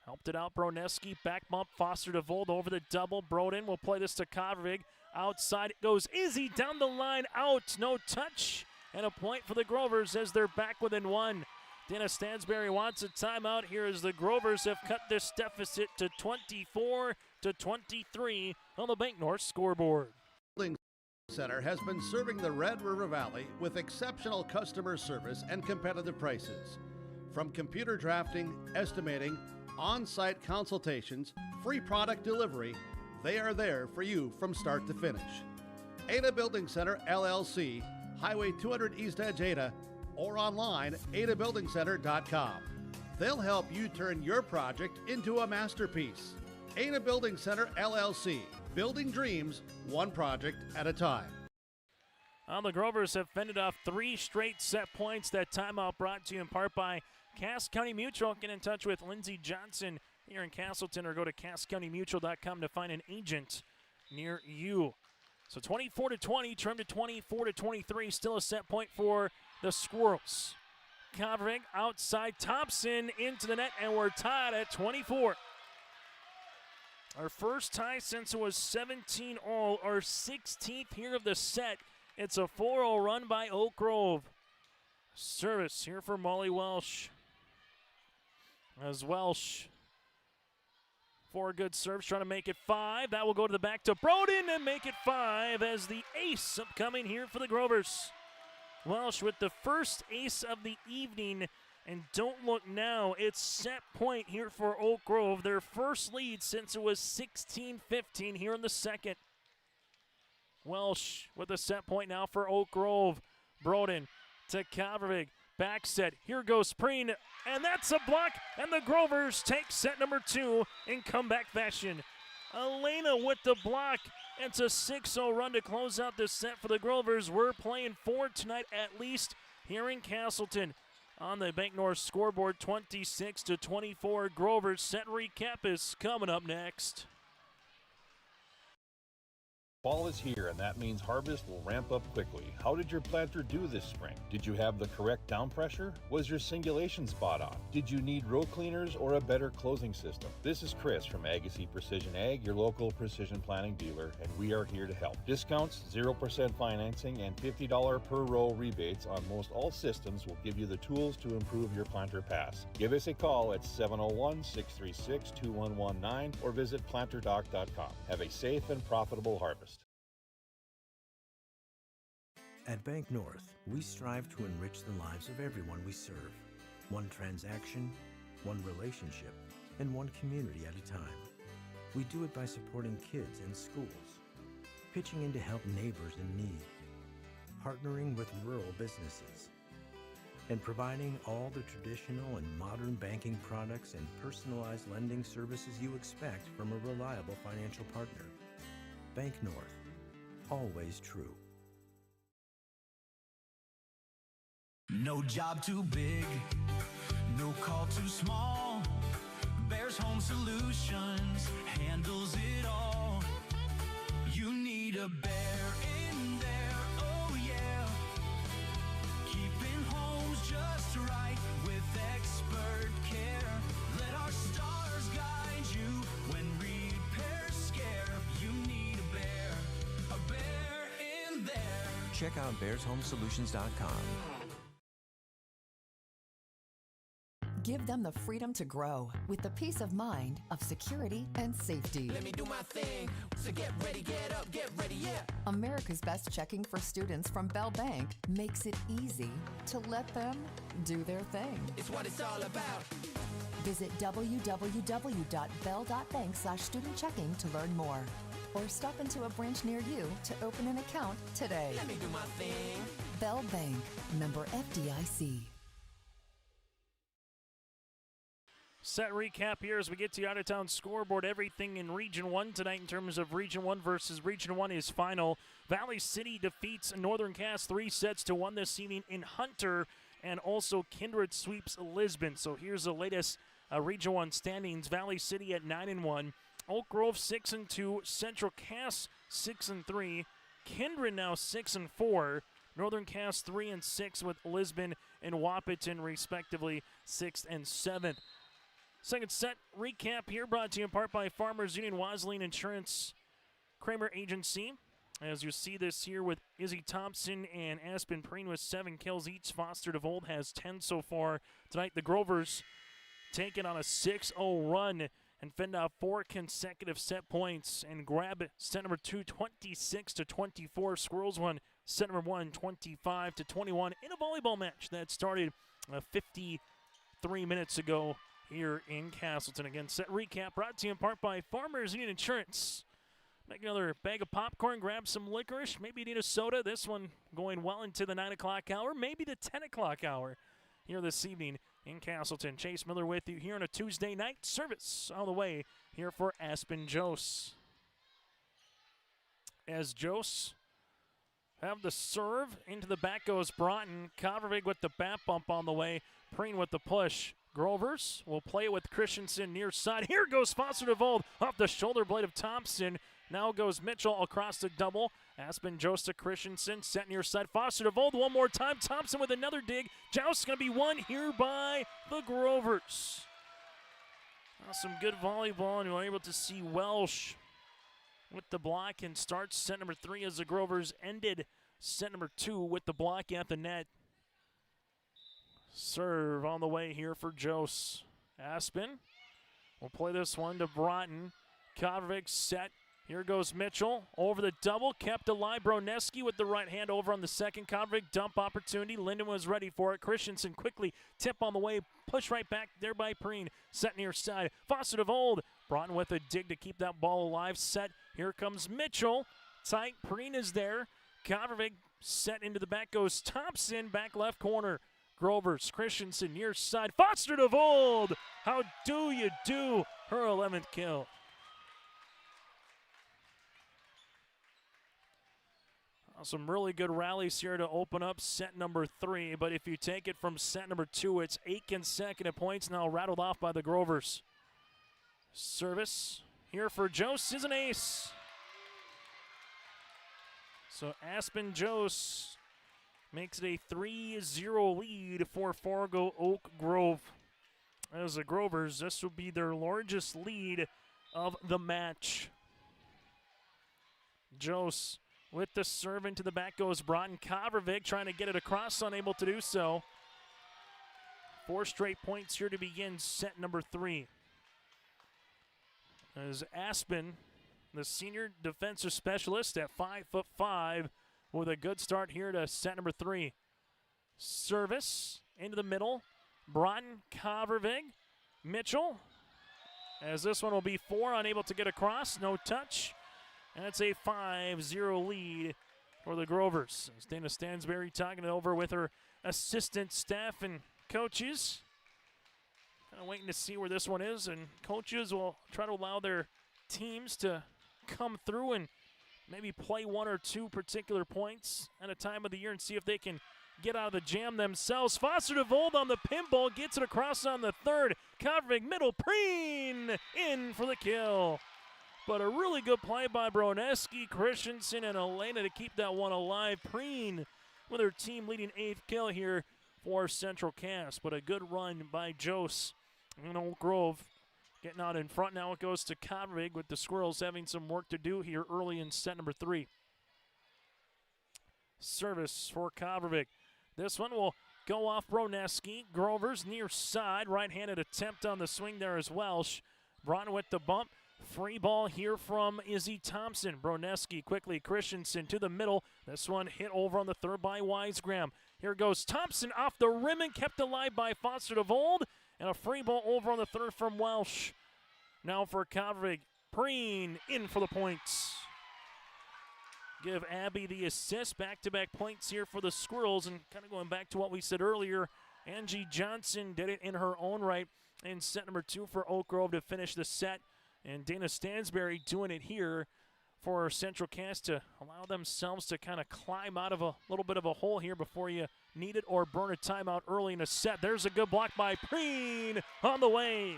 Speaker 2: Helped it out, Broneski, back bump, Foster to Vold over the double. Broden will play this to Kovrig. Outside it goes Izzy down the line, out, no touch. And a point for the Grovers as they're back within one. Dana Stansberry wants a timeout here as the Grovers have cut this deficit to 24-23 on the Bank North scoreboard.
Speaker 5: Center has been serving the Red River Valley with exceptional customer service and competitive prices. From computer drafting, estimating, on-site consultations, free product delivery, they are there for you from start to finish. Ada Building Center, LLC, Highway 200 East Edge, Ada, or online, adabuildingcenter.com. They'll help you turn your project into a masterpiece. Ada Building Center, LLC, building dreams, one project at a time.
Speaker 2: The Grovers have fended off 3 straight set points. That timeout brought to you in part by Cass County Mutual. Get in touch with Lindsey Johnson here in Castleton or go to casscountymutual.com to find an agent near you. So 24-20, trimmed to 24-23, still a set point for the Squirrels. Kovrig outside, Thompson into the net, and we're tied at 24. Our first tie since it was 17-all, our 16th here of the set. It's a 4-0 run by Oak Grove. Service here for Molly Welsh. As Welsh, 4 good serves, trying to make it 5. That will go to the back to Broden and make it 5 as the ace upcoming here for the Grovers. Welsh with the first ace of the evening, and don't look now, it's set point here for Oak Grove, their first lead since it was 16-15 here in the second. Welsh with a set point now for Oak Grove. Broden to Kovrig, back set, here goes Preen, and that's a block, and the Grovers take set number 2 in comeback fashion. Elena with the block. It's a 6-0 run to close out this set for the Grovers. We're playing 4 tonight at least here in Castleton. On the Bank North scoreboard, 26-24. Grovers set recap is coming up next.
Speaker 6: Fall is here, and that means harvest will ramp up quickly. How did your planter do this spring? Did you have the correct down pressure? Was your singulation spot on? Did you need row cleaners or a better closing system? This is Chris from Agassiz Precision Ag, your local precision planting dealer, and we are here to help. Discounts, 0% financing, and $50 per row rebates on most all systems will give you the tools to improve your planter pass. Give us a call at 701-636-2119 or visit planterdoc.com. Have a safe and profitable harvest.
Speaker 23: At Bank North, we strive to enrich the lives of everyone we serve. One transaction, one relationship, and one community at a time. We do it by supporting kids and schools, pitching in to help neighbors in need, partnering with rural businesses, and providing all the traditional and modern banking products and personalized lending services you expect from a reliable financial partner. Bank North, always true.
Speaker 24: No job too big, no call too small. Bears Home Solutions handles it all. You need a bear in there, oh yeah. Keeping homes just right with expert care. Let our stars guide you when repairs scare. You need a bear in there.
Speaker 25: Check out bearshomesolutions.com.
Speaker 26: Give them the freedom to grow with the peace of mind of security and safety.
Speaker 24: Let me do my thing. So get ready, get up, get ready, yeah.
Speaker 26: America's Best Checking for students from Bell Bank makes it easy to let them do their thing.
Speaker 24: It's what it's all about.
Speaker 26: Visit www.bell.bank/student-checking to learn more. Or stop into a branch near you to open an account today.
Speaker 24: Let me do my thing.
Speaker 26: Bell Bank, member FDIC.
Speaker 2: Set recap here as we get to the out-of-town scoreboard. Everything in Region 1 tonight in terms of Region 1 versus Region 1 is final. Valley City defeats Northern Cass 3-1 this evening in Hunter, and also Kindred sweeps Lisbon. So here's the latest Region 1 standings. Valley City at 9-1, Oak Grove 6-2, Central Cass 6-3, Kindred now 6-4, Northern Cass 3-6 with Lisbon and Wahpeton respectively 6th and 7th. Second set recap here brought to you in part by Farmers Union, Waseline Insurance, Kramer Agency. As you see this here with Izzy Thompson and Aspen Preen with 7 kills each. Foster DeVold has 10 so far tonight. The Grovers taking on a 6-0 run and fend off 4 consecutive set points and grab set number 2, 26-24. Squirrels won set number 1, 25-21 in a volleyball match that started 53 minutes ago here in Castleton. Again, set recap brought to you in part by Farmers Union Insurance. Make another bag of popcorn, grab some licorice, maybe you need a soda. This one going well into the 9 o'clock hour, maybe the 10 o'clock hour here this evening in Castleton. Chase Miller with you here on a Tuesday night. Service on the way here for Aspen Jose. As Jose have the serve, into the back goes Broughton. Kavervig with the bat bump on the way. Preen with the push. Grovers will play it with Christensen near side. Here goes Foster DeVold off the shoulder blade of Thompson. Now goes Mitchell across the double. Aspen Jose to Christensen, set near side. Foster DeVold one more time. Thompson with another dig. Joust going to be won here by the Grovers. Some good volleyball, and we're able to see Welsh with the block and starts set number 3 as the Grovers ended set number 2 with the block at the net. Serve on the way here for Jose. Aspen will play this one to Broughton. Kavervig set. Here goes Mitchell over the double, kept alive. Broneski with the right hand over on the second. Kavervig dump opportunity. Linden was ready for it. Christensen quickly tip on the way, push right back there by Preen. Set near side. Foster DeVold. Broughton with a dig to keep that ball alive. Set. Here comes Mitchell. Tight. Preen is there. Kavervig set into the back goes Thompson. Back left corner. Grovers. Christensen near side. Foster DeVold. How do you do? Her 11th kill. Some really good rallies here to open up set number 3, but if you take it from set number 2, it's 8 consecutive points now rattled off by the Grovers. Service here for Jose is an ace. So Aspen Jose makes it a 3-0 lead for Fargo Oak Grove. As the Grovers, this will be their largest lead of the match. Jose with the serve into the back goes Broughton. Kavervig trying to get it across, unable to do so. 4 straight points here to begin set number 3. As Aspen, the senior defensive specialist at 5'5", with a good start here to set number 3. Service into the middle. Broughton, Kavervig, Mitchell. As this one will be 4, unable to get across, no touch. And it's a 5-0 lead for the Grovers. As Dana Stansberry talking it over with her assistant staff and coaches. Kind of waiting to see where this one is, and coaches will try to allow their teams to come through and maybe play 1 or 2 particular points at a time of the year and see if they can get out of the jam themselves. Foster DeVold on the pinball, gets it across on the third. Kavervig middle, Preen in for the kill. But a really good play by Broneski, Christensen, and Elena to keep that one alive. Preen with her team leading 8th kill here for Central Cass. But a good run by Jose and Oak Grove getting out in front. Now it goes to Kavervig with the Squirrels having some work to do here early in set number 3. Service for Kavervig. This one will go off Broneski. Grovers near side. Right-handed attempt on the swing there as Welsh. Broughton with the bump. Free ball here from Izzy Thompson. Broneski quickly. Christensen to the middle. This one hit over on the third by Wisegram. Here goes Thompson off the rim and kept alive by Foster DeVold. And a free ball over on the third from Welsh. Now for Kavervig. Preen in for the points. Give Abby the assist. Back-to-back points here for the Squirrels. And kind of going back to what we said earlier, Angie Johnson did it in her own right in set number 2 for Oak Grove to finish the set. And Dana Stansberry doing it here for Central Cass to allow themselves to kind of climb out of a little bit of a hole here before you need it or burn a timeout early in a set. There's a good block by Preen on the way.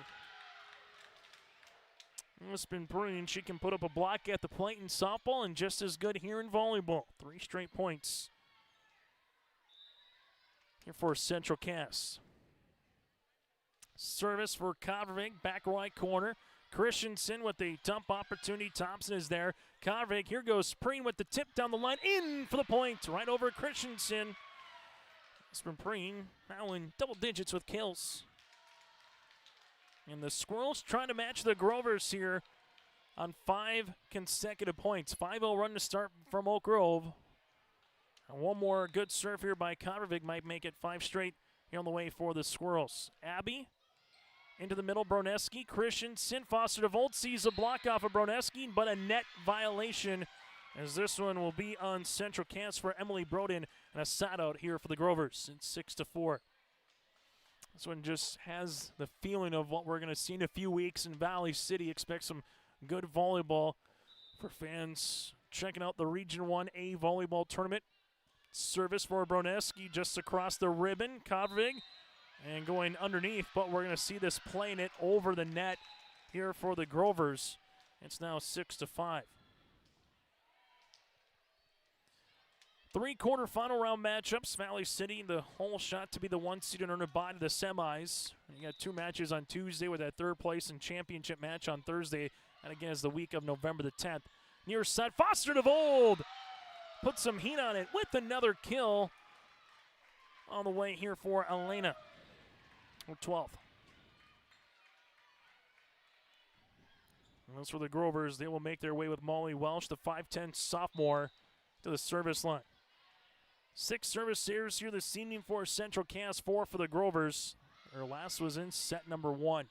Speaker 2: Aspen Preen, she can put up a block at the plate in softball and just as good here in volleyball. 3 straight points here for Central Cass. Service for Kovacic, back right corner. Christensen with the dump opportunity. Thompson is there. Kovacic, here goes Preen with the tip down the line. In for the point, right over Christensen. It's from Preen, now in double digits with kills. And the Squirrels trying to match the Grovers here on 5 consecutive points. 5-0 run to start from Oak Grove. And one more good serve here by Kovacic might make it 5 straight here on the way for the Squirrels. Abbey into the middle, Broneski. Christensen, Foster DeVolt sees a block off of Broneski, but a net violation as this one will be on Central Cass for Emily Broden, and a side out here for the Grovers. It's 6-4. This one just has the feeling of what we're going to see in a few weeks in Valley City. Expect some good volleyball for fans checking out the Region 1A volleyball tournament. Service for Broneski just across the ribbon. Kovacic and going underneath, but we're going to see this playing it over the net here for the Grovers. It's now 6-5. 3 quarterfinal round matchups. Valley City, the whole shot to be the 1 seed and earn a bye to the semis. And you got 2 matches on Tuesday with that 3rd place and championship match on Thursday. And again, is the week of November the 10th. Near side, Foster DeVold put some heat on it with another kill on the way here for Elena. 12th. And as for the Grovers, they will make their way with Molly Welsh, the 5'10 sophomore, to the service line. 6 service errors here this evening for Central Cass, 4 for the Grovers. Their last was in set number 1.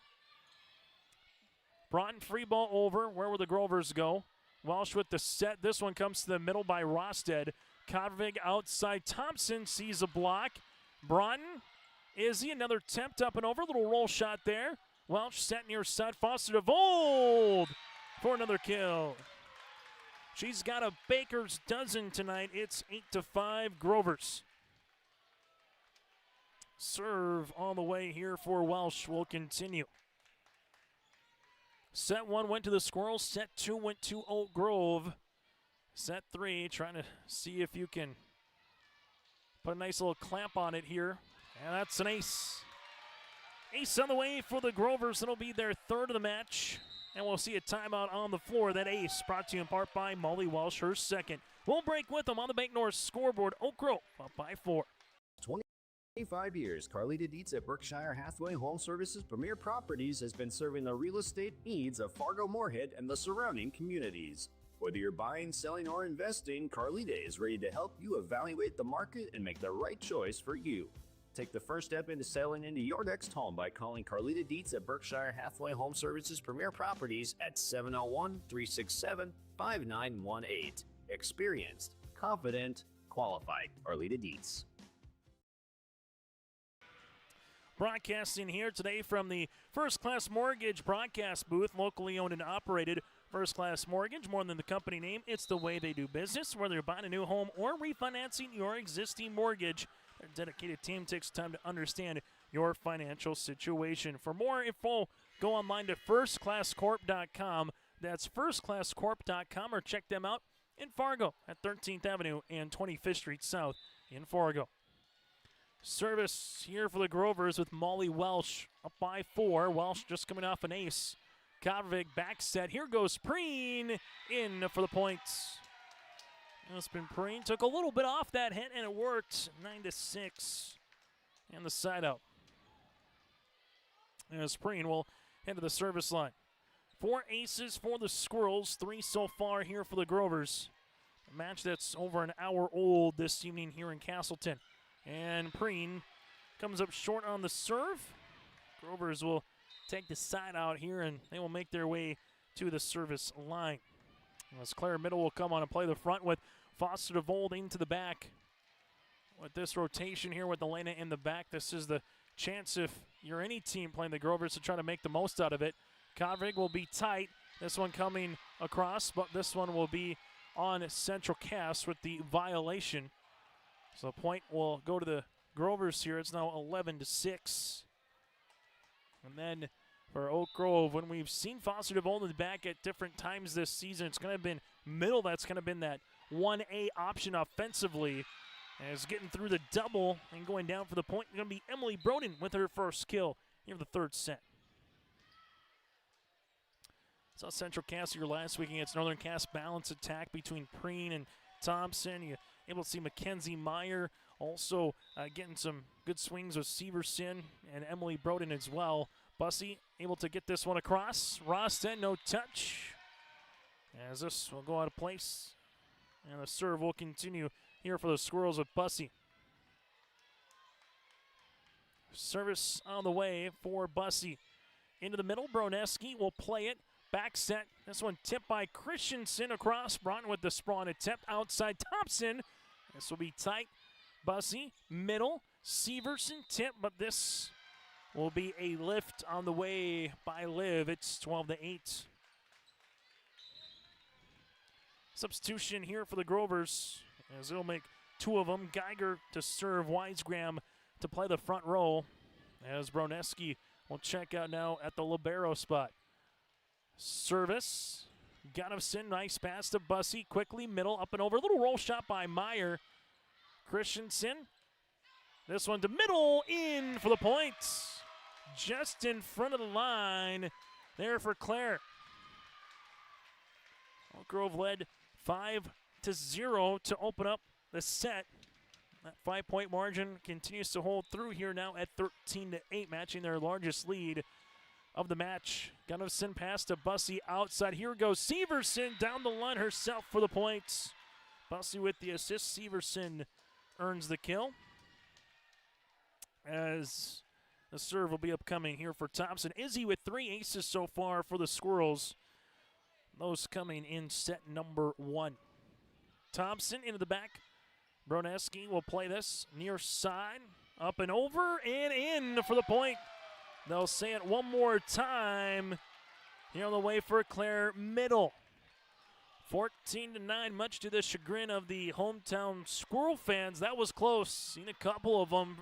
Speaker 2: Broughton free ball over. Where will the Grovers go? Welsh with the set. This one comes to the middle by Rosted. Kovacic outside. Thompson sees a block. Broughton. Izzy, another attempt up and over. Little roll shot there. Welsh set near side. Foster DeVold for another kill. She's got a baker's dozen tonight. It's 8-5 Grovers. Serve on the way here for Welsh will continue. Set 1 went to the Squirrels. Set 2 went to Oak Grove. Set 3 trying to see if you can put a nice little clamp on it here. And that's an ace. Ace on the way for the Grovers. It'll be their 3rd of the match. And we'll see a timeout on the floor. That ace brought to you in part by Molly Welsh, her 2nd. We'll break with them on the Bank North scoreboard. Oak Grove up by 4.
Speaker 8: 25 years, Carlita Dietz at Berkshire Hathaway Home Services Premier Properties has been serving the real estate needs of Fargo-Moorhead and the surrounding communities. Whether you're buying, selling, or investing, Carlita is ready to help you evaluate the market and make the right choice for you. Take the first step into selling into your next home by calling Carlita Dietz at Berkshire Hathaway Home Services Premier Properties at 701-367-5918. Experienced, confident, qualified. Carlita Dietz.
Speaker 2: Broadcasting here today from the First Class Mortgage broadcast booth, locally owned and operated. First Class Mortgage, more than the company name, it's the way they do business. Whether you're buying a new home or refinancing your existing mortgage, their dedicated team takes time to understand your financial situation. For more info, go online to firstclasscorp.com. That's firstclasscorp.com, or check them out in Fargo at 13th Avenue and 25th Street South in Fargo. Service here for the Grovers with Molly Welsh up by 4. Welsh just coming off an ace. Kovacic back set. Here goes Preen in for the points. It's been Preen. Took a little bit off that hit, and it worked. 9-6. And the side out. As Preen will head to the service line. 4 aces for the Squirrels. 3 so far here for the Grovers. A match that's over an hour old this evening here in Castleton. And Preen comes up short on the serve. Grovers will take the side out here, and they will make their way to the service line. As Claire Middle will come on and play the front with Foster DeVold into the back. With this rotation here with Elena in the back, this is the chance if you're any team playing the Grovers to try to make the most out of it. Kovacic will be tight. This one coming across, but this one will be on Central Cass with the violation. So the point will go to the Grovers here. It's now 11-6. And then for Oak Grove, when we've seen Foster DeVold in the back at different times this season, it's going to have been middle. That's going to have been that 1A option offensively. And it's getting through the double and going down for the point. It's going to be Emily Broden with her first kill here the third set. Saw Central Cass your last week against Northern Cass. Balance attack between Preen and Thompson. You able to see Mackenzie Meyer also getting some good swings with Severson and Emily Broden as well. Bussey able to get this one across. Rosten, no touch. As this will go out of place. And the serve will continue here for the Squirrels with Bussey. Service on the way for Bussey. Into the middle, Broneski will play it. Back set. This one tipped by Christensen across. Broughton with the sprawn attempt outside Thompson. This will be tight. Bussey, middle. Severson tip, but this will be a lift on the way by Liv. It's 12-8. Substitution here for the Grovers as they'll make two of them. Geiger to serve, Wisegram to play the front row as Broneski will check out now at the libero spot. Service. Gunnifson, nice pass to Bussey. Quickly, middle, up and over. Little roll shot by Meyer. Christensen. This one to middle, in for the points. Just in front of the line there for Claire. Oak Grove led 5-0 to open up the set. That 5-point margin continues to hold through here now at 13-8, matching their largest lead of the match. Gunnifson pass to Bussey outside. Here goes Severson down the line herself for the points. Bussey with the assist. Severson earns the kill. As the serve will be upcoming here for Thompson. Izzy with 3 aces so far for the Squirrels. Those coming in set number 1. Thompson into the back. Broneski will play this near side. Up and over and in for the point. They'll say it one more time. Here on the way for Claire, middle. 14-9, much to the chagrin of the hometown Squirrel fans. That was close. Seen a couple of them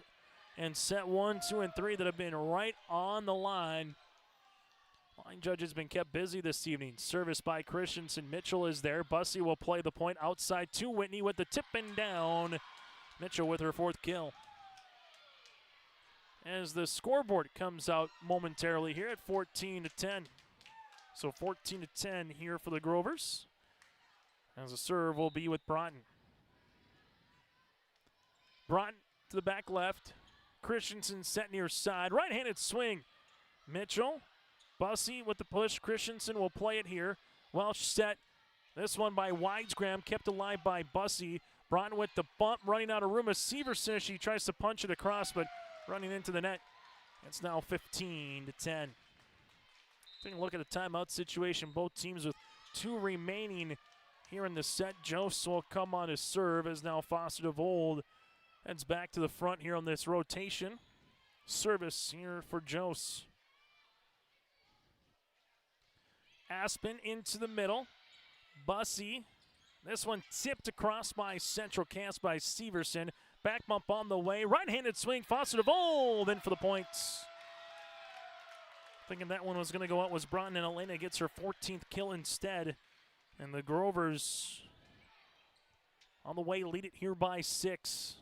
Speaker 2: in set 1, 2, and 3 that have been right on the line. Line judge has been kept busy this evening. Service by Christensen. Mitchell is there. Bussey will play the point outside to Whitney with the tip and down. Mitchell with her 4th kill. As the scoreboard comes out momentarily here at 14-10. So 14-10 here for the Grovers. As the serve will be with Broughton. Broughton to the back left. Christensen set near side. Right-handed swing. Mitchell. Bussey with the push. Christensen will play it here. Welsh set. This one by Wisegram, kept alive by Bussey. Broughton with the bump, running out of room. As Severson, she tries to punch it across, but running into the net. It's now 15-10. Taking a look at the timeout situation. Both teams with 2 remaining here in the set. Jose will come on his serve as now Foster DeVold heads back to the front here on this rotation. Service here for Jose. Aspen into the middle. Bussey. This one tipped across by Central Cass by Severson. Back bump on the way. Right-handed swing. Foster DeVold in for the points. Thinking that one was going to go out was Broughton, and Elena gets her 14th kill instead. And the Grovers on the way lead it here by 6.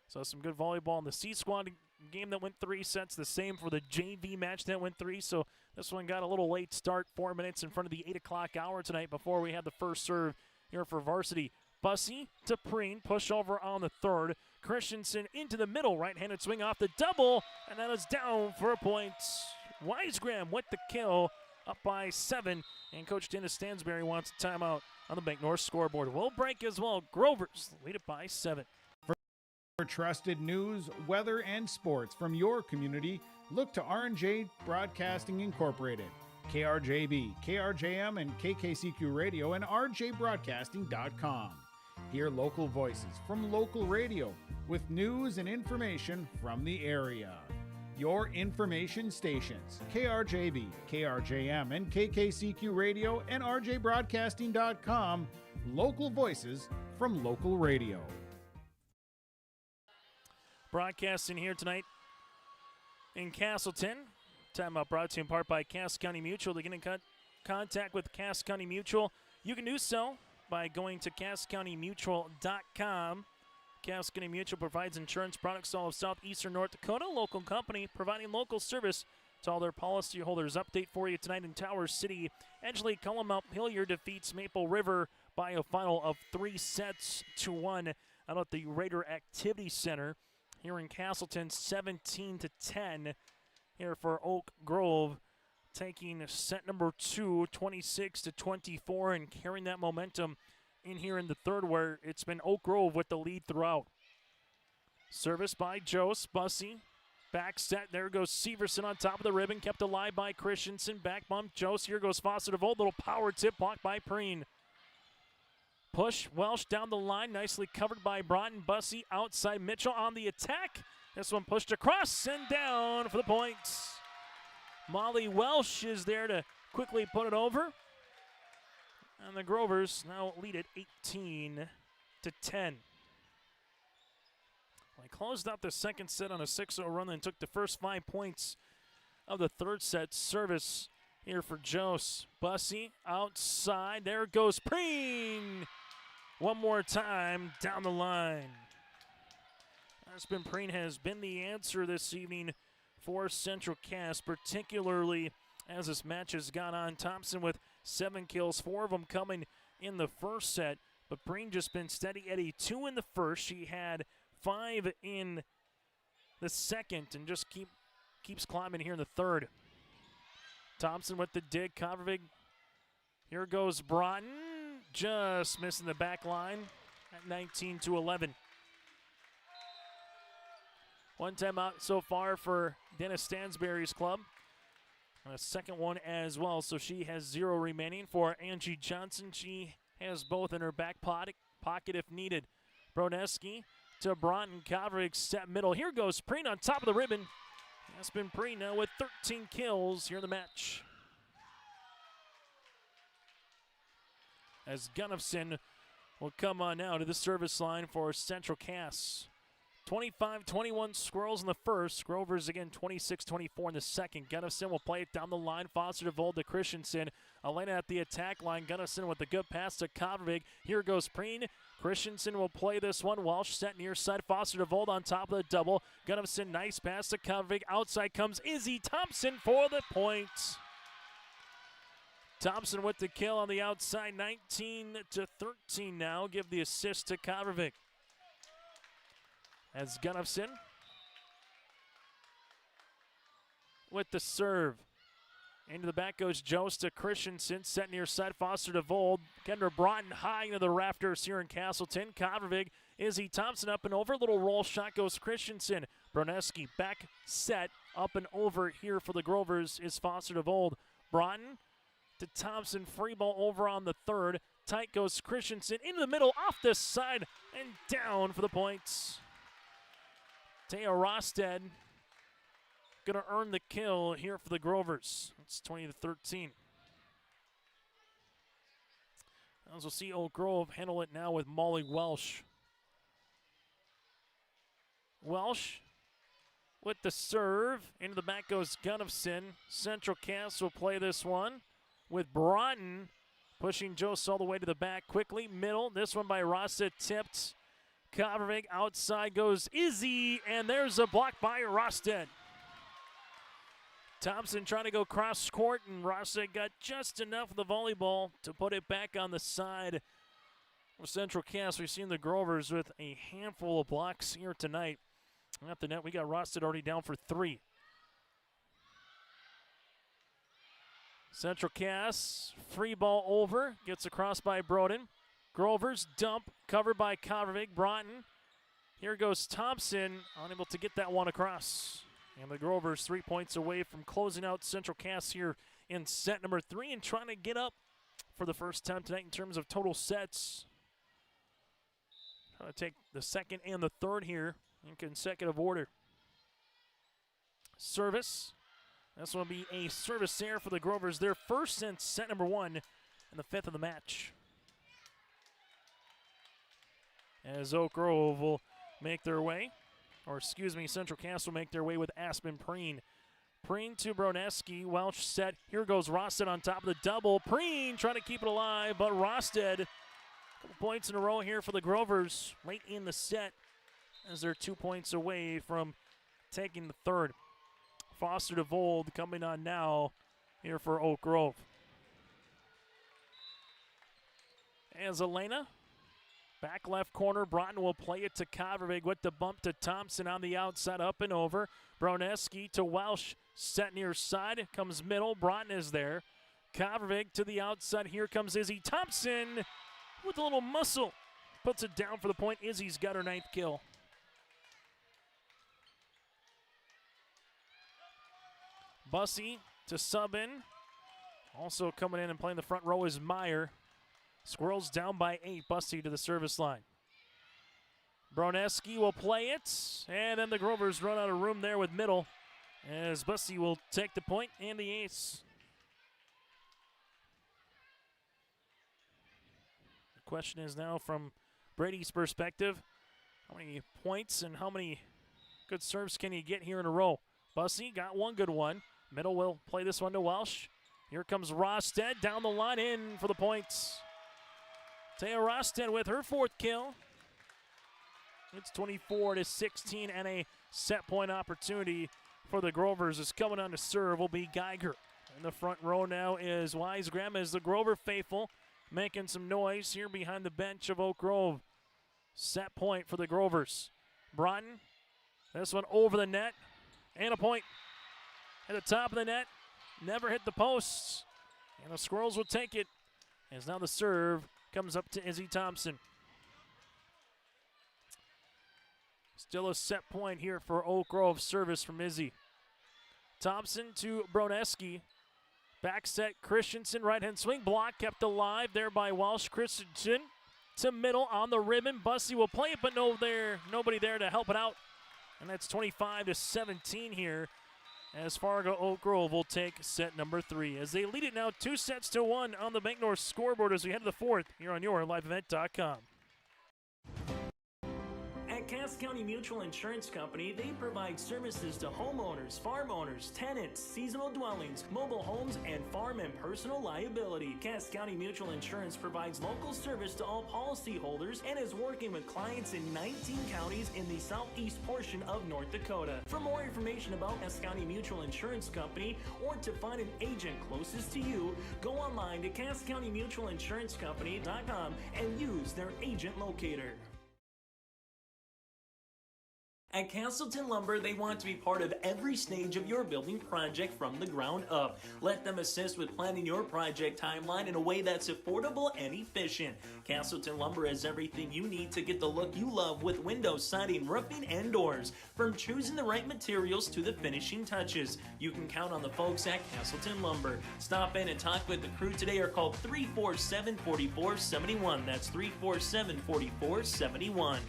Speaker 2: So some good volleyball in the C Squad game that went 3 sets. The same for the JV match that went 3. So this one got a little late start. 4 minutes in front of the 8 o'clock hour tonight before we had the first serve here for varsity. Bussey to Preen. Push over on the 3rd. Christensen into the middle. Right-handed swing off the double. And that is down for a point. Wisegram with the kill. Up by 7. And Coach Dennis Stansberry wants a timeout on the Bank North scoreboard. We'll break as well. Grovers lead it by 7.
Speaker 9: For trusted news, weather, and sports from your community, look to R&J Broadcasting Incorporated, KRJB, KRJM, and KKCQ Radio, and rjbroadcasting.com. Hear local voices from local radio with news and information from the area. Your information stations, KRJB, KRJM, and KKCQ Radio, and rjbroadcasting.com. Local voices from local radio.
Speaker 2: Broadcasting here tonight in Castleton. Timeout brought to you in part by Cass County Mutual. To get in contact with Cass County Mutual, you can do so by going to CassCountyMutual.com. Cascade Mutual provides insurance products to all of southeastern North Dakota. Local company providing local service to all their policyholders. Update for you tonight in Tower City. Edgeley Cullum Hillier defeats Maple River by a final of 3-1 out at the Raider Activity Center here in Castleton, 17-10 here for Oak Grove, taking set number 2, 26-24, and carrying that momentum in here in the third, where it's been Oak Grove with the lead throughout. Service by Jose Bussey. Back set, there goes Severson on top of the ribbon, kept alive by Christensen. Back bump, Jose, here goes Foster DeVold, little power tip blocked by Preen. Push, Welsh down the line, nicely covered by Broughton. Bussey outside, Mitchell on the attack. This one pushed across and down for the points. Molly Welsh is there to quickly put it over. And the Grovers now lead at 18-10. They closed out the second set on a 6-0 run, then took the first 5 points of the third set. Service here for Jose. Bussey outside. There goes Preen. One more time down the line. Aspen Preen has been the answer this evening for Central Cass, particularly as this match has gone on. Thompson with 7 kills, 4 of them coming in the first set. But Preen just been steady Eddie. 2 in the first. She had 5 in the second and just keeps climbing here in the third. Thompson with the dig. Covervig. Here goes Broughton. Just missing the back line at 19-11. One timeout so far for Dennis Stansberry's club. And a second one as well, so she has 0 remaining. For Angie Johnson, she has both in her back pocket if needed. Broneski to Broughton. Covervig set middle. Here goes Preen on top of the ribbon. Aspen Preen now with 13 kills here in the match. As Gunnifson will come on now to the service line for Central Cass. 25-21 Squirrels in the first. Grovers again 26-24 in the second. Gunnifson will play it down the line. Foster DeVold to Christensen. Elena at the attack line. Gunnifson with the good pass to Covervig. Here goes Preen. Christensen will play this one. Walsh set near side. Foster DeVold on top of the double. Gunnifson, nice pass to Covervig. Outside comes Izzy Thompson for the point. Thompson with the kill on the outside. 19-13 now. Give the assist to Covervig. As Gunnifson with the serve. Into the back goes Jost to Christensen. Set near side. Foster DeVold. Kendra Broughton high into the rafters here in Castleton. Covervig. Izzy Thompson up and over. Little roll shot goes Christensen. Broneski back set. Up and over here for the Grovers is Foster DeVold. Broughton to Thompson. Free ball over on the third. Tight goes Christensen. Into the middle. Off the side. And down for the points. Taya Rosted going to earn the kill here for the Grovers. It's 20-13. As we'll see Oak Grove handle it now with Molly Welsh. Welsh with the serve. Into the back goes Gunnifson. Central Cass will play this one with Broughton pushing Jose all the way to the back quickly. Middle. This one by Rosted tipped. Covervig outside goes Izzy, and there's a block by Rosted. Thompson trying to go cross court, and Rosted got just enough of the volleyball to put it back on the side of Central Cass. We've seen the Grovers with a handful of blocks here tonight. At the net, we got Rosted already down for 3. Central Cass, free ball over, gets across by Broden. Grovers dump, covered by Covervig. Broughton. Here goes Thompson, unable to get that one across. And the Grovers 3 points away from closing out Central Cass here in set number 3 and trying to get up for the first time tonight in terms of total sets. Trying to take the second and the third here in consecutive order. Service. This will be a service there for the Grovers. Their first since set number 1 and the 5th of the match. As Oak Grove will make their way, or excuse me, Central Cass will make their way with Aspen Preen. Preen to Broneski. Welch set. Here goes Rosted on top of the double. Preen trying to keep it alive, but Rosted, a couple points in a row here for the Grovers late in the set. as they're 2 points away from taking the third. Foster DeVold coming on now here for Oak Grove. As Elena, back left corner, Broughton will play it to Kovervig with the bump to Thompson on the outside, up and over. Broneski to Welsh, set near side, comes middle, Broughton is there. Kovervig to the outside, here comes Izzy Thompson with a little muscle. Puts it down for the point. Izzy's got her 9th kill. Bussey to sub in. Also coming in and playing the front row is Meyer. Squirrels down by 8. Bussey to the service line. Broneski will play it. And then the Grovers run out of room there with middle, as Bussey will take the point and the ace. The question is now from Brady's perspective, how many points and how many good serves can he get here in a row? Bussey got one good one. Middle will play this one to Welsh. Here comes Rosted down the line, in for the points. Taya Rosted with her 4th kill. It's 24-16, and a set point opportunity for the Grovers is coming on to serve will be Geiger. In the front row now is Wisegram as the Grover faithful making some noise here behind the bench of Oak Grove. Set point for the Grovers. Broughton, this one over the net, and a point. At the top of the net, never hit the posts. And the Squirrels will take it, as now the serve comes up to Izzy Thompson. Still a set point here for Oak Grove. Service from Izzy. Thompson to Broneski. Back set, Christensen, right-hand swing block, kept alive there by Welsh. Christensen to middle on the ribbon. Bussey will play it, but nobody there to help it out. And that's 25-17 here, as Fargo Oak Grove will take set number 3, as they lead it now 2-1 on the Bank North scoreboard as we head to the 4th here on your liveevent.com.
Speaker 7: At Cass County Mutual Insurance Company, they provide services to homeowners, farm owners, tenants, seasonal dwellings, mobile homes, and farm and personal liability. Cass County Mutual Insurance provides local service to all policyholders and is working with clients in 19 counties in the southeast portion of North Dakota. For more information about Cass County Mutual Insurance Company or to find an agent closest to you, go online to CassCountyMutualInsuranceCompany.com and use their agent locator. At Castleton Lumber, they want to be part of every stage of your building project from the ground up. Let them assist with planning your project timeline in a way that's affordable and efficient. Castleton Lumber has everything you need to get the look you love with windows, siding, roofing, and doors. From choosing the right materials to the finishing touches, you can count on the folks at Castleton Lumber. Stop in and talk with the crew today or call 347-4471. That's 347-4471.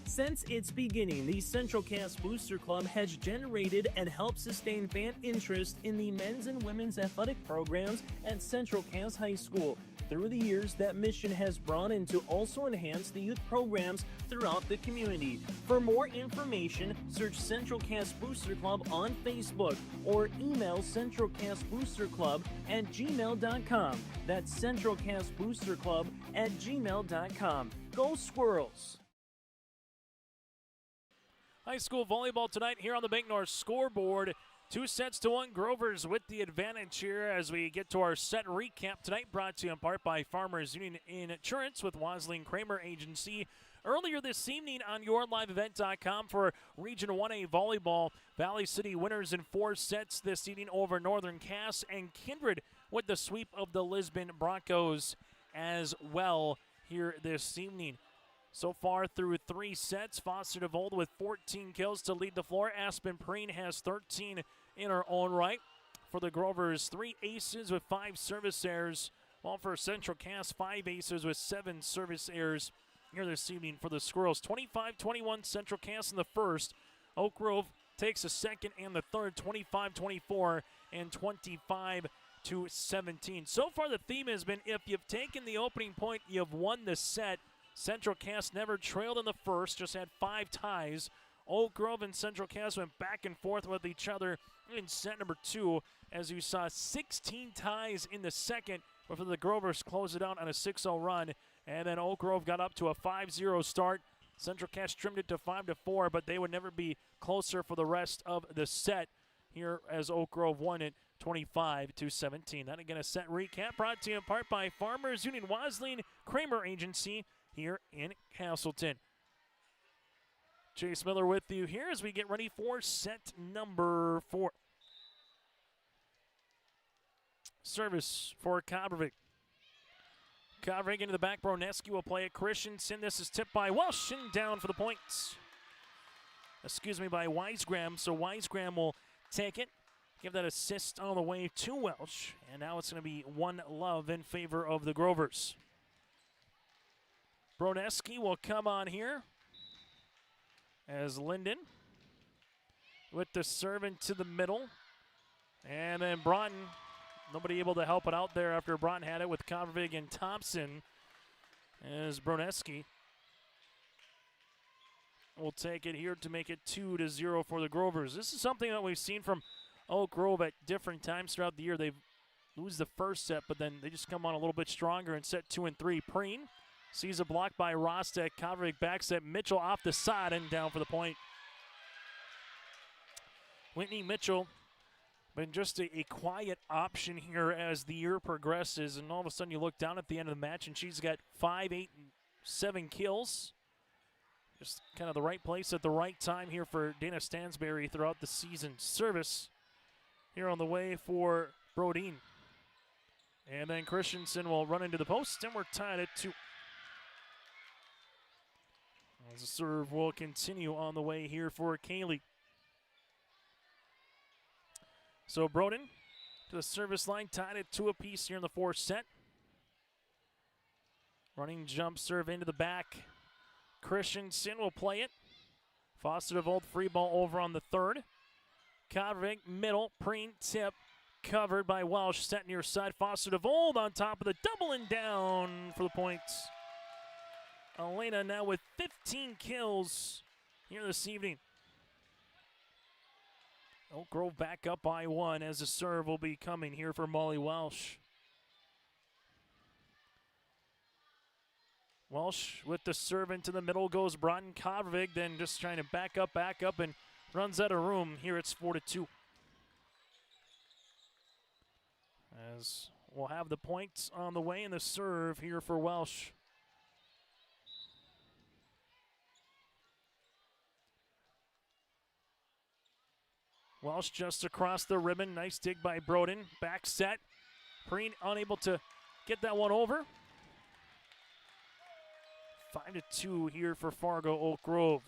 Speaker 7: Since its beginning, the Central Cass Booster Club has generated and helped sustain fan interest in the men's and women's athletic programs at Central Cass High School. Through the years, that mission has brought in to also enhance the youth programs throughout the community. For more information, search Central Cass Booster Club on Facebook or email centralcassboosterclub@gmail.com. That's centralcassboosterclub@gmail.com. Go Squirrels!
Speaker 2: High school volleyball tonight here on the Bank North scoreboard. 2-1 Grovers with the advantage here as we get to our set recap tonight, brought to you in part by Farmers Union Insurance with Wasling Kramer Agency. Earlier this evening on yourliveevent.com for Region 1A volleyball, Valley City winners in 4 sets this evening over Northern Cass, and Kindred with the sweep of the Lisbon Broncos as well here this evening. So far through 3 sets, Foster DeVold with 14 kills to lead the floor. Aspen Preen has 13 in her own right. For the Grovers, 3 aces with 5 service errors, while for Central Cass, 5 aces with 7 service errors here this evening for the Squirrels. 25-21 Central Cass in the first. Oak Grove takes the second and the third, 25-24 and 25-17. So far the theme has been, if you've taken the opening point, you've won the set. Central Cass never trailed in the first, just had 5 ties Oak Grove and Central Cass went back and forth with each other in set number 2, as you saw 16 ties in the second before the Grovers closed it out on a 6-0 run. And then Oak Grove got up to a 5-0 start. Central Cass trimmed it to 5-4, but they would never be closer for the rest of the set here as Oak Grove won it 25-17. That again, a set recap brought to you in part by Farmers Union Wasleen Kramer Agency here in Castleton. Chase Miller with you here as we get ready for set number 4. Service for Kovarevic. Kovarevic into the back. Broneski will play it. Christensen. This is tipped by Welsh and down for the points. By Weisgram. So Weisgram will take it. Give that assist on the way to Welsh. And now it's going to be 1-love in favor of the Grovers. Broneski will come on here as Linden with the serve into the middle. And then Broughton, nobody able to help it out there after Broughton had it with Kovarevic and Thompson, as Broneski will take it here to make it 2-0 for the Grovers. This is something that we've seen from Oak Grove at different times throughout the year. They lose the first set, but then they just come on a little bit stronger in set 2 and 3. Preen sees a block by Rostek. Kovarevic back set. Mitchell off the side and down for the point. Whitney Mitchell been just a quiet option here as the year progresses, and all of a sudden you look down at the end of the match and she's got 5, 8, and 7 kills. Just kind of the right place at the right time here for Dana Stansberry throughout the season. Service here on the way for Brodeen. And then Christensen will run into the post, and we're tied at 2. As the serve will continue on the way here for Kaylee. So Broden to the service line, tied at 2 apiece here in the 4th set. Running jump serve into the back. Christensen will play it. Foster DeVold free ball over on the 3rd. Kovarevic middle, Preen tip, covered by Welsh, set near side. Foster DeVold on top of the double and down for the points. Elena now with 15 kills here this evening. Oak Grove back up by 1 as the serve will be coming here for Molly Welsh. Welsh with the serve into the middle goes Broughton. Kovarevic then just trying to back up, and runs out of room. Here it's 4-2. As we'll have the points on the way in the serve here for Welsh. Welsh just across the ribbon. Nice dig by Broden. Back set. Preen unable to get that one over. 5-2 here for Fargo Oak Grove.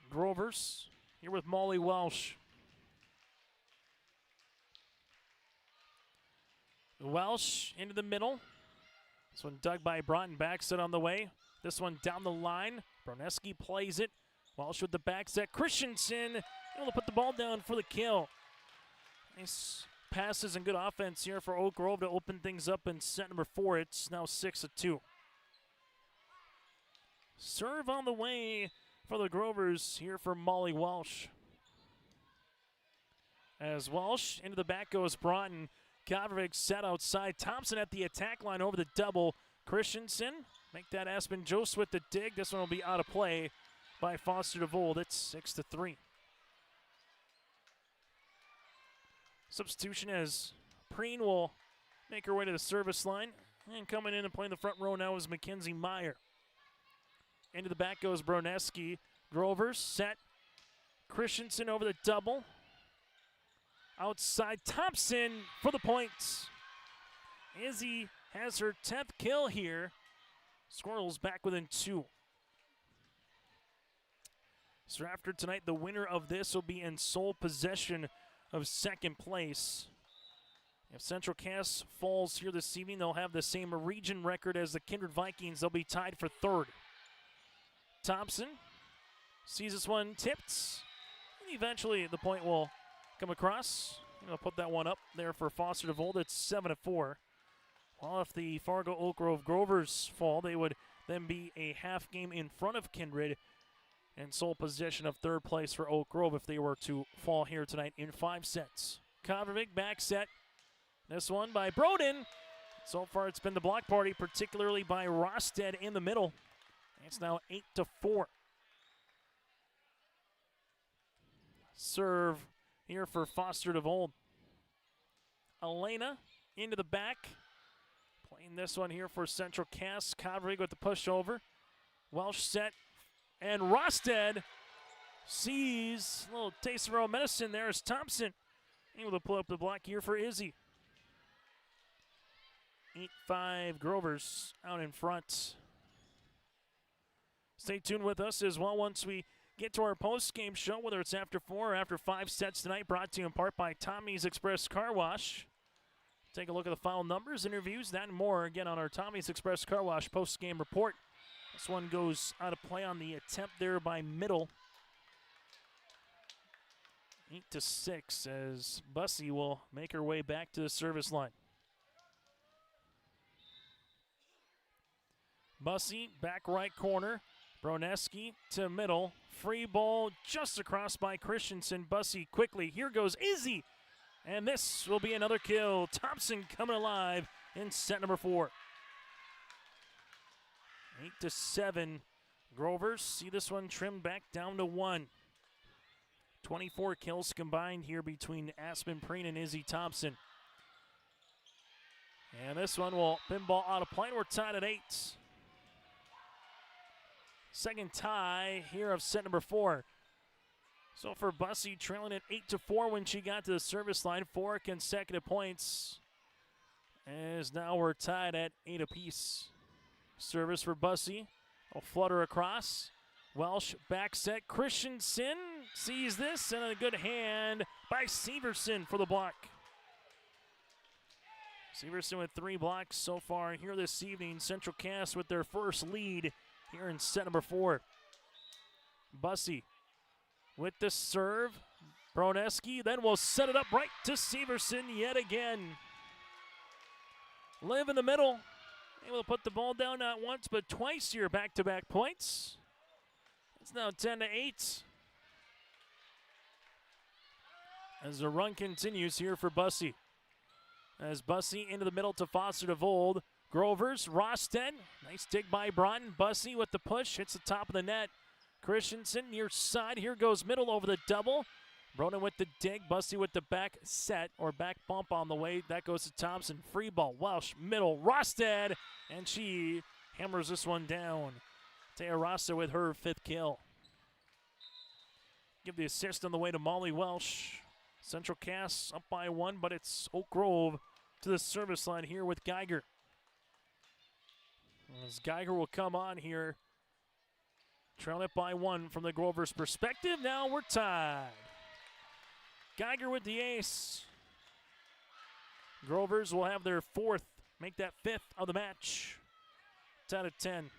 Speaker 2: Grovers here with Molly Welsh. Welsh into the middle. This one dug by Broughton. Back set on the way. This one down the line. Broneski plays it. Welsh with the back set. Christensen able to put the ball down for the kill. Nice passes and good offense here for Oak Grove to open things up in set number 4. It's now 6-2. Serve on the way for the Grovers here for Molly Welsh. As Welsh into the back goes Broughton. Kovarevic set outside. Thompson at the attack line over the double. Christensen make that Aspen Jost with the dig. This one will be out of play by Foster DeVold. It's 6-3. Substitution as Preen will make her way to the service line. And coming in and playing the front row now is Mackenzie Meyer. Into the back goes Broneski. Grovers set. Christensen over the double. Outside Thompson for the points. Izzy has her 10th kill here. Squirrels back within 2. So after tonight, the winner of this will be in sole possession of 2nd place. If Central Cass falls here this evening, they'll have the same region record as the Kindred Vikings. They'll be tied for 3rd. Thompson sees this one tipped. And eventually the point will come across. I'll put that one up there for Foster DeVold. It's 7-4. Well, if the Fargo Oak Grove Grovers fall, they would then be a half game in front of Kindred in sole possession of third place for Oak Grove if they were to fall here tonight in 5 sets. Kovarevic back set. This one by Broden. So far it's been the block party, particularly by Rosted in the middle. It's now 8-4. Serve here for Foster DeVold. Elena into the back. Playing this one here for Central Cass. Kovarevic with the pushover. Welsh set. And Rosted sees a little taste of her own medicine there as Thompson able to pull up the block here for Izzy. 8-5 Grovers out in front. Stay tuned with us as well once we get to our post-game show, whether it's after 4 or after 5 sets tonight, brought to you in part by Tommy's Express Car Wash. Take a look at the final numbers, interviews, that and more again on our Tommy's Express Car Wash post-game report. This one goes out of play on the attempt there by Middle. 8-6 as Bussey will make her way back to the service line. Bussey, back right corner. Broneski to middle. Free ball just across by Christensen. Bussey quickly. Here goes Izzy. And this will be another kill. Thompson coming alive in set number 4. 8-7. Grovers see this one trimmed back down to 1. 24 kills combined here between Aspen Preen and Izzy Thompson. And this one will pinball out of play. We're tied at 8. Second tie here of set number 4. So for Bussey, trailing at 8-4 when she got to the service line. 4 consecutive points. As now we're tied at 8 apiece. Service for Bussey. A flutter across. Welsh back set. Christensen sees this and a good hand by Severson for the block. Severson with 3 blocks so far here this evening. Central Cass with their first lead here in set number 4. Bussey with the serve. Broneski then will set it up right to Severson yet again. Live in the middle. Able to put the ball down not once but twice here, back-to-back points. It's now 10-8. As the run continues here for Bussey. As Bussey into the middle to Foster DeVold. Grovers, Rosted, nice dig by Broughton. Bussey with the push, hits the top of the net. Christensen near side, here goes middle over the double. Broden with the dig, Bussey with the back set, or back bump on the way. That goes to Thompson, free ball, Welsh, middle, Rosted, and she hammers this one down. Taya Rasta with her 5th kill. Give the assist on the way to Molly Welsh. Central Cass up by 1, but it's Oak Grove to the service line here with Geiger. As Geiger will come on here, trail it by 1 from the Grovers' perspective. Now we're tied. Geiger with the ace. Grovers will have their 4th, make that 5th of the match. 10-10.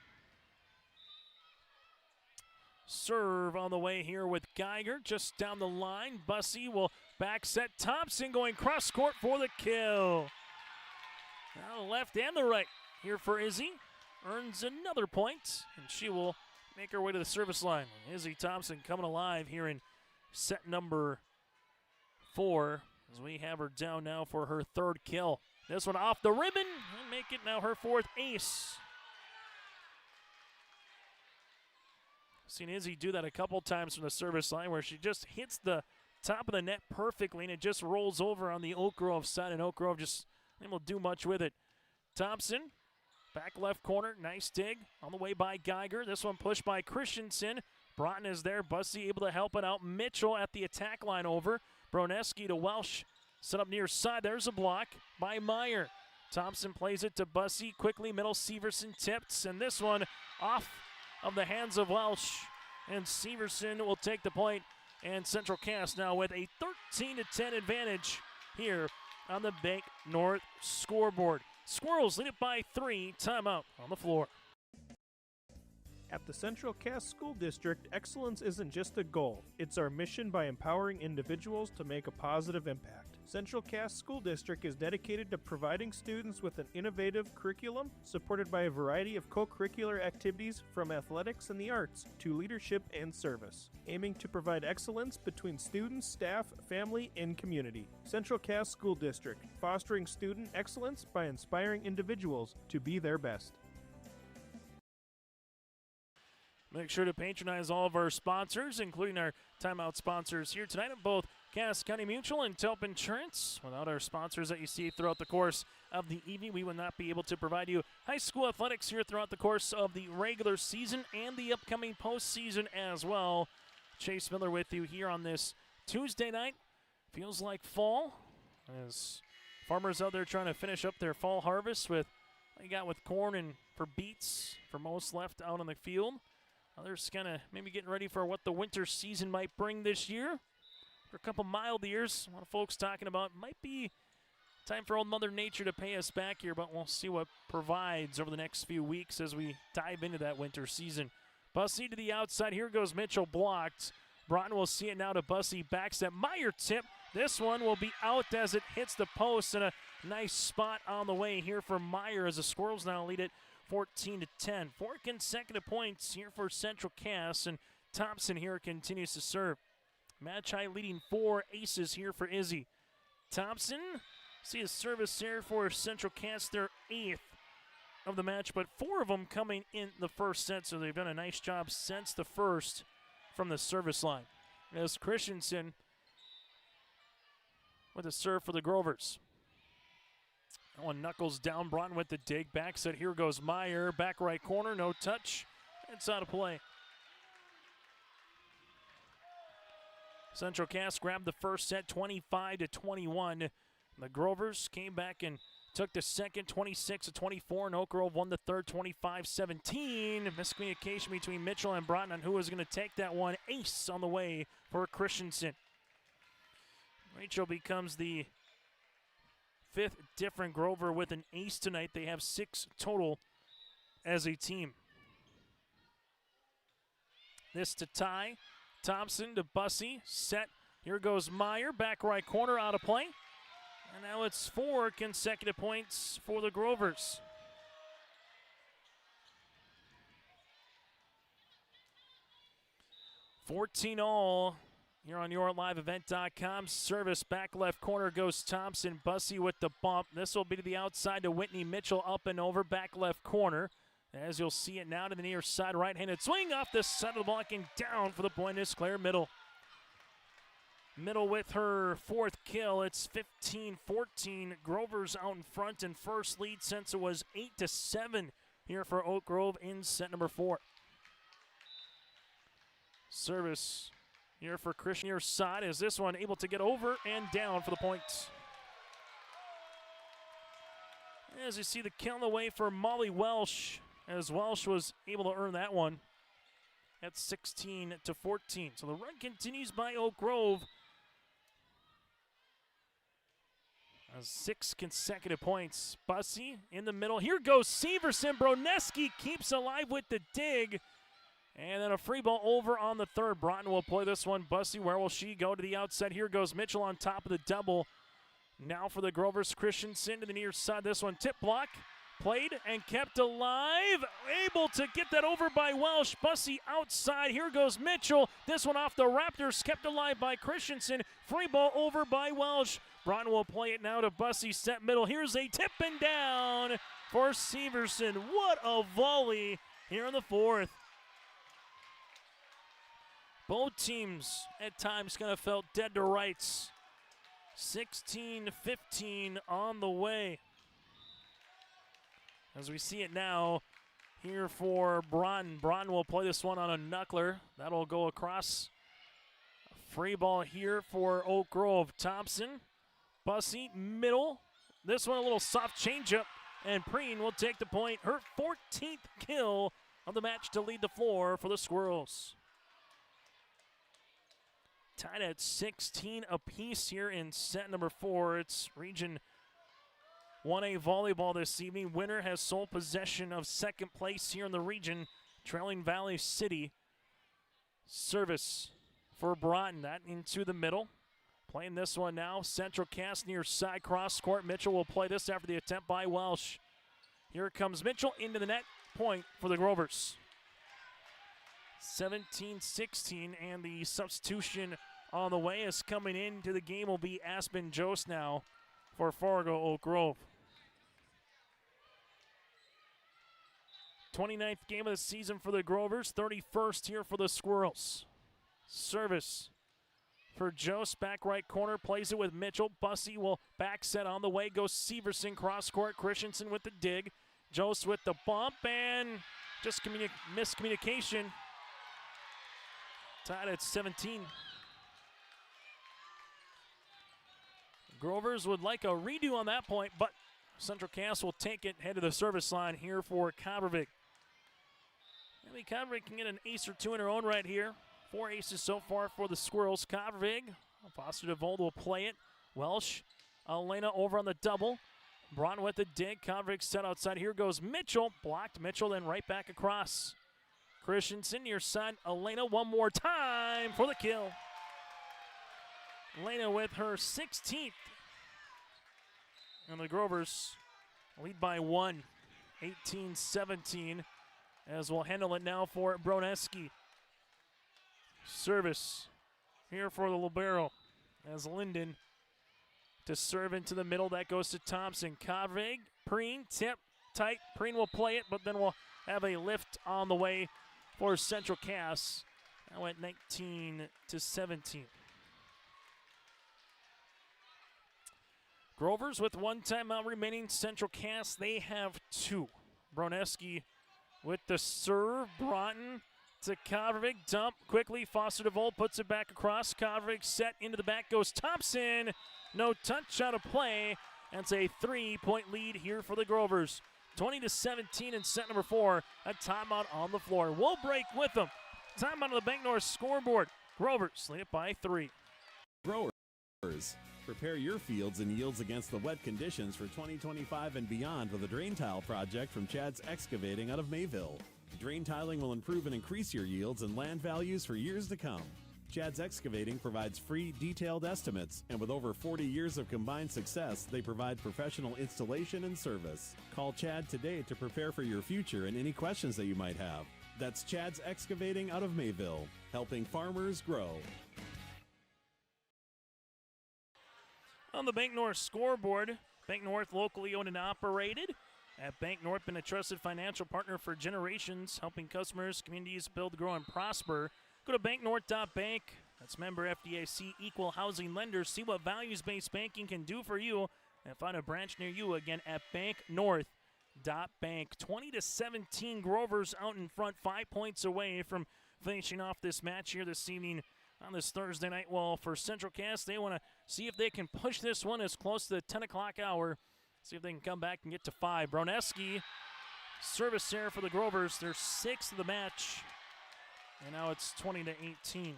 Speaker 2: Serve on the way here with Geiger, just down the line. Bussey will back set. Thompson going cross court for the kill. Now the left and the right here for Izzy. Earns another point, and she will make her way to the service line. Izzy Thompson coming alive here in set number 4, as we have her down now for her 3rd kill. This one off the ribbon, and make it now her 4th ace. Seen Izzy do that a couple times from the service line where she just hits the top of the net perfectly, and it just rolls over on the Oak Grove side, and Oak Grove just able to do much with it. Thompson, back left corner, nice dig on the way by Geiger. This one pushed by Christensen. Broughton is there. Bussey able to help it out. Mitchell at the attack line over. Broneski to Welsh. Set up near side. There's a block by Meyer. Thompson plays it to Bussey. Quickly middle. Severson tips. And this one off of the hands of Welsh. And Severson will take the point. And Central Cass now with a 13-10 advantage here on the Bank North scoreboard. Squirrels lead it by 3. Timeout on the floor.
Speaker 11: At the Central Cass School District, excellence isn't just a goal. It's our mission by empowering individuals to make a positive impact. Central Cass School District is dedicated to providing students with an innovative curriculum supported by a variety of co-curricular activities from athletics and the arts to leadership and service, aiming to provide excellence between students, staff, family, and community. Central Cass School District, fostering student excellence by inspiring individuals to be their best.
Speaker 2: Make sure to patronize all of our sponsors, including our timeout sponsors here tonight at both Cass County Mutual and Telp Insurance. Without our sponsors that you see throughout the course of the evening, we will not be able to provide you high school athletics here throughout the course of the regular season and the upcoming postseason as well. Chase Miller with you here on this Tuesday night. Feels like fall as farmers out there trying to finish up their fall harvest with what you got with corn and for beets for most left out on the field. Others kind of maybe getting ready for what the winter season might bring this year. For a couple mild years, a lot of folks talking about might be time for old Mother Nature to pay us back here, but we'll see what provides over the next few weeks as we dive into that winter season. Bussey to the outside. Here goes Mitchell, blocked. Broughton will see it now to Bussey. Backstep. Meyer tip. This one will be out as it hits the post, and a nice spot on the way here for Meyer as the Squirrels now lead it 14-10. 4 consecutive points here for Central Cass, and Thompson here continues to serve. Match high leading 4 aces here for Izzy. Thompson, see his service there for Central Cass, their 8th of the match, but 4 of them coming in the first set, so they've done a nice job since the first from the service line. As Christensen with a serve for the Grovers. That one knuckles down. Broughton with the dig. Back set. Here goes Meyer. Back right corner. No touch. It's out of play. Central Cass grabbed the first set 25-21. The Grovers came back and took the second 26-24. And Oak Grove won the third 25-17. Miscommunication between Mitchell and Broughton on who was going to take that one. Ace on the way for Christensen. Rachel becomes the 5th different Grover with an ace tonight. They have 6 total as a team. This to tie. Thompson to Bussey. Set. Here goes Meyer. Back right corner, out of play. And now it's 4 consecutive points for the Grovers. $14-all. Here on YourLiveEvent.com. Service back left corner goes Thompson. Bussey with the bump. This will be to the outside to Whitney. Mitchell up and over back left corner. As you'll see it now to the near side. Right-handed swing off the side of the block and down for the point is Claire Middle. Middle with her 4th kill. It's 15-14. Grover's out in front and first lead since it was 8-7 here for Oak Grove in set number 4. Service here for Christian near side. Is this one able to get over and down for the points? As you see the kill on the way for Molly Welsh, as Welsh was able to earn that one at 16-14. So the run continues by Oak Grove. 6 consecutive points. Bussey in the middle. Here goes Severson. Broneski keeps alive with the dig. And then a free ball over on the third. Broughton will play this one. Bussey, where will she go to the outside? Here goes Mitchell on top of the double. Now for the Grovers, Christensen to the near side. This one tip block. Played and kept alive. Able to get that over by Welsh. Bussey outside. Here goes Mitchell. This one off the Raptors. Kept alive by Christensen. Free ball over by Welsh. Broughton will play it now to Bussey. Set middle. Here's a tip and down for Severson. What a volley here in the 4th. Both teams at times kind of felt dead to rights. 16-15 on the way. As we see it now here for Broughton. Broughton will play this one on a knuckler. That'll go across. A free ball here for Oak Grove. Thompson, Bussey, middle. This one a little soft changeup. And Preen will take the point. Her 14th kill of the match to lead the floor for the Squirrels. Tied at 16 apiece here in set number 4. It's Region 1A volleyball this evening. Winner has sole possession of second place here in the region, trailing Valley City. Service for Broughton. That into the middle. Playing this one now. Central Cass near side cross court. Mitchell will play this after the attempt by Welsh. Here comes Mitchell into the net. Point for the Grovers. 17-16, and the substitution on the way is coming into the game will be Aspen Jost now for Fargo Oak Grove. 29th game of the season for the Grovers, 31st here for the Squirrels. Service for Jost, back right corner, plays it with Mitchell. Bussey will back set on the way, goes Severson cross court, Christensen with the dig. Jost with the bump, and just miscommunication. Tied at 17. Grovers would like a redo on that point, but Central Cass will take it, head to the service line here for Kabervik. Maybe Kabervik can get an ace or two in her own right here. 4 aces so far for the Squirrels. Kabervik, Foster DeVold will play it. Welsh, Elena over on the double. Braun with the dig. Kabervik set outside. Here goes Mitchell. Blocked Mitchell, then right back across. Christensen near side. Elena one more time for the kill. Elena with her 16th. And the Grovers lead by 1, 18-17, as we'll handle it now for Broneski. Service here for the libero as Linden to serve into the middle. That goes to Thompson. Kabervik, Preen, tip, tight. Preen will play it, but then we'll have a lift on the way for Central Cass. Now at 19-17. Grovers with 1 timeout remaining. Central Cass, they have 2. Broneski with the serve. Broughton to Kabervik. Dump quickly. Foster DeVold puts it back across. Kabervik set into the back. Goes Thompson. No touch out of play. That's a 3-point lead here for the Grovers. 20-17 in set number 4. A timeout on the floor. We'll break with them. Timeout on the Bank North scoreboard. Grovers lead it by 3.
Speaker 12: Growers, prepare your fields and yields against the wet conditions for 2025 and beyond with a drain tile project from Chad's Excavating out of Mayville. Drain tiling will improve and increase your yields and land values for years to come. Chad's Excavating provides free, detailed estimates, and with over 40 years of combined success, they provide professional installation and service. Call Chad today to prepare for your future and any questions that you might have. That's Chad's Excavating out of Mayville, helping farmers grow.
Speaker 2: On the Bank North scoreboard, Bank North locally owned and operated. At Bank North, been a trusted financial partner for generations, helping customers, communities build, grow, and prosper. Go to banknorth.bank. That's member FDIC, equal housing lender. See what values-based banking can do for you, and find a branch near you again at banknorth.bank. 20-17, Grovers out in front, 5 points away from finishing off this match here this evening on this Thursday night. Well, for Central Cass, they want to see if they can push this one as close to the 10 o'clock hour. See if they can come back and get to 5. Broneski, service there for the Grovers. Their 6th of the match. And now it's 20-18.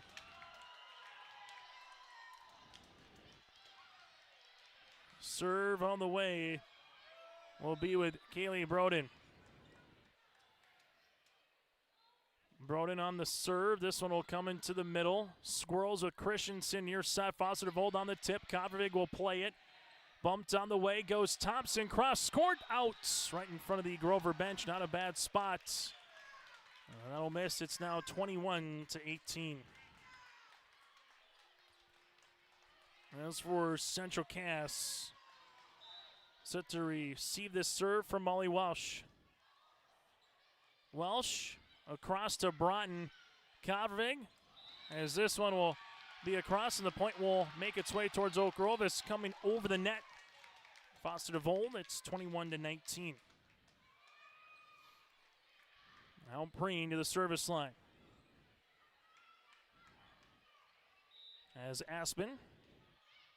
Speaker 2: Serve on the way will be with Kaylee Broden. Broden on the serve. This one will come into the middle. Squirrels with Christensen near side. Foster DeVold on the tip. Kabervik will play it. Bumped on the way goes Thompson. Cross court out right in front of the Grover bench. Not a bad spot. That'll miss. It's now 21-18. As for Central Cass, set to receive this serve from Molly Welsh. Welsh across to Broughton. Kabervik, as this one will be across, and the point will make its way towards Oak Grove. It's coming over the net. Foster DeVold, it's 21-19. Now Preen to the service line. As Aspen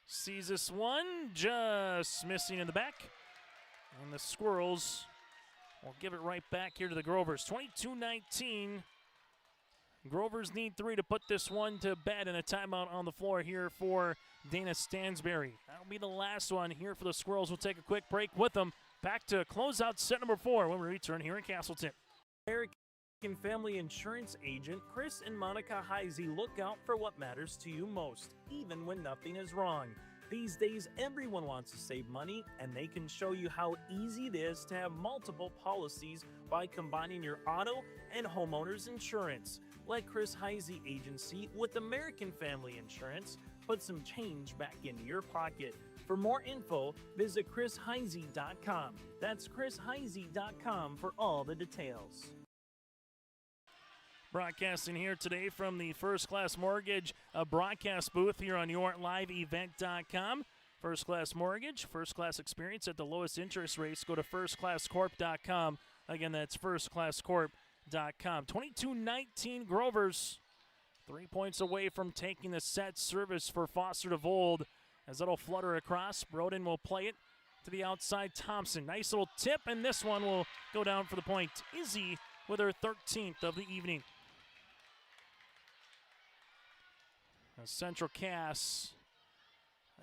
Speaker 2: sees this one, just missing in the back. And the Squirrels will give it right back here to the Grovers. 22-19. Grovers need 3 to put this one to bed, and a timeout on the floor here for Dana Stansberry. That'll be the last one here for the Squirrels. We'll take a quick break with them. Back to close out set number 4 when we return here in Castleton.
Speaker 7: Family Insurance agent Chris and Monica Heisey look out for what matters to you most, even when nothing is wrong. These days, everyone wants to save money, and they can show you how easy it is to have multiple policies by combining your auto and homeowner's insurance. Let Chris Heisey Agency with American Family Insurance put some change back into your pocket. For more info, visit chrisheisey.com. That's chrisheisey.com for all the details.
Speaker 2: Broadcasting here today from the First Class Mortgage broadcast booth here on yourliveevent.com. First Class Mortgage, first class experience at the lowest interest rates. Go to firstclasscorp.com. Again, that's firstclasscorp.com. 22-19 Grovers. 3 points away from taking the set. Service for Foster DeVold as that'll flutter across. Broden will play it to the outside. Thompson, nice little tip, and this one will go down for the point. Izzy with her 13th of the evening. Now Central Cass,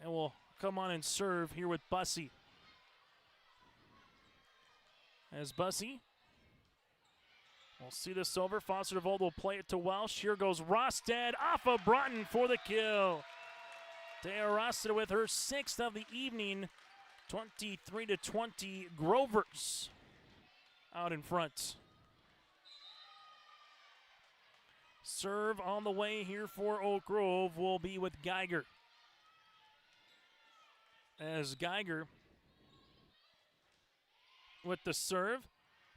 Speaker 2: and will come on and serve here with Bussey. As Bussey, we'll see this over. Foster DeVold will play it to Welsh. Here goes Rostad off of Broughton for the kill. Dea Rostad with her 6th of the evening. 23-20 Grovers out in front. Serve on the way here for Oak Grove will be with Geiger. As Geiger with the serve.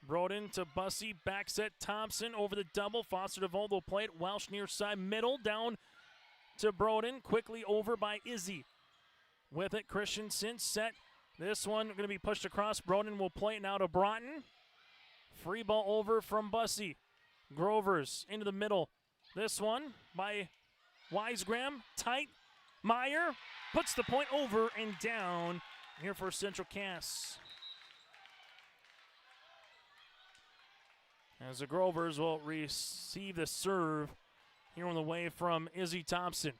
Speaker 2: Broden to Bussey, back set Thompson over the double. Foster DeVold will play it. Welsh near side middle, down to Broden. Quickly over by Izzy. With it, Christensen set. This one going to be pushed across. Broden will play it now to Broughton. Free ball over from Bussey. Grovers into the middle. This one by Wisegram. Tight. Meyer puts the point over and down here for Central Cass. As the Grovers will receive the serve here on the way from Izzy Thompson.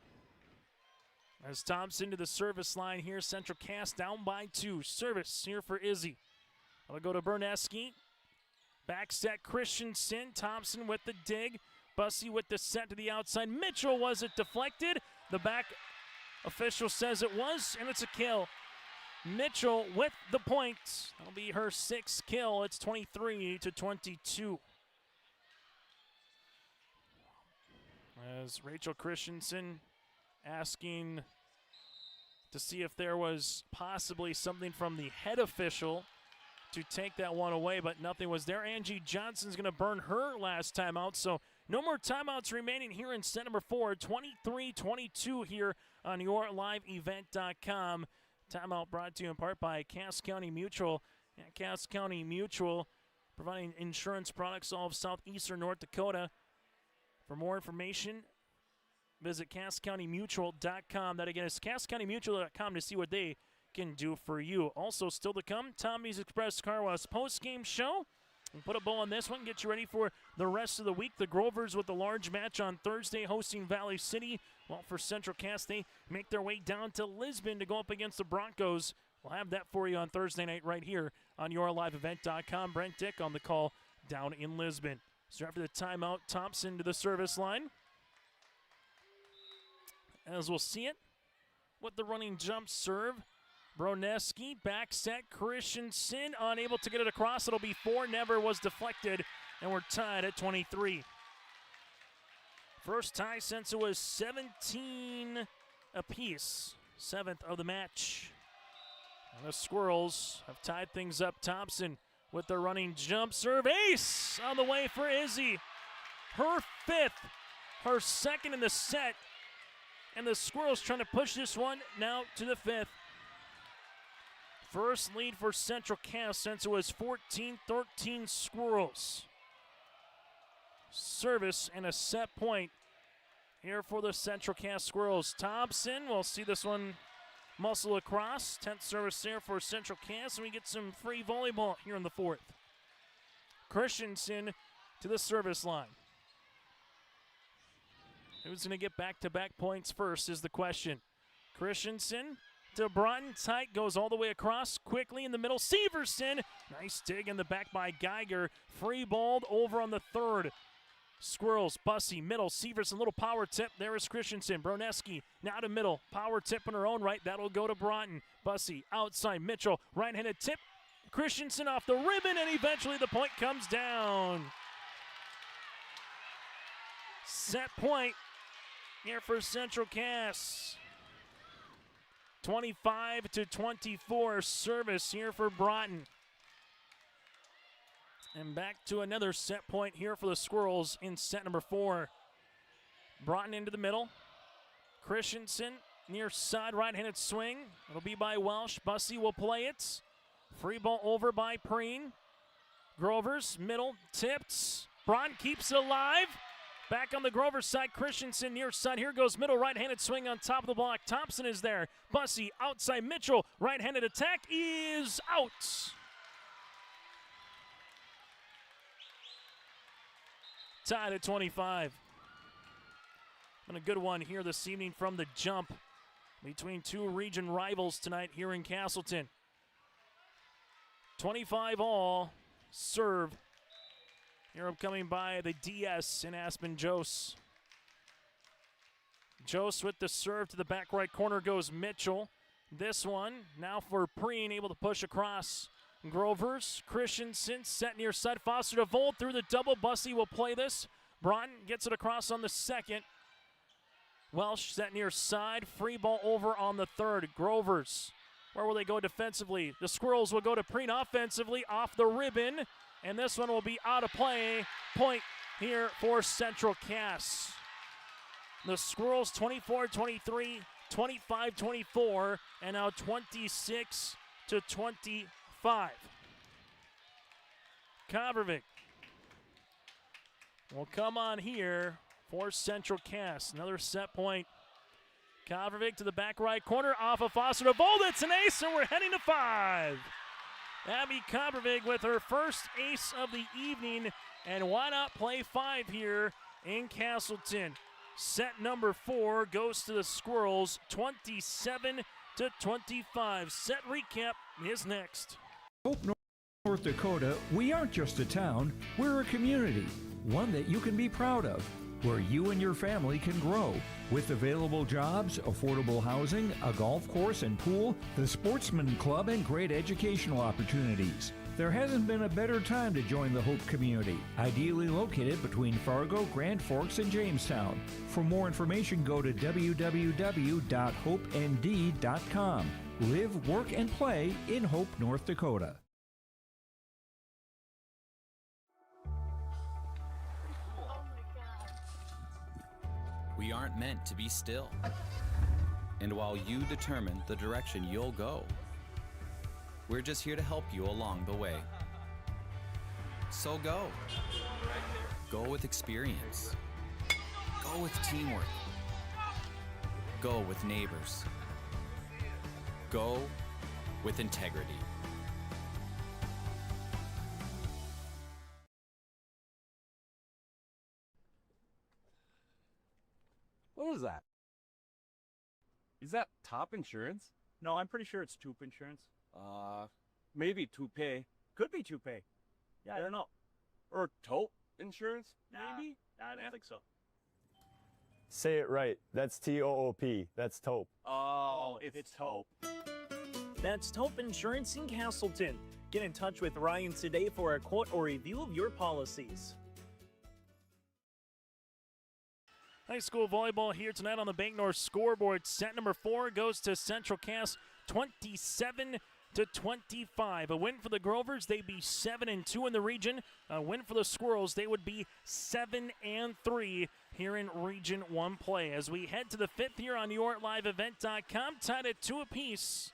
Speaker 2: As Thompson to the service line here, Central Cass down by 2. Service here for Izzy. I'll go to Berneski. Back set Christensen. Thompson with the dig. Bussey with the set to the outside. Mitchell, was it deflected? The back official says it was, and it's a kill. Mitchell with the point. That'll be her 6th kill. It's 23-22. As Rachel Christensen asking to see if there was possibly something from the head official to take that one away, but nothing was there. Angie Johnson's going to burn her last timeout, so no more timeouts remaining here in set number 4. 23-22 here on yourliveevent.com. Timeout brought to you in part by Cass County Mutual. And Cass County Mutual providing insurance products all of southeastern North Dakota. For more information, visit CassCountyMutual.com. That again is CassCountyMutual.com to see what they can do for you. Also still to come, Tommy's Express Car Wash post-game show. And put a bow on this one, get you ready for the rest of the week. The Grovers with the large match on Thursday hosting Valley City. While for Central Cass, they make their way down to Lisbon to go up against the Broncos. We'll have that for you on Thursday night right here on yourliveevent.com. Brent Dick on the call down in Lisbon. So after the timeout, Thompson to the service line. As we'll see it with the running jump serve. Broneski, back set, Christensen unable to get it across. It'll be 4, never was deflected, and we're tied at 23. First tie since it was 17 apiece. 7th of the match. And the Squirrels have tied things up. Thompson with the running jump serve. Ace on the way for Izzy. Her 5th, her 2nd in the set. And the Squirrels trying to push this one now to the 5th. First lead for Central Cass since it was 14-13 Squirrels. Service and a set point here for the Central Cass Squirrels. Thompson, we'll see this one muscle across. 10th service there for Central Cass, and we get some free volleyball here in the 4th. Christensen to the service line. Who's going to get back-to-back points first is the question. Christensen to Broughton. Tight goes all the way across. Quickly in the middle. Severson. Nice dig in the back by Geiger. Free balled over on the third. Squirrels, Bussy, middle, Severson, little power tip. There is Christensen. Broneski now to middle. Power tip in her own right. That'll go to Broughton. Bussy outside. Mitchell, right-handed tip. Christensen off the ribbon, and eventually the point comes down. Set point here for Central Cass. 25-24 service here for Broughton. And back to another set point here for the Squirrels in set number 4. Broughton into the middle. Christensen near side right-handed swing. It'll be by Welsh. Bussy will play it. Free ball over by Preen. Grovers, middle, tipped. Broughton keeps it alive. Back on the Grovers side, Christensen near side. Here goes middle right-handed swing on top of the block. Thompson is there. Bussy outside Mitchell. Right-handed attack is out. Tied at 25. And a good one here this evening from the jump between two region rivals tonight here in Castleton. 25 all. Serve. Here upcoming by the DS in Aspen Jose. Jose with the serve to the back right corner goes Mitchell. This one now for Preen, able to push across. Grovers, Christensen set near side. Foster to Volt through the double. Bussy will play this. Broughton gets it across on the second. Welsh set near side. Free ball over on the third. Grovers. Where will they go defensively? The Squirrels will go to Preen offensively off the ribbon. And this one will be out of play. Point here for Central Cass. The Squirrels 24-23, 25-24, and now 26-25. Kovervik will come on here for Central Cass. Another set point. Kovervik to the back right corner off of Foster to Vold. It's an ace, and we're heading to 5. Abby Kovervik with her first ace of the evening, and why not play 5 here in Castleton? Set number 4 goes to the Squirrels, 27-25. Set recap is next.
Speaker 10: Hope North Dakota, we aren't just a town, we're a community, one that you can be proud of, where you and your family can grow. With available jobs, affordable housing, a golf course and pool, the Sportsman Club, and great educational opportunities. There hasn't been a better time to join the Hope community, ideally located between Fargo, Grand Forks, and Jamestown. For more information, go to www.hopend.com. Live, work, and play in Hope, North Dakota.
Speaker 13: We aren't meant to be still. And while you determine the direction you'll go, we're just here to help you along the way. So go. Go with experience. Go with teamwork. Go with neighbors. Go with integrity.
Speaker 14: What was that? Is that top insurance?
Speaker 15: No, I'm pretty sure it's Toop Insurance.
Speaker 14: Maybe Toupee.
Speaker 15: Could be Toupee. Yeah, I don't know.
Speaker 14: Or Taupe Insurance, maybe?
Speaker 15: I don't think so.
Speaker 16: Say it right. That's T-O-O-P. That's Taupe.
Speaker 15: Oh, it's Taupe.
Speaker 17: That's Taupe Insurance in Castleton. Get in touch with Ryan today for a quote or review of your policies.
Speaker 2: High school volleyball here tonight on the Bank North scoreboard. Set number 4 goes to Central Cass, 27-25. A win for the Grovers, they'd be 7-2 in the region. A win for the Squirrels, they would be 7-3 here in Region 1 play. As we head to the 5th here on YourLiveEvent.com, tied at 2 apiece.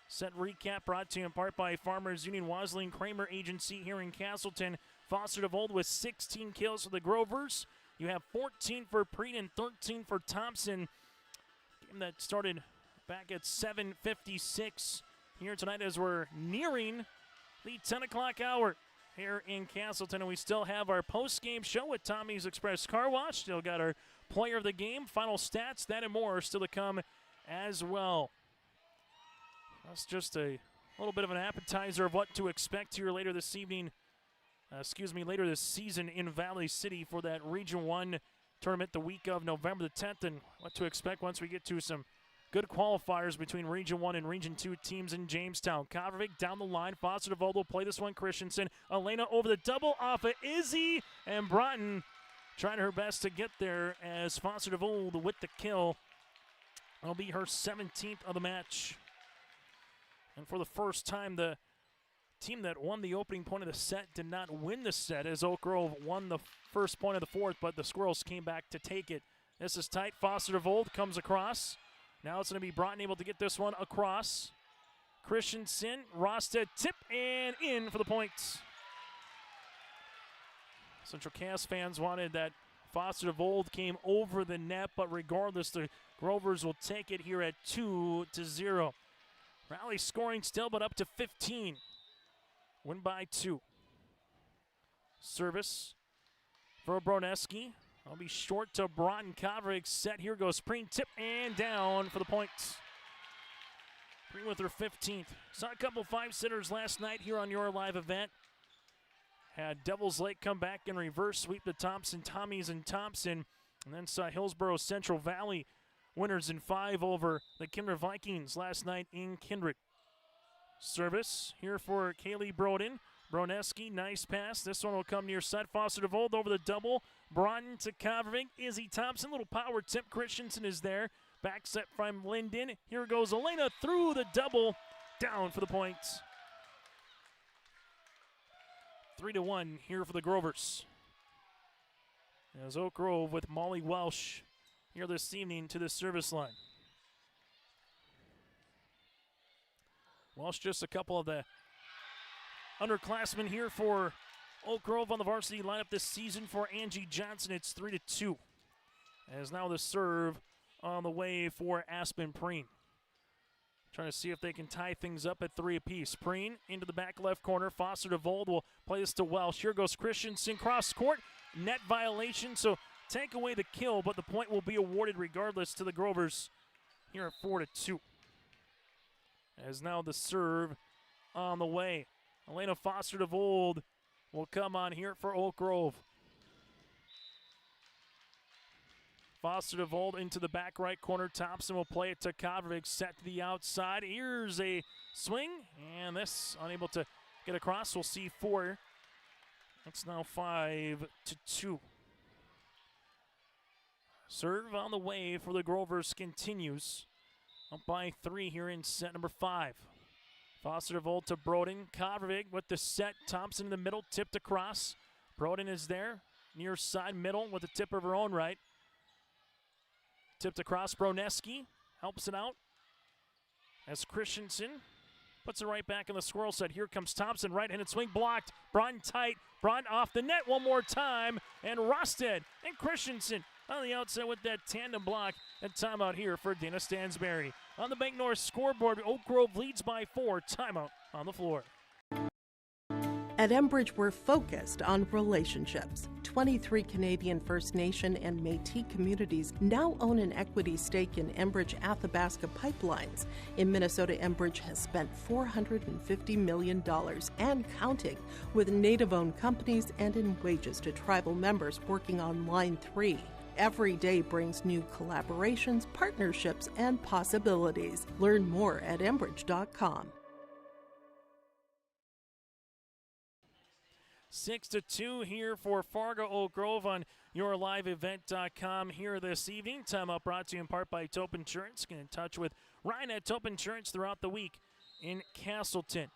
Speaker 2: Set recap brought to you in part by Farmers Union Wasling Kramer Agency here in Castleton. Foster DeVold with 16 kills for the Grovers. You have 14 for Preen and 13 for Thompson. Game that started back at 7:56 here tonight as we're nearing the 10 o'clock hour here in Castleton. And we still have our post-game show with Tommy's Express Car Wash. Still got our player of the game, final stats, that and more still to come as well. That's just a little bit of an appetizer of what to expect here later this evening. Later this season in Valley City for that Region 1 tournament the week of November the 10th, and what to expect once we get to some good qualifiers between Region 1 and Region 2 teams in Jamestown. Kovarovic down the line. Foster DeVold will play this one. Christensen. Elena over the double off of Izzy. And Broughton trying her best to get there as Foster DeVold with the kill. It'll be her 17th of the match. And for the first time, the team that won the opening point of the set did not win the set, as Oak Grove won the first point of the fourth, but the Squirrels came back to take it. This is tight. Foster DeVold comes across. Now it's going to be Broughton able to get this one across. Christensen, Rosted, tip, and in for the points. Central Cass fans wanted that Foster DeVold came over the net, but regardless, the Grovers will take it here at 2-0. Rally scoring still, but up to 15. Win by 2. Service for Broneski. I'll be short to Broughton. Kovarovic set. Here goes Preen. Tip and down for the points. Preen with her 15th. Saw a couple 5-sitters last night here on your live event. Had Devils Lake come back in reverse, sweep the Thompson Tommies and Thompson. And then saw Hillsborough Central Valley winners in 5 over the Kindred Vikings last night in Kindred. Service here for Kaylee Broden. Broneski, nice pass. This one will come near side. Foster DeVold over the double. Broughton to Kovarovic. Izzy Thompson, little power tip. Christensen is there. Back set from Linden. Here goes Elena through the double. Down for the points. 3-1 here for the Grovers. As Oak Grove with Molly Welsh here this evening to the service line. Welsh just a couple of the underclassmen here for Oak Grove on the varsity lineup this season. For Angie Johnson, it's 3-2. As now the serve on the way for Aspen Preen. Trying to see if they can tie things up at 3 apiece. Preen into the back left corner. Foster DeVold will play this to Welsh. Here goes Christensen cross court. Net violation, so take away the kill, but the point will be awarded regardless to the Grovers here at 4-2. As now the serve on the way. Elena Foster DeVold will come on here for Oak Grove. Foster DeVold into the back right corner. Thompson will play it to Kovarovic, set to the outside. Here's a swing, and this unable to get across. We'll see 4. It's now 5-2. Serve on the way for the Grovers continues. Up by 3 here in set number 5. Foster DeVold to Broden. Kovarovic with the set. Thompson in the middle, tipped across. Broden is there, near side middle with a tip of her own right. Tipped across. Broneski helps it out as Christensen puts it right back in the Squirrel set. Here comes Thompson, right-handed swing blocked. Broughton tight. Broughton off the net one more time. And Rosted and Christensen on the outside with that tandem block. And timeout here for Dana Stansberry. On the Bank North scoreboard, Oak Grove leads by 4. Timeout on the floor.
Speaker 1: At Enbridge, we're focused on relationships. 23 Canadian First Nation and Métis communities now own an equity stake in Enbridge Athabasca Pipelines. In Minnesota, Enbridge has spent $450 million and counting with Native-owned companies and in wages to tribal members working on Line 3. Every day brings new collaborations, partnerships, and possibilities. Learn more at Enbridge.com.
Speaker 2: 6-2 here for Fargo Oak Grove on yourliveevent.com here this evening. Timeout brought to you in part by Tope Insurance. Get in touch with Ryan at Tope Insurance throughout the week in Castleton.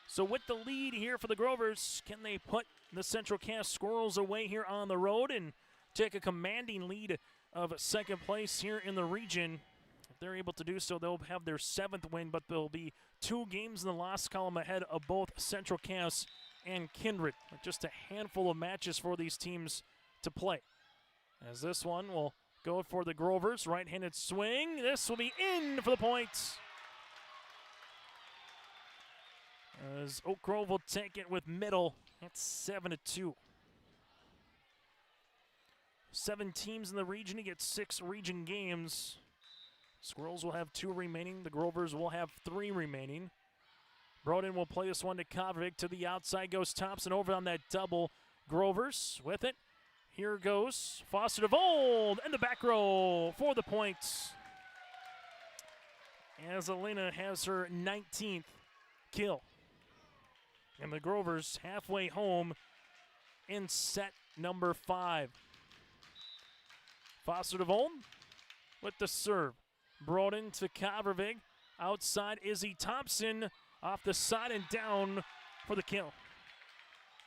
Speaker 2: So with the lead here for the Grovers, can they put the Central Cass Squirrels away here on the road and take a commanding lead of second place here in the region? If they're able to do so, they'll have their 7th win, but there'll be 2 games in the loss column ahead of both Central Cass and Kindred. Just a handful of matches for these teams to play. As this one will go for the Grovers. Right-handed swing. This will be in for the points. As Oak Grove will take it with middle. It's 7-2. 7 teams in the region. You get 6 region games. Squirrels will have 2 remaining. The Grovers will have 3 remaining. Broden will play this one to Kovric. To the outside goes Thompson over on that double. Grovers with it. Here goes Foster DeVold and the back row for the points. As Elena has her 19th kill. And the Grovers halfway home in set number 5. Foster DeVold with the serve. Broden to Kovric. Outside Izzy Thompson off the side and down for the kill.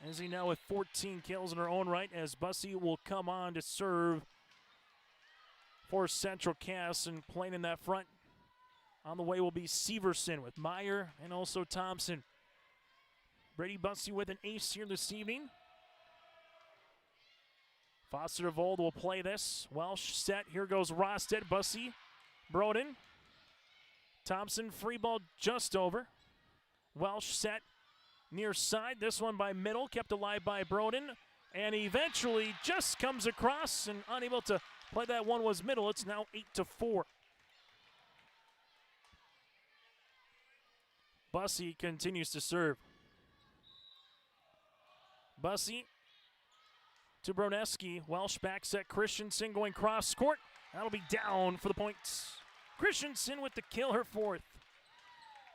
Speaker 2: Izzy now with 14 kills in her own right as Bussey will come on to serve for Central Cass, and playing in that front on the way will be Severson with Meyer and also Thompson. Brady Bussey with an ace here this evening. Foster DeVold will play this. Welsh set. Here goes Rosted. Bussey. Broden. Thompson. Free ball just over. Welsh set. Near side. This one by middle. Kept alive by Broden. And eventually just comes across and unable to play that one was middle. It's now 8-4. Bussey continues to serve. Bussey to Broneski. Welsh back set. Christensen going cross court. That'll be down for the points. Christensen with the kill, her 4th.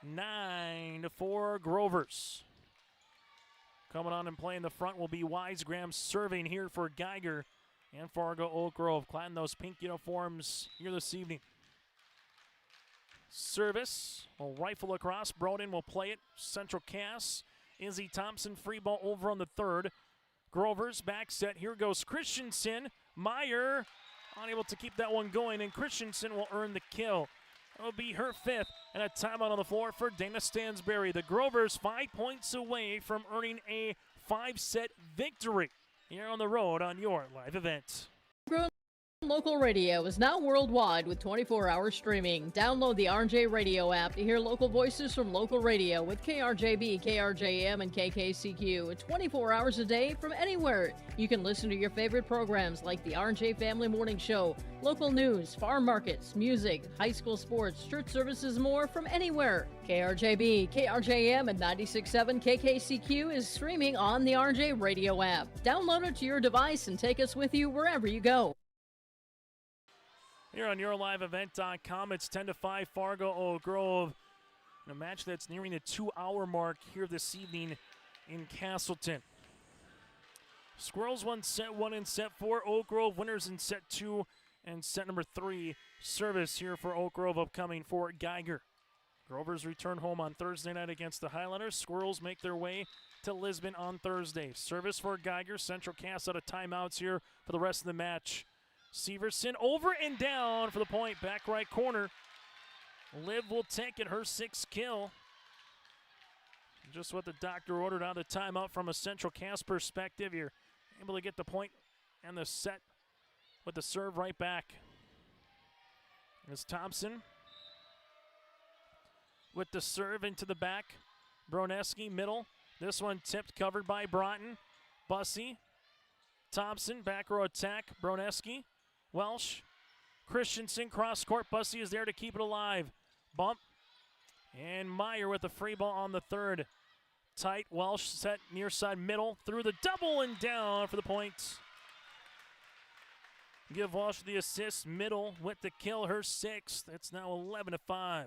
Speaker 2: 9-4 Grovers. Coming on and playing the front will be Wisegram, serving here for Geiger and Fargo Oak Grove. Clad in those pink uniforms here this evening. Service will rifle across. Broden will play it. Central Cass. Izzy Thompson, free ball over on the 3rd. Grovers back set. Here goes Christensen. Meyer unable to keep that one going, and Christensen will earn the kill. It'll be her 5th, and a timeout on the floor for Dana Stansberry. The Grovers 5 points away from earning a 5-set victory here on the road on your live event.
Speaker 3: Local radio is now worldwide with 24-hour streaming. Download the RJ Radio app to hear local voices from local radio with KRJB, KRJM, and KKCQ 24 hours a day from anywhere. You can listen to your favorite programs like the RJ Family Morning Show, local news, farm markets, music, high school sports, church services, more from anywhere. KRJB, KRJM, and 96.7 KKCQ is streaming on the RJ Radio app. Download it to your device and take us with you wherever you go.
Speaker 2: Here on YourLiveEvent.com, it's 10-5 Fargo Oak Grove. In a match that's nearing the 2-hour mark here this evening in Castleton. Squirrels won set 1 and set 4. Oak Grove winners in set 2 and set number 3. Service here for Oak Grove upcoming for Geiger. Grovers return home on Thursday night against the Highlanders. Squirrels make their way to Lisbon on Thursday. Service for Geiger. Central Cass out of timeouts here for the rest of the match. Severson over and down for the point. Back right corner. Liv will take it, her 6th kill. Just what the doctor ordered out of the timeout from a Central Cass perspective. You're able to get the point and the set with the serve right back. As Thompson with the serve into the back. Broneski middle. This one tipped, covered by Broughton. Bussey. Thompson, back row attack. Broneski. Welsh, Christensen, cross court. Bussey is there to keep it alive. Bump. And Meyer with the free ball on the 3rd. Tight, Welsh set near side middle. Through the double and down for the point. Give Walsh the assist. Middle with the kill, her 6th. It's now 11-5.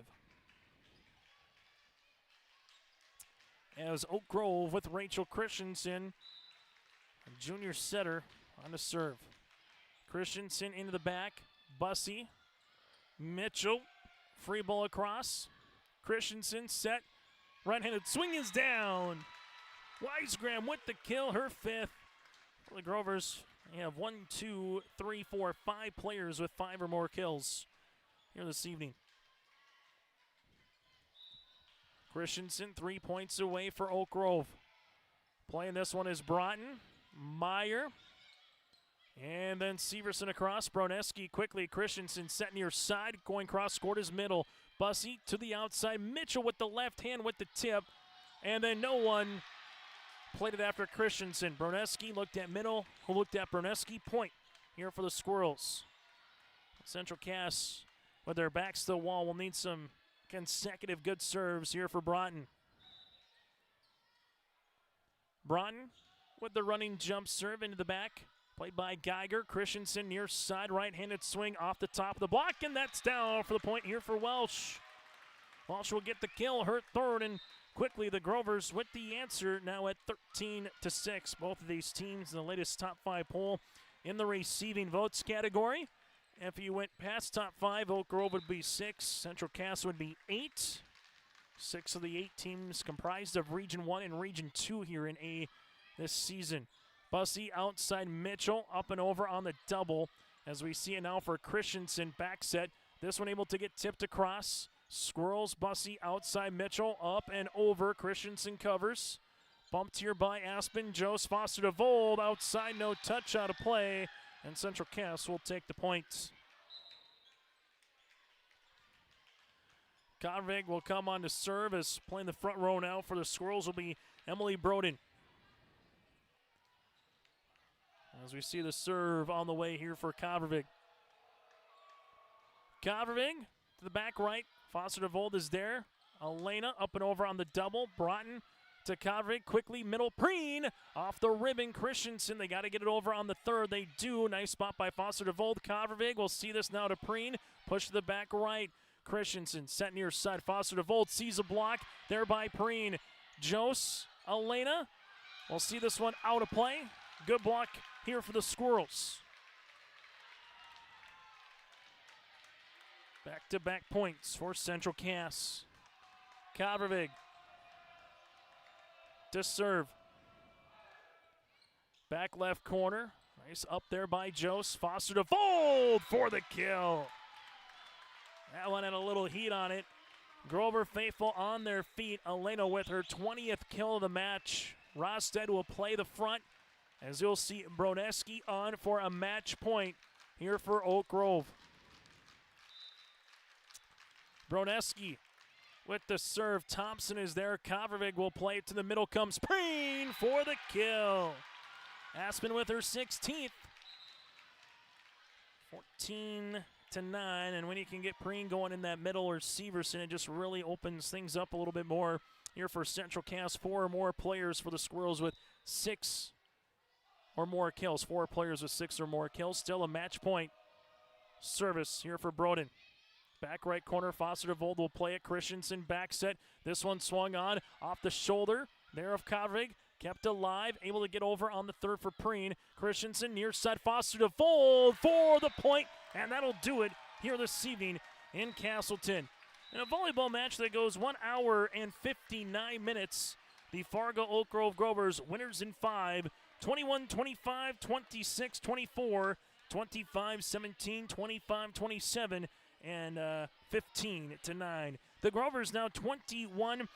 Speaker 2: As Oak Grove with Rachel Christensen, a junior setter, on the serve. Christensen into the back. Bussey. Mitchell. Free ball across. Christensen set. Right-handed swing is down. Wisegram with the kill, her 5th. For the Grovers, they have 1, 2, 3, 4, 5 players with 5 or more kills here this evening. Christensen 3 points away for Oak Grove. Playing this one is Broughton. Meyer. And then Severson across. Broneski quickly. Christensen set near side. Going cross court is middle. Bussey to the outside. Mitchell with the left hand with the tip. And then no one played it after Christensen. Broneski looked at middle. Who looked at Broneski? Point here for the Squirrels. Central Cass with their backs to the wall. We'll need some consecutive good serves here for Broughton. Broughton with the running jump serve into the back. Played by Geiger. Christensen near side, right-handed swing off the top of the block, and that's down for the point here for Welsh. Welsh will get the kill, hurt third, and quickly the Grovers with the answer now at 13-6. Both of these teams in the latest top 5 poll in the receiving votes category. If you went past top 5, Oak Grove would be 6, Central Cass would be 8. 6 of the 8 teams comprised of Region 1 and Region 2 here in A this season. Bussey outside Mitchell, up and over on the double. As we see it now for Christensen, back set. This one able to get tipped across. Squirrels, Bussey outside Mitchell, up and over. Christensen covers. Bumped here by Aspen. Joes Foster to Vold, outside, no touch, out of play. And Central Cass will take the point. Convig will come on to serve, as playing the front row now for the Squirrels will be Emily Broden. As we see the serve on the way here for Kavervig. Kavervig to the back right. Foster de Vold is there. Elena up and over on the double. Broughton to Kavervig. Quickly middle. Preen off the ribbon. Christensen. They got to get it over on the third. They do. Nice spot by Foster de Vold. Kavervig will see this now to Preen. Push to the back right. Christensen set near side. Foster de Vold sees a block. There by Preen. Jose. Elena. We'll see this one out of play. Good block here for the Squirrels. Back-to-back points for Central Cass. Kavervig to serve. Back left corner. Nice up there by Jose. Foster to Vold for the kill. That one had a little heat on it. Grover faithful on their feet. Elena with her 20th kill of the match. Rosted will play the front, as you'll see Broneski on for a match point here for Oak Grove. Broneski with the serve. Thompson is there. Kavervig will play it to the middle. Comes Preen for the kill. Aspen with her 16th. 14-9, and when you can get Preen going in that middle, or Severson, it just really opens things up a little bit more here for Central Cass. 4 or more players for the Squirrels with 6 or more kills. 4 players with 6 or more kills. Still a match point service here for Broden. Back right corner, Foster de Vold will play it. Christensen back set. This one swung on off the shoulder there of Kavervig. Kept alive, able to get over on the third for Preen. Christensen near side, Foster de Vold for the point, and that'll do it here this evening in Castleton. In a volleyball match that goes 1 hour and 59 minutes, the Fargo Oak Grove Grovers winners in 5. 21-25, 26-24, 25-17, 25-27, and 15-9. The Grovers now 21-8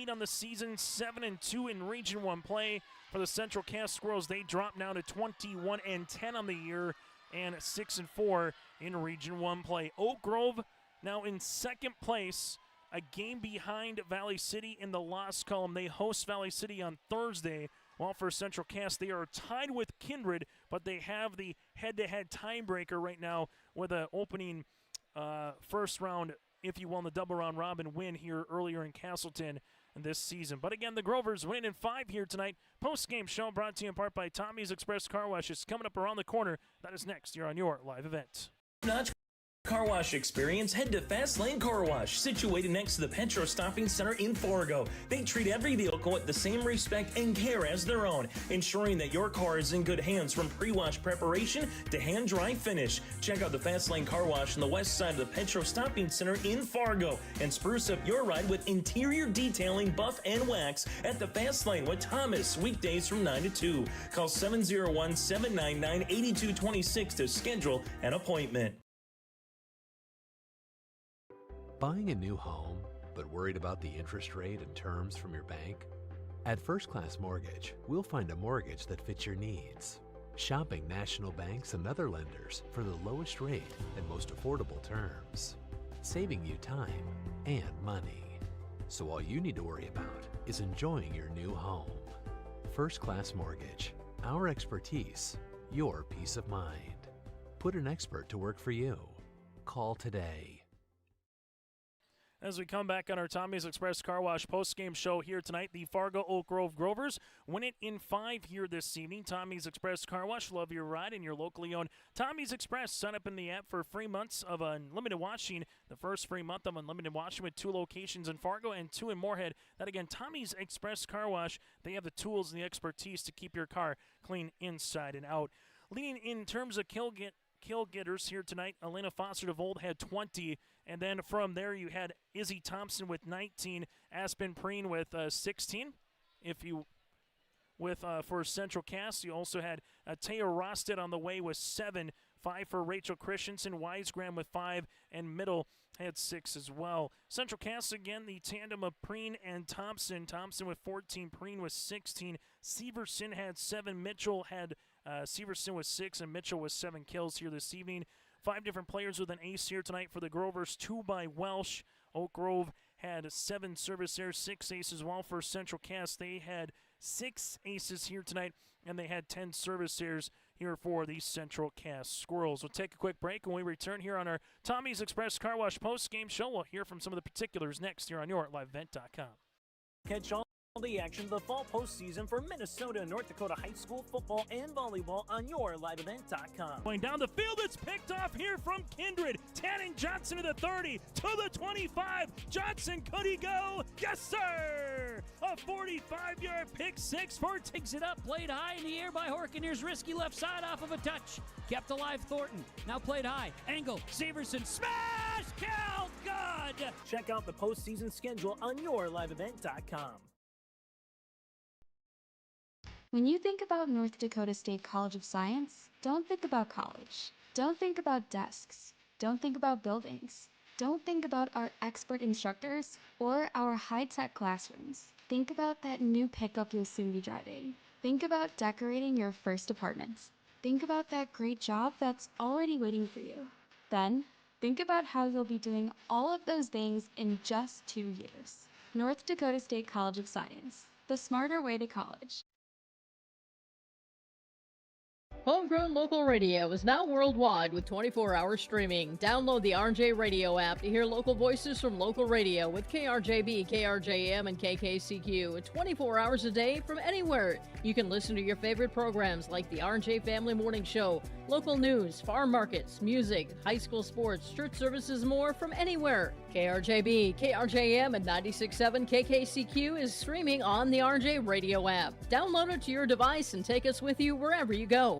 Speaker 2: on the season, 7-2 in Region 1 play. For the Central Cass Squirrels, they drop now to 21-10 on the year and 6-4 in Region 1 play. Oak Grove now in second place, a game behind Valley City in the loss column. They host Valley City on Thursday. While for Central Cass, they are tied with Kindred, but they have the head-to-head tiebreaker right now with an opening first round, if you will, in the double round robin win here earlier in Castleton this season. But again, the Grovers win in 5 here tonight. Post-game show brought to you in part by Tommy's Express Car Wash is coming up around the corner. That is next here on your live event.
Speaker 7: Car wash experience, head to Fast Lane Car Wash, situated next to the Petro Stopping Center in Fargo. They treat every vehicle with the same respect and care as their own, ensuring that your car is in good hands from pre-wash preparation to hand-dry finish. Check out the Fast Lane Car Wash on the west side of the Petro Stopping Center in Fargo and spruce up your ride with interior detailing, buff, and wax at the Fast Lane with Thomas, weekdays from 9 to 2. Call 701-799-8226 to schedule an appointment.
Speaker 4: Buying a new home, but worried about the interest rate and terms from your bank? At First Class Mortgage, we'll find a mortgage that fits your needs. Shopping national banks and other lenders for the lowest rate and most affordable terms. Saving you time and money. So all you need to worry about is enjoying your new home. First Class Mortgage. Our expertise, your peace of mind. Put an expert to work for you. call today.
Speaker 2: As we come back on our Tommy's Express Car Wash post-game show here tonight, the Fargo Oak Grove Grovers win it in 5 here this evening. Tommy's Express Car Wash, love your ride, and your locally owned Tommy's Express. Sign up in the app for free months of unlimited washing. The first free month of unlimited washing with 2 locations in Fargo and 2 in Moorhead. That again, Tommy's Express Car Wash. They have the tools and the expertise to keep your car clean inside and out. Leading in terms of kill getters here tonight, Elena Foster DeVold had 20, and then from there you had Izzy Thompson with 19, Aspen Preen with 16. For Central Cass, you also had Taya Rosted on the way with 7, 5 for Rachel Christensen, Wisegram with 5, and Middle had 6 as well. Central Cass again, the tandem of Preen and Thompson. Thompson with 14, Preen with 16. Severson had 7, Mitchell had Severson with 6, and Mitchell with 7 kills here this evening. 5 different players with an ace here tonight for the Grovers, 2 by Welsh. Oak Grove had 7 service errors, 6 aces, while for Central Cass they had 6 aces here tonight, and they had 10 service errors here for the Central Cass Squirrels. We'll take a quick break. When we return here on our Tommy's Express Car Wash post-game show, we'll hear from some of the particulars next here on your LiveEvent.com.
Speaker 17: Catch all the action of the fall postseason for Minnesota and North Dakota high school football and volleyball on your LiveEvent.com.
Speaker 2: Going down the field, it's picked off here from Kindred. Tanning Johnson to the 30, to the 25. Johnson, could he go? Yes, sir! A 45-yard pick six for
Speaker 5: Takes it up, played high in the air by Horkener's risky left side off of a touch. Kept alive Thornton. Now played high. Angle. Severson. Smash! Count! Good!
Speaker 17: Check out the postseason schedule on your LiveEvent.com.
Speaker 18: When you think about North Dakota State College of Science, don't think about college. Don't think about desks. Don't think about buildings. Don't think about our expert instructors or our high-tech classrooms. Think about that new pickup you'll soon be driving. Think about decorating your first apartments. Think about that great job that's already waiting for you. Then, think about how you'll be doing all of those things in just 2 years. North Dakota State College of Science, the smarter way to college.
Speaker 3: Homegrown local radio is now worldwide with 24-hour streaming. Download the RJ Radio app to hear local voices from local radio with KRJB, KRJM, and KKCQ 24 hours a day from anywhere. You can listen to your favorite programs like the RJ Family Morning Show, local news, farm markets, music, high school sports, church services, more from anywhere. KRJB, KRJM, and 96.7 KKCQ is streaming on the RJ Radio app. Download it to your device and take us with you wherever you go.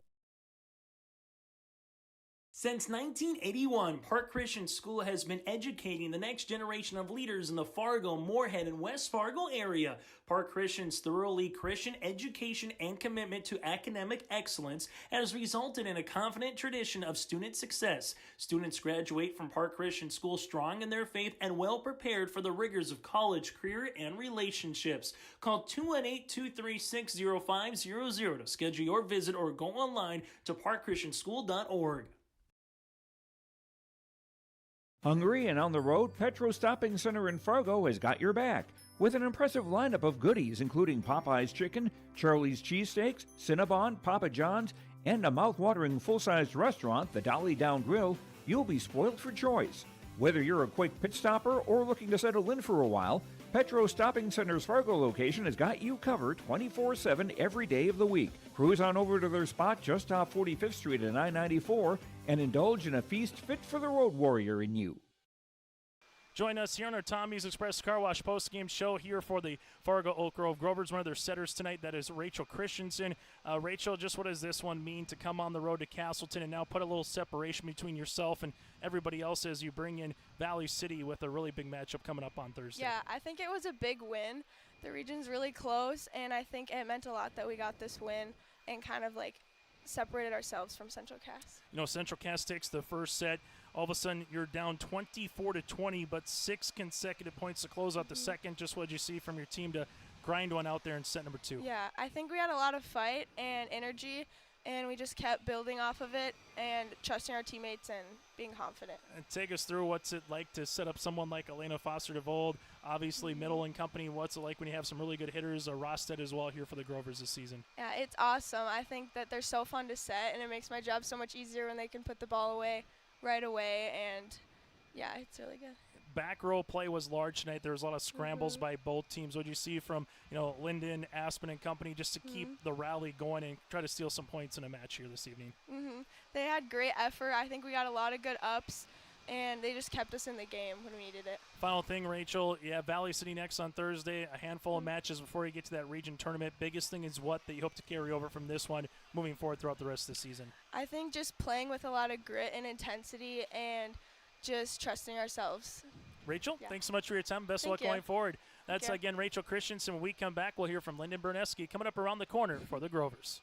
Speaker 7: Since 1981, Park Christian School has been educating the next generation of leaders in the Fargo, Moorhead, and West Fargo area. Park Christian's thoroughly Christian education and commitment to academic excellence has resulted in a confident tradition of student success. Students graduate from Park Christian School strong in their faith and well prepared for the rigors of college, career, and relationships. Call 218-236-0500 to schedule your visit or go online to parkchristianschool.org.
Speaker 10: Hungry and on the road, Petro Stopping Center in Fargo has got your back with an impressive lineup of goodies including Popeye's Chicken, Charlie's Cheesesteaks, Cinnabon, Papa John's, and a mouth-watering full-sized restaurant, the Dolly Down Grill. You'll be spoiled for choice. Whether you're a quick pit stopper or looking to settle in for a while, Petro Stopping Center's Fargo location has got you covered 24/7 every day of the week. Cruise on over to their spot just off 45th Street and I-94 and indulge in a feast fit for the road warrior in you.
Speaker 2: Join us here on our Tommy's Express Car Wash post-game show here for the Fargo Oak Grove Grovers. One of their setters tonight, that is Rachel Christensen. Rachel, just what does this one mean to come on the road to Castleton and now put a little separation between yourself and everybody else as you bring in Valley City with a really big matchup coming up on Thursday?
Speaker 19: Yeah, I think it was a big win. The region's really close, and I think it meant a lot that we got this win and kind of like separated ourselves from Central Cass.
Speaker 2: You know, Central Cass takes the first set. All of a sudden, you're down 24-20, but 6 consecutive points to close out the second. Just what did you see from your team to grind one out there in set number 2?
Speaker 19: Yeah, I think we had a lot of fight and energy, and we just kept building off of it and trusting our teammates and being confident.
Speaker 2: And take us through what's it like to set up someone like Elena Foster DeVold, obviously Middle and company. What's it like when you have some really good hitters, Rosted as well here for the Grovers this season?
Speaker 19: Yeah, it's awesome. I think that they're so fun to set, and it makes my job so much easier when they can put the ball away right away, and yeah, it's really good.
Speaker 2: Back row play was large tonight. There was a lot of scrambles by both teams. What did you see from Linden, Aspen, and company just to keep the rally going and try to steal some points in a match here this evening?
Speaker 19: They had great effort. I think we got a lot of good ups, and they just kept us in the game when we needed it.
Speaker 2: Final thing, Rachel, Valley City next on Thursday, a handful of matches before you get to that region tournament. Biggest thing is what that you hope to carry over from this one moving forward throughout the rest of the season?
Speaker 19: I think just playing with a lot of grit and intensity and just trusting ourselves.
Speaker 2: Rachel, thanks so much for your time. Best of luck going forward. That's, again, Rachel Christensen. When we come back, we'll hear from Lyndon Berneski coming up around the corner for the Grovers.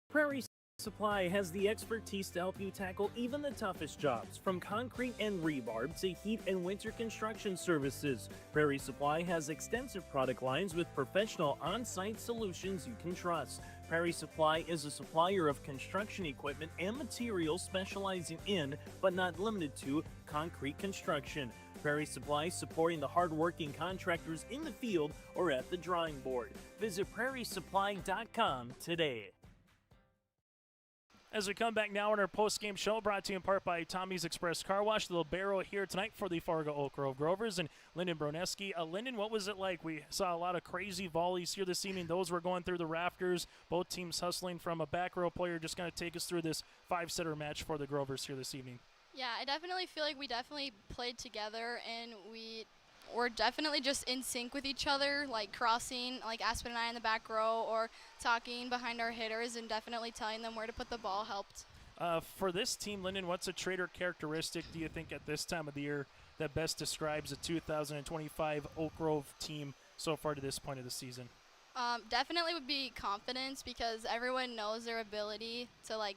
Speaker 17: Prairie Supply has the expertise to help you tackle even the toughest jobs, from concrete and rebar to heat and winter construction services. Prairie Supply has extensive product lines with professional on-site solutions you can trust. Prairie Supply is a supplier of construction equipment and materials specializing in, but not limited to, concrete construction. Prairie Supply supporting the hard-working contractors in the field or at the drawing board. Visit prairiesupply.com today.
Speaker 2: As we come back now on our post-game show, brought to you in part by Tommy's Express Car Wash, the Libero here tonight for the Fargo Oak Grove Grovers and Lyndon Broneski. Lyndon, what was it like? We saw a lot of crazy volleys here this evening. Those were going through the rafters. Both teams hustling from a back row player. Just going to take us through this five-setter match for the Grovers here this evening.
Speaker 6: Yeah, I definitely feel like we definitely played together, and we were definitely just in sync with each other, like crossing, like Aspen and I in the back row, or talking behind our hitters and definitely telling them where to put the ball helped.
Speaker 2: For this team, Lyndon, what's a trait or characteristic do you think at this time of the year that best describes the 2025 Oak Grove team so far to this point of the season?
Speaker 6: Definitely would be confidence, because everyone knows their ability to like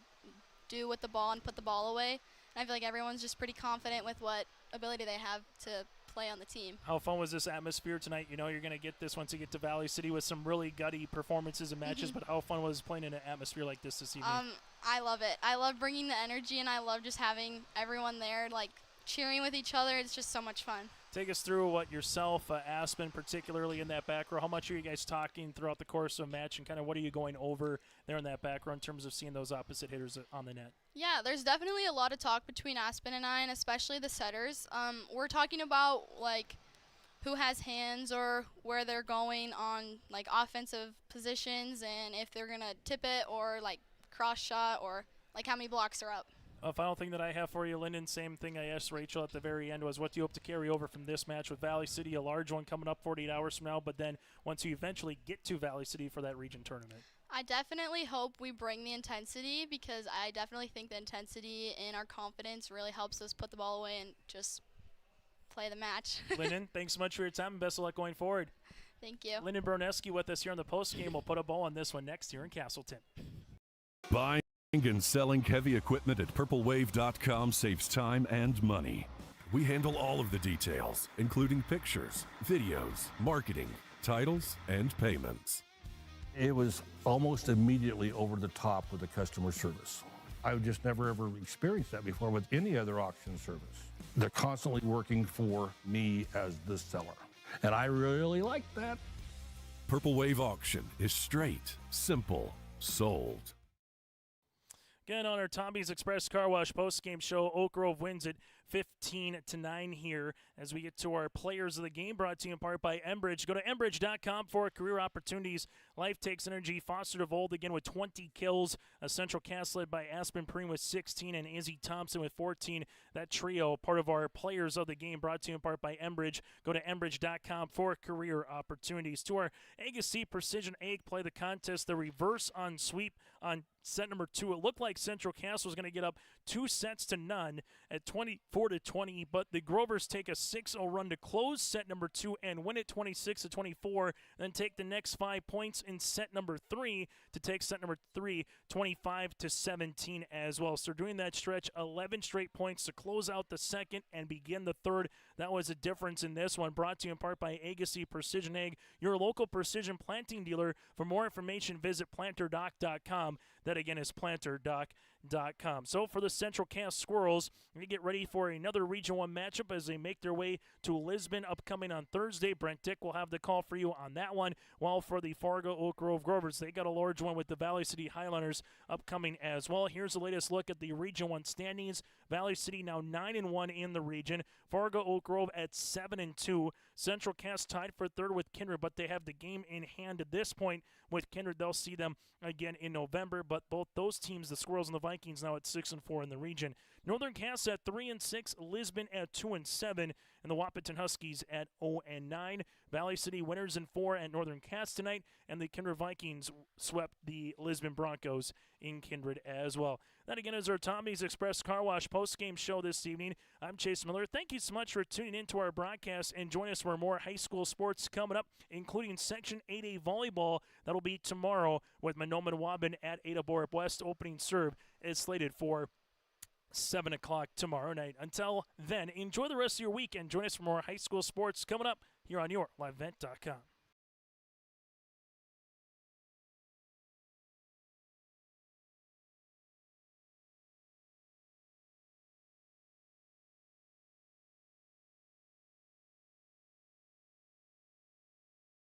Speaker 6: do with the ball and put the ball away. And I feel like everyone's just pretty confident with what ability they have to play on the team.
Speaker 2: How fun was this atmosphere tonight? You know you're going to get this once you get to Valley City with some really gutty performances and matches, but how fun was playing in an atmosphere like this evening?
Speaker 6: I love it. I love bringing the energy, and I love just having everyone there, like cheering with each other. It's just so much fun.
Speaker 2: Take us through what yourself, Aspen, particularly in that back row. How much are you guys talking throughout the course of a match, and kind of what are you going over there in that back row in terms of seeing those opposite hitters on the net?
Speaker 6: Yeah, there's definitely a lot of talk between Aspen and I, and especially the setters. We're talking about like who has hands or where they're going on like offensive positions, and if they're gonna tip it or like cross shot, or like how many blocks are up.
Speaker 2: A final thing that I have for you, Lyndon, same thing I asked Rachel at the very end, was what do you hope to carry over from this match with Valley City, a large one coming up 48 hours from now, but then once you eventually get to Valley City for that region tournament?
Speaker 6: I definitely hope we bring the intensity, because I definitely think the intensity and our confidence really helps us put the ball away and just play the match.
Speaker 2: Lyndon, thanks so much for your time, and best of luck going forward.
Speaker 6: Thank you.
Speaker 2: Lyndon Broneski with us here on the post game. We'll put a bow on this one next year in Castleton.
Speaker 20: Buying and selling heavy equipment at purplewave.com saves time and money. We handle all of the details, including pictures, videos, marketing, titles, and payments.
Speaker 21: It was almost immediately over the top with the customer service. I've just never ever experienced that before with any other auction service. They're constantly working for me as the seller, and I really like that.
Speaker 20: Purple Wave Auction is straight, simple, sold.
Speaker 2: Again, on our Tommy's Express Car Wash post-game show, Oak Grove wins it 15-9 here as we get to our players of the game, brought to you in part by Enbridge. Go to Enbridge.com for career opportunities. Life takes energy. Foster DeVold again with 20 kills. A Central Cast led by Aspen Preem with 16 and Izzy Thompson with 14. That trio, part of our players of the game, brought to you in part by Enbridge. Go to Enbridge.com for career opportunities. To our Agassiz Precision Egg play the contest, the reverse on sweep on set number 2. It looked like Central Cast was going to get up 2-0 at 24-20, but the Grovers take a 6-0 run to close set number 2 and win it 26-24, then take the next 5 points in set number 3 to take set number 3 25-17 as well. So during that stretch, 11 straight points to close out the second and begin the third. That was a difference in this one, brought to you in part by Agassiz Precision Egg, your local precision planting dealer. For more information, visit planterdoc.com. That again is planterdoc.com. KRJB.com. So for the Central Cass Squirrels, we get ready for another Region 1 matchup as they make their way to Lisbon upcoming on Thursday. Brent Dick will have the call for you on that one. While for the Fargo Oak Grove Grovers, they got a large one with the Valley City Highlanders upcoming as well. Here's the latest look at the Region 1 standings. Valley City now 9-1 in the region. Fargo Oak Grove at 7-2. Central Cass tied for third with Kindred, but they have the game in hand at this point with Kindred. They'll see them again in November, but both those teams, the Squirrels and the Vikings, now at 6-4 in the region. Northern Cass at 3-6, Lisbon at 2-7, and the Wahpeton Huskies at 0-9. Valley City winners in 4 at Northern Cass tonight, and the Kindred Vikings swept the Lisbon Broncos in Kindred as well. That again is our Tommy's Express Car Wash post-game show this evening. I'm Chase Miller. Thank you so much for tuning in to our broadcast, and join us for more high school sports coming up, including Section 8A volleyball. That'll be tomorrow with Monoma and Waban at Ada Borup West. Opening serve is slated for 7 o'clock tomorrow night. Until then, enjoy the rest of your week and join us for more high school sports coming up here on your LiveVent.com.